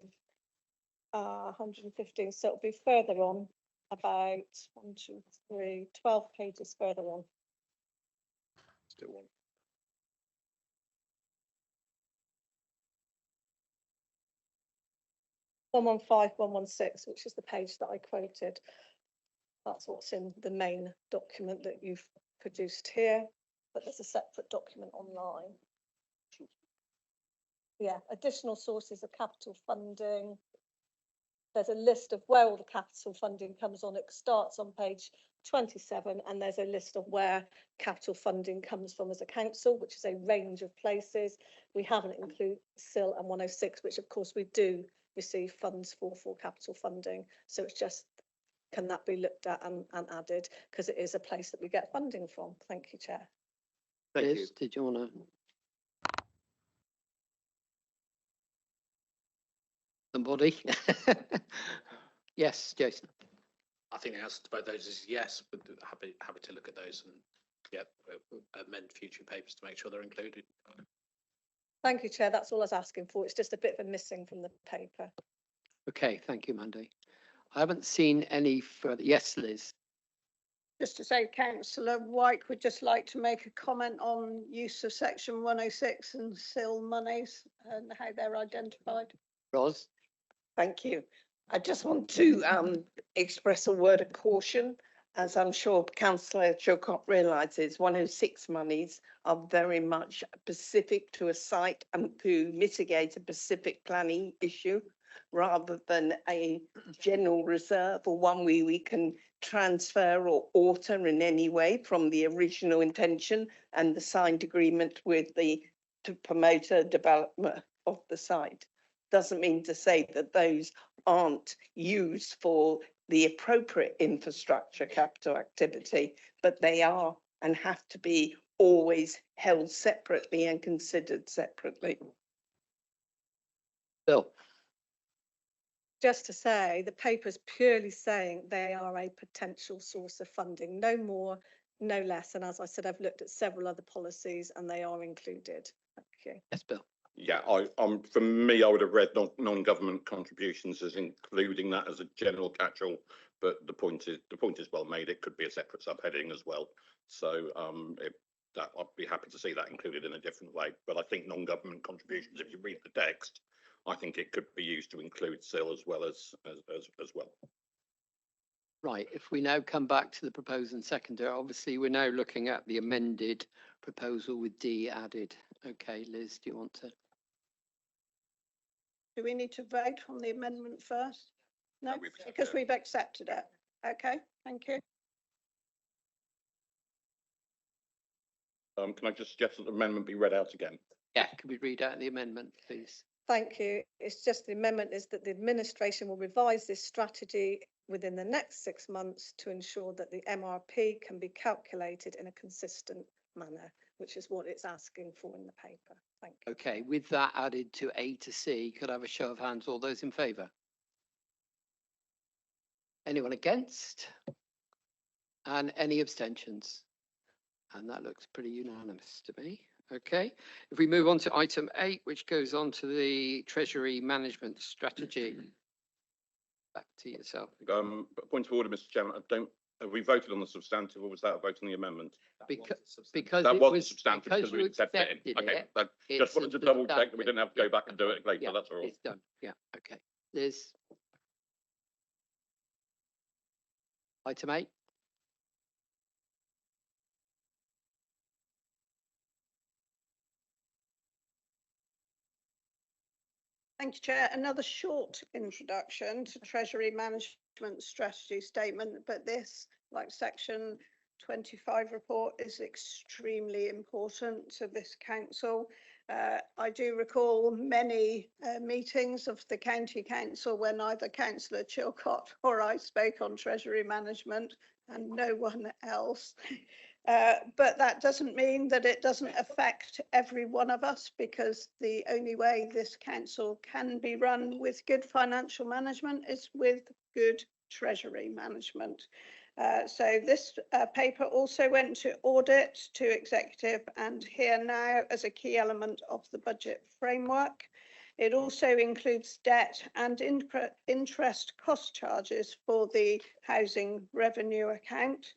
115. So it'll be further on, about 1, 2, 3, 12 pages further on. Still one. One 115, 116, which is the page that I quoted. That's what's in the main document that you've produced here, but there's a separate document online. Yeah, additional sources of capital funding. There's a list of where all the capital funding comes on. It starts on page 27, and there's a list of where capital funding comes from as a council, which is a range of places. We haven't included CIL and 106, which of course we do receive funds for capital funding. So it's just, can that be looked at and added, because it is a place that we get funding from. Thank you, Chair. Thank you. Did you want to? Somebody? Yes, Jason. I think the answer to both those is yes, but happy to look at those and amend future papers to make sure they're included. Thank you, Chair. That's all I was asking for. It's just a bit of a missing from the paper. Okay, thank you, Mandy. I haven't seen any further. Yes, Liz. Just to say, Councillor White would just like to make a comment on use of section 106 and CIL monies and how they're identified. Ros. Thank you. I just want to express a word of caution, as I'm sure Councillor Chilcott realises, 106 monies are very much specific to a site and to mitigate a specific planning issue, rather than a general reserve or one we can transfer or alter in any way from the original intention and the signed agreement with the promoter development of the site. Doesn't mean to say that those aren't used for the appropriate infrastructure capital activity, but they are and have to be always held separately and considered separately. Bill. Just to say, the paper's purely saying they are a potential source of funding, no more, no less. And as I said, I've looked at several other policies and they are included. Thank you. Yes, Bill. Yeah, for me, I would have read non-government contributions as including that as a general catch-all, but the point is well made. It could be a separate subheading as well. So I'd be happy to see that included in a different way. But I think non-government contributions, if you read the text, I think it could be used to include CIL as well as well. Right, if we now come back to the proposed and seconded, obviously we're now looking at the amended proposal with D added. Okay, Liz, do you want to? Do we need to vote on the amendment first? No, because we've accepted it. Okay, thank you. Can I just suggest that the amendment be read out again? Yeah, could we read out the amendment, please? Thank you. It's just the amendment is that the administration will revise this strategy within the next 6 months to ensure that the MRP can be calculated in a consistent manner, which is what it's asking for in the paper. Thank you. Okay, with that added to A to C, could I have a show of hands? All those in favour? Anyone against? And any abstentions? And that looks pretty unanimous to me. Okay, if we move on to item 8, which goes on to the Treasury Management Strategy. Back to yourself. Point of order, Mr. Chairman. Have we voted on the substantive, or was that a vote on the amendment? Because That it was was substantive because we you accepted it. accepted Okay, it, that- it's just wanted to double check that we didn't have to go back and do it later. Yeah, That's all. it's done. Yeah, okay. Liz? Item 8? Thank you, Chair. Another short introduction to Treasury Management Strategy Statement, but this, like Section 25 report, is extremely important to this council. I do recall many meetings of the County Council when either Councillor Chilcott or I spoke on Treasury Management and no one else. But that doesn't mean that it doesn't affect every one of us, because the only way this council can be run with good financial management is with good treasury management. So this paper also went to audit, to executive, and here now as a key element of the budget framework. It also includes debt and interest cost charges for the housing revenue account.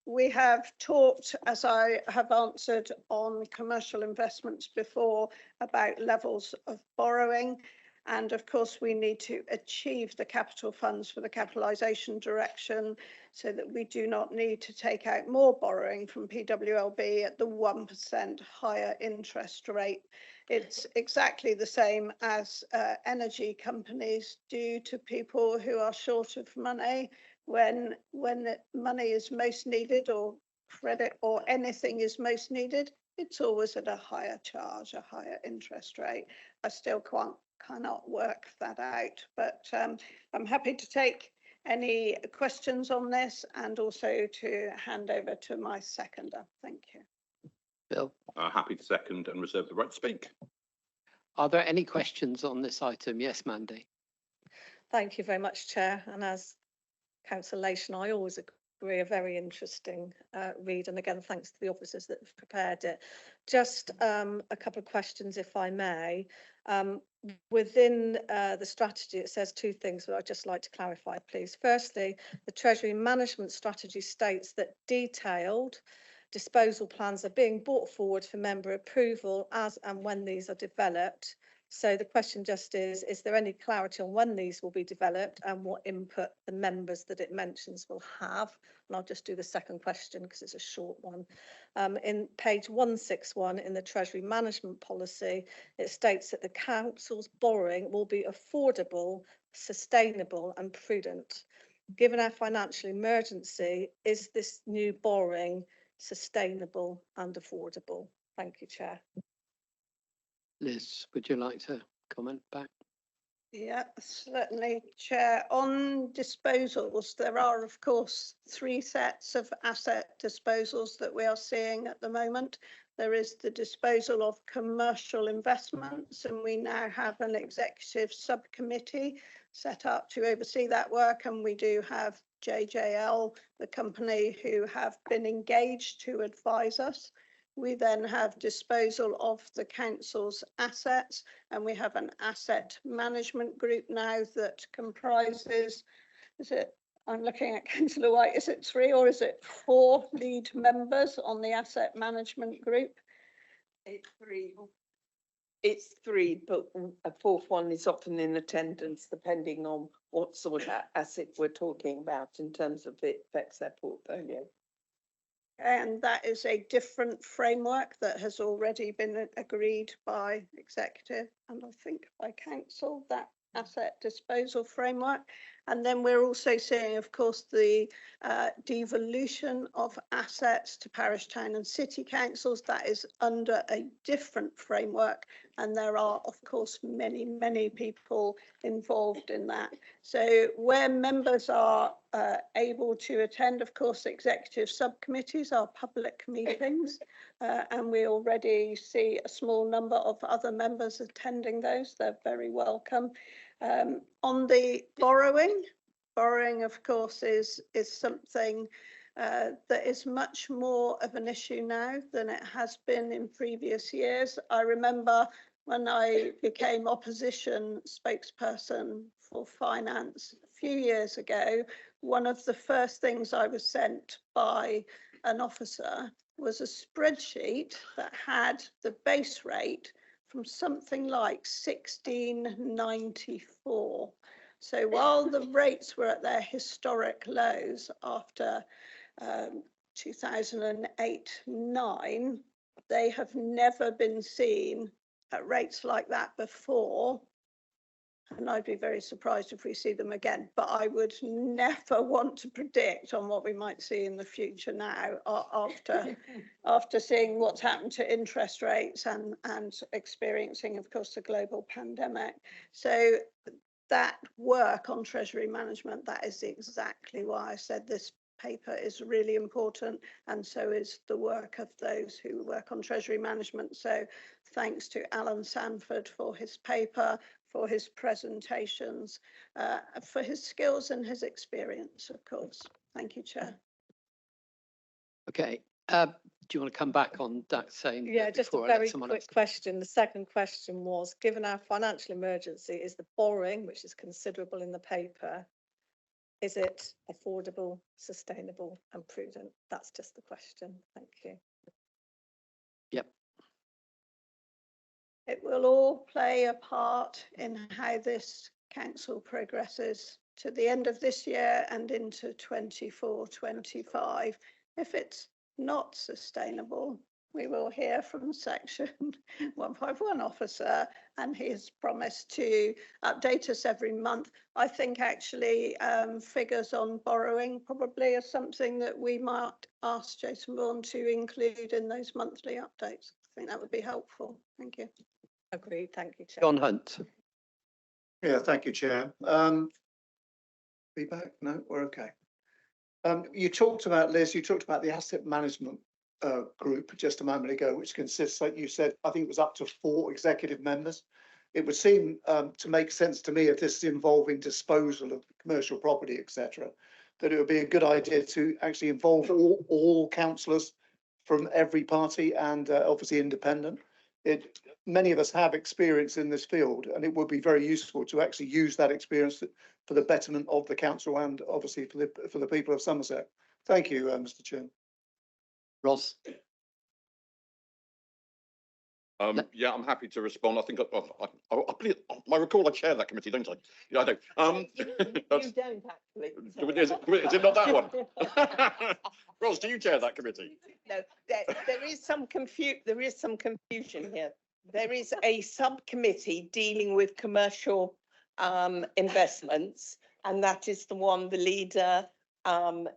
We have talked, as I have answered on commercial investments before, about levels of borrowing. And of course, we need to achieve the capital funds for the capitalisation direction so that we do not need to take out more borrowing from PWLB at the 1% higher interest rate. It's exactly the same as energy companies do to people who are short of money. When the money is most needed, or credit or anything is most needed, it's always at a higher charge, a higher interest rate. I still cannot work that out, but I'm happy to take any questions on this and also to hand over to my seconder. Thank you. Bill? Happy to second and reserve the right to speak. Are there any questions on this item? Yes, Mandy. Thank you very much, Chair. And as Councillor Lation, I always agree, a very interesting read. And again, thanks to the officers that have prepared it. Just a couple of questions, if I may. Within the strategy, it says two things that I'd just like to clarify, please. Firstly, the Treasury Management Strategy states that detailed disposal plans are being brought forward for member approval as and when these are developed. So the question just is there any clarity on when these will be developed and what input the members that it mentions will have? And I'll just do the second question because it's a short one. In page 161 in the Treasury Management Policy, it states that the council's borrowing will be affordable, sustainable and prudent. Given our financial emergency, is this new borrowing sustainable and affordable? Thank you, Chair. Liz, would you like to comment back? Yeah, certainly, Chair. On disposals, there are, of course, 3 sets of asset disposals that we are seeing at the moment. There is the disposal of commercial investments, and we now have an executive subcommittee set up to oversee that work. And we do have JJL, the company, who have been engaged to advise us. We then have disposal of the council's assets, and we have an asset management group now that comprises, I'm looking at Councillor White, is it 3 or is it 4 lead members on the asset management group? It's 3. It's 3, but a 4th one is often in attendance, depending on what sort of asset we're talking about in terms of it affects their portfolio. And that is a different framework that has already been agreed by executive and I think by council, that asset disposal framework. And then we're also seeing, of course, the devolution of assets to parish, town and city councils. That is under a different framework. And there are, of course, many, many people involved in that. So where members are able to attend, of course, executive subcommittees are public meetings. And we already see a small number of other members attending those. They're very welcome. On the borrowing, of course, is something that is much more of an issue now than it has been in previous years. I remember when I became opposition spokesperson for finance a few years ago, one of the first things I was sent by an officer was a spreadsheet that had the base rate from something like 1694. So while the rates were at their historic lows after 2008-9, they have never been seen at rates like that before. And I'd be very surprised if we see them again, but I would never want to predict on what we might see in the future now after seeing what's happened to interest rates and experiencing, of course, the global pandemic. So that work on treasury management, that is exactly why I said this paper is really important, and so is the work of those who work on treasury management. So thanks to Alan Sanford for his paper, for his presentations, for his skills and his experience, of course. Thank you, Chair. Okay, do you want to come back on that same? Yeah, just a before I let very someone quick else? question. The second question was, given our financial emergency, is the borrowing, which is considerable in the paper, is it affordable, sustainable and prudent? That's just the question. Thank you. Yep. It will all play a part in how this council progresses to the end of this year and into 24-25. If it's not sustainable, we will hear from Section 151 officer, and he has promised to update us every month. I think actually figures on borrowing probably are something that we might ask Jason Vaughan to include in those monthly updates. I think that would be helpful. Thank you. Agreed. Thank you, Chair. John Hunt. Yeah, thank you, Chair. Feedback? No, we're okay. You talked about, Liz, you talked about the asset management group just a moment ago, which consists, like you said, I think it was up to 4 executive members. It would seem to make sense to me, if this is involving disposal of commercial property, etc., that it would be a good idea to actually involve all councillors from every party and obviously independent. Many of us have experience in this field, and it would be very useful to actually use that experience for the betterment of the council and obviously for the people of Somerset. Thank you, Mr. Chairman. Ross. Yeah, I'm happy to respond. I think I recall I chair that committee, don't I? Yeah, I do. You don't actually. Is it not that one? Ross, do you chair that committee? No, there is some confusion here. There is a subcommittee dealing with commercial investments, and that is the one the leader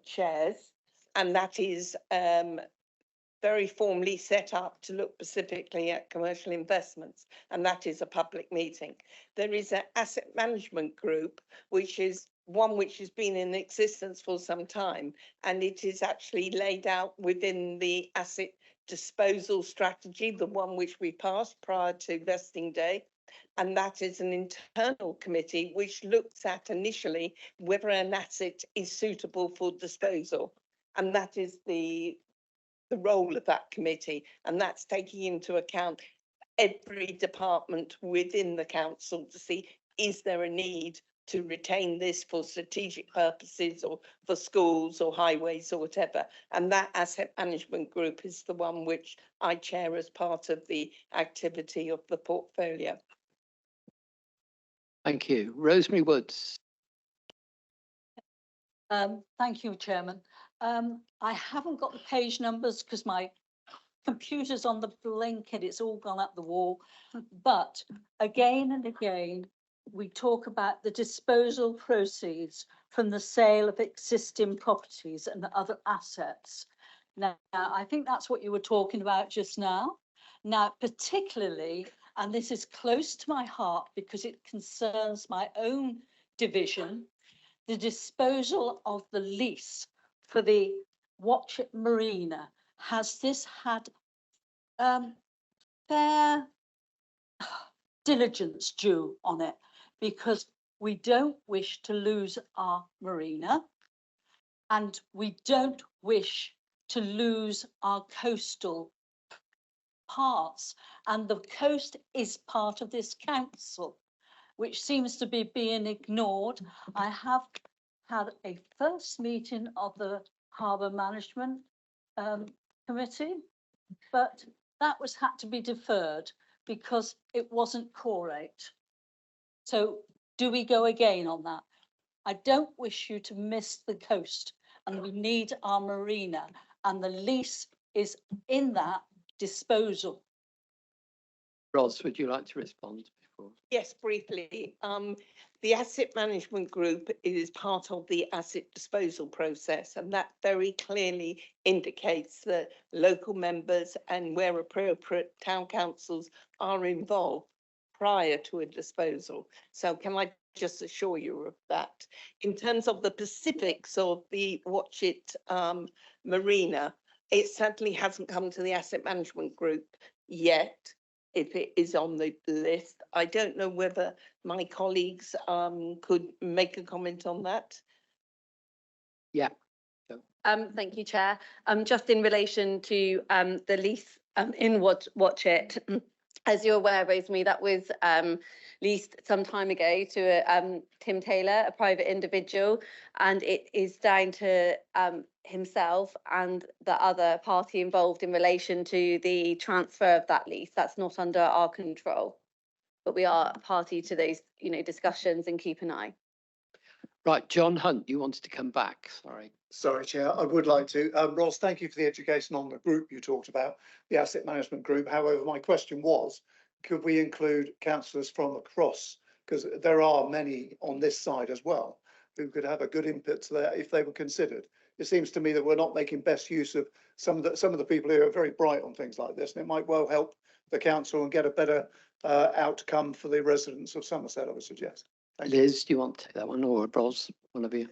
chairs, and that is very formally set up to look specifically at commercial investments, and that is a public meeting. There is an asset management group, which is one which has been in existence for some time, and it is actually laid out within the asset disposal strategy, the one which we passed prior to vesting day. And that is an internal committee which looks at initially whether an asset is suitable for disposal. And that is the role of that committee. And that's taking into account every department within the council to see, is there a need to retain this for strategic purposes or for schools or highways or whatever. And that asset management group is the one which I chair as part of the activity of the portfolio. Thank you. Rosemary Woods. Thank you, Chairman. I haven't got the page numbers because my computer's on the blink and it's all gone up the wall. But again and again, we talk about the disposal proceeds from the sale of existing properties and other assets. Now, I think that's what you were talking about just now. Now, particularly, and this is close to my heart because it concerns my own division, the disposal of the lease for the Watchet Marina. Has this had fair diligence due on it? Because we don't wish to lose our marina, and we don't wish to lose our coastal parts, and the coast is part of this council, which seems to be being ignored. I have had a first meeting of the Harbour Management Committee, but that had to be deferred because it wasn't correct. So do we go again on that? I don't wish you to miss the coast, and we need our marina, and the lease is in that disposal. Ros, would you like to respond before? Yes, briefly. The asset management group is part of the asset disposal process, and that very clearly indicates that local members and where appropriate town councils are involved prior to a disposal. So can I just assure you of that? In terms of the specifics of the Watch It marina, it certainly hasn't come to the asset management group yet. If it is on the list, I don't know whether my colleagues could make a comment on that. Yeah. Thank you, Chair. Just in relation to the lease in Watch It, as you're aware, Rosemary, that was leased some time ago to Tim Taylor, a private individual, and it is down to himself and the other party involved in relation to the transfer of that lease. That's not under our control, but we are a party to those, discussions and keep an eye. Right, John Hunt, you wanted to come back, sorry. Sorry, Chair, I would like to. Ross, thank you for the education on the group you talked about, the asset management group. However, my question was, could we include councillors from across? Because there are many on this side as well who could have a good input to that if they were considered. It seems to me that we're not making best use of some of the people who are very bright on things like this, and it might well help the council and get a better outcome for the residents of Somerset, I would suggest. Liz, do you want to take that one, or Ros, one of you?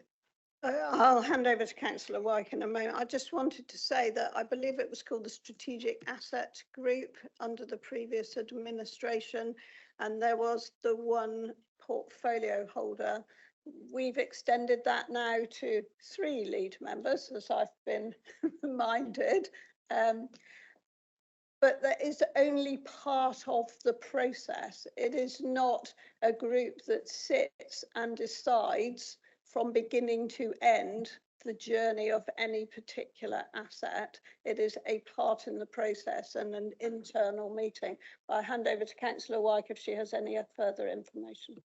I'll hand over to Councillor Wyke in a moment. I just wanted to say that I believe it was called the Strategic Asset Group under the previous administration, and there was the one portfolio holder. We've extended that now to 3 lead members, as I've been reminded. But that is only part of the process. It is not a group that sits and decides from beginning to end the journey of any particular asset. It is a part in the process and an internal meeting. I hand over to Councillor Wyke if she has any further information.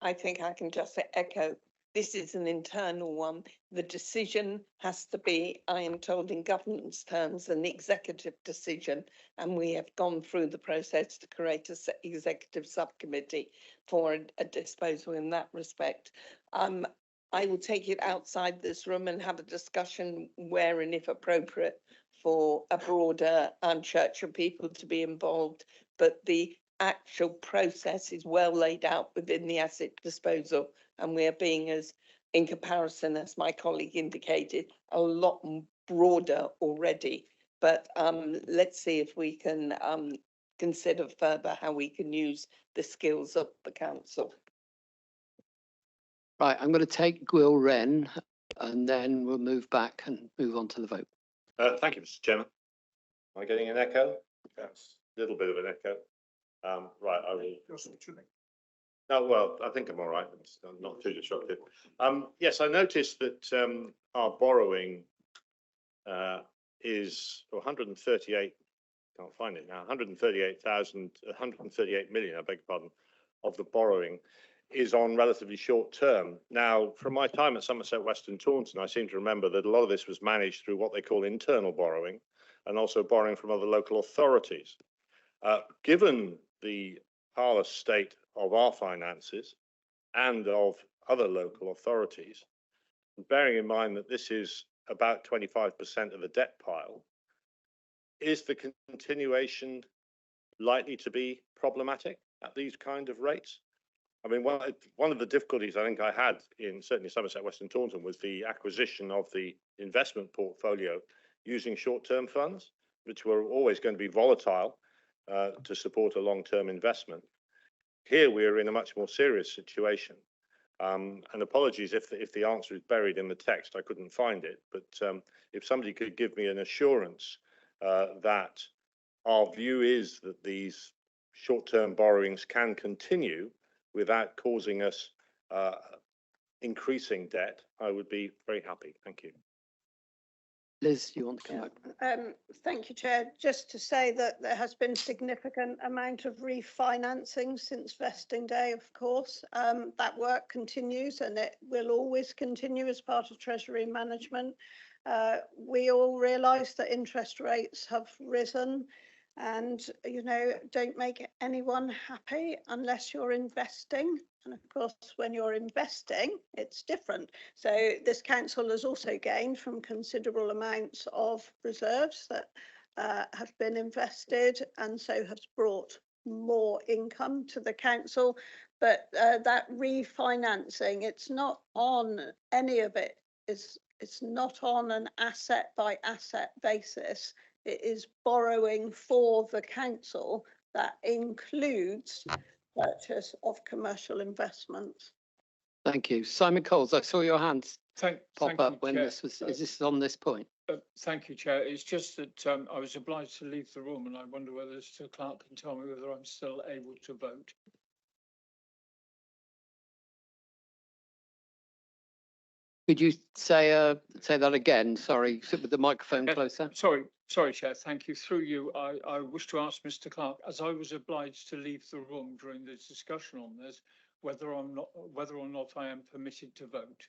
I think I can just echo, this is an internal one. The decision has to be, I am told in governance terms, an executive decision, and we have gone through the process to create an executive subcommittee for a disposal in that respect. I will take it outside this room and have a discussion where and if appropriate for a broader church of people to be involved, but the actual process is well laid out within the asset disposal, and we are being, as in comparison, as my colleague indicated, a lot broader already. But let's see if we can consider further how we can use the skills of the council. Right, I'm going to take Will Wren, and then we'll move back and move on to the vote. Thank you, Mr. Chairman. Am I getting an echo? That's a little bit of an echo. Right, I will. No, well, I think I'm all right. It's not too disruptive. Yes, I noticed that our borrowing is 138. Can't find it now. 138 million. I beg your pardon. Of the borrowing is on relatively short term. Now, from my time at Somerset West and Taunton, I seem to remember that a lot of this was managed through what they call internal borrowing, and also borrowing from other local authorities. Given the parlous state of our finances and of other local authorities, bearing in mind that this is about 25% of the debt pile, is the continuation likely to be problematic at these kind of rates? I mean, one of the difficulties I think I had in certainly Somerset West and Taunton was the acquisition of the investment portfolio using short-term funds, which were always going to be volatile to support a long-term investment. Here we are in a much more serious situation. And apologies if the answer is buried in the text, I couldn't find it. But if somebody could give me an assurance that our view is that these short-term borrowings can continue without causing us increasing debt, I would be very happy. Thank you. Liz, you want to come back? Thank you, Chair. Just to say that there has been significant amount of refinancing since vesting day, of course. That work continues and it will always continue as part of Treasury management. We all realise that interest rates have risen and, you know, don't make anyone happy unless you're investing. And of course, when you're investing, it's different. So this council has also gained from considerable amounts of reserves that have been invested and so has brought more income to the council. But that refinancing, it's not on any of it. It's not on an asset by asset basis. It is borrowing for the council that includes purchase of commercial investments. Thank you. Simon Coles, I saw your hands pop thank up you, when Chair. this was, is this on this point? Thank you, Chair. It's just that I was obliged to leave the room and I wonder whether Mr. Clark can tell me whether I'm still able to vote. Could you say that again? Sorry, sit with the microphone closer. Sorry, Chair. Thank you. Through you, I wish to ask Mr. Clark, as I was obliged to leave the room during the discussion on this, whether or not I am permitted to vote.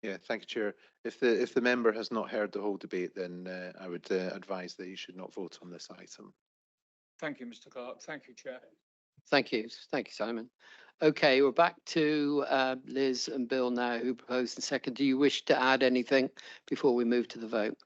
Yeah, thank you, Chair. If the member has not heard the whole debate, then I would advise that he should not vote on this item. Thank you, Mr. Clark. Thank you, Chair. Thank you, Simon. Okay, we're back to Liz and Bill now, who proposed and second. Do you wish to add anything before we move to the vote?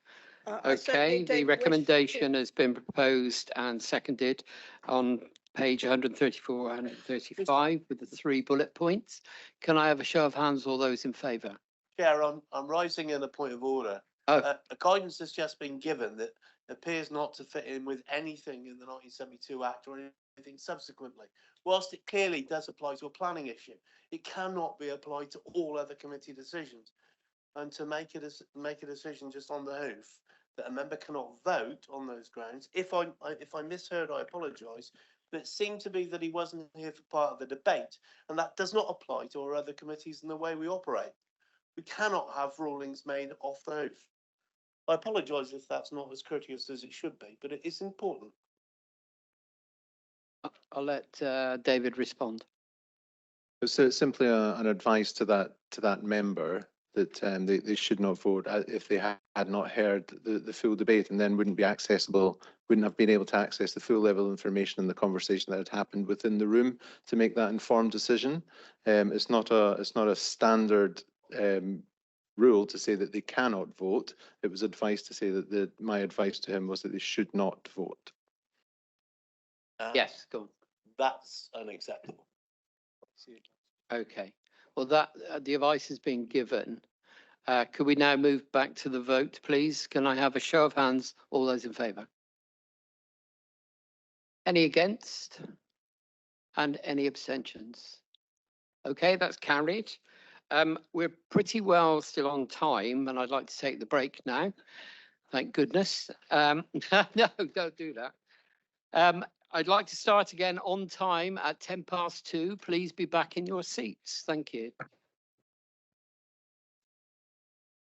Okay, the recommendation has been proposed and seconded on page 134, 135 with the 3 bullet points. Can I have a show of hands, all those in favour? Chair, I'm rising in a point of order. A guidance has just been given that appears not to fit in with anything in the 1972 Act or anything subsequently. Whilst it clearly does apply to a planning issue, it cannot be applied to all other committee decisions. And to make a decision just on the hoof that a member cannot vote on those grounds, if I misheard, I apologise. But it seemed to be that he wasn't here for part of the debate, and that does not apply to our other committees and the way we operate. We cannot have rulings made off the hoof. I apologise if that's not as courteous as it should be, but it is important. I'll let David respond. So simply an advice to that member that they should not vote if they had not heard the full debate, and then wouldn't have been able to access the full level of information and the conversation that had happened within the room to make that informed decision. It's not a standard rule to say that they cannot vote. It was advice to say that my advice to him was that they should not vote. Yes, go on. That's unacceptable. Okay, well, that the advice has been given. Could we now move back to the vote, please? Can I have a show of hands, all those in favour? Any against? And any abstentions? Okay, that's carried. We're pretty well still on time, and I'd like to take the break now. Thank goodness. No, don't do that. I'd like to start again on time at 2:10. Please be back in your seats. Thank you.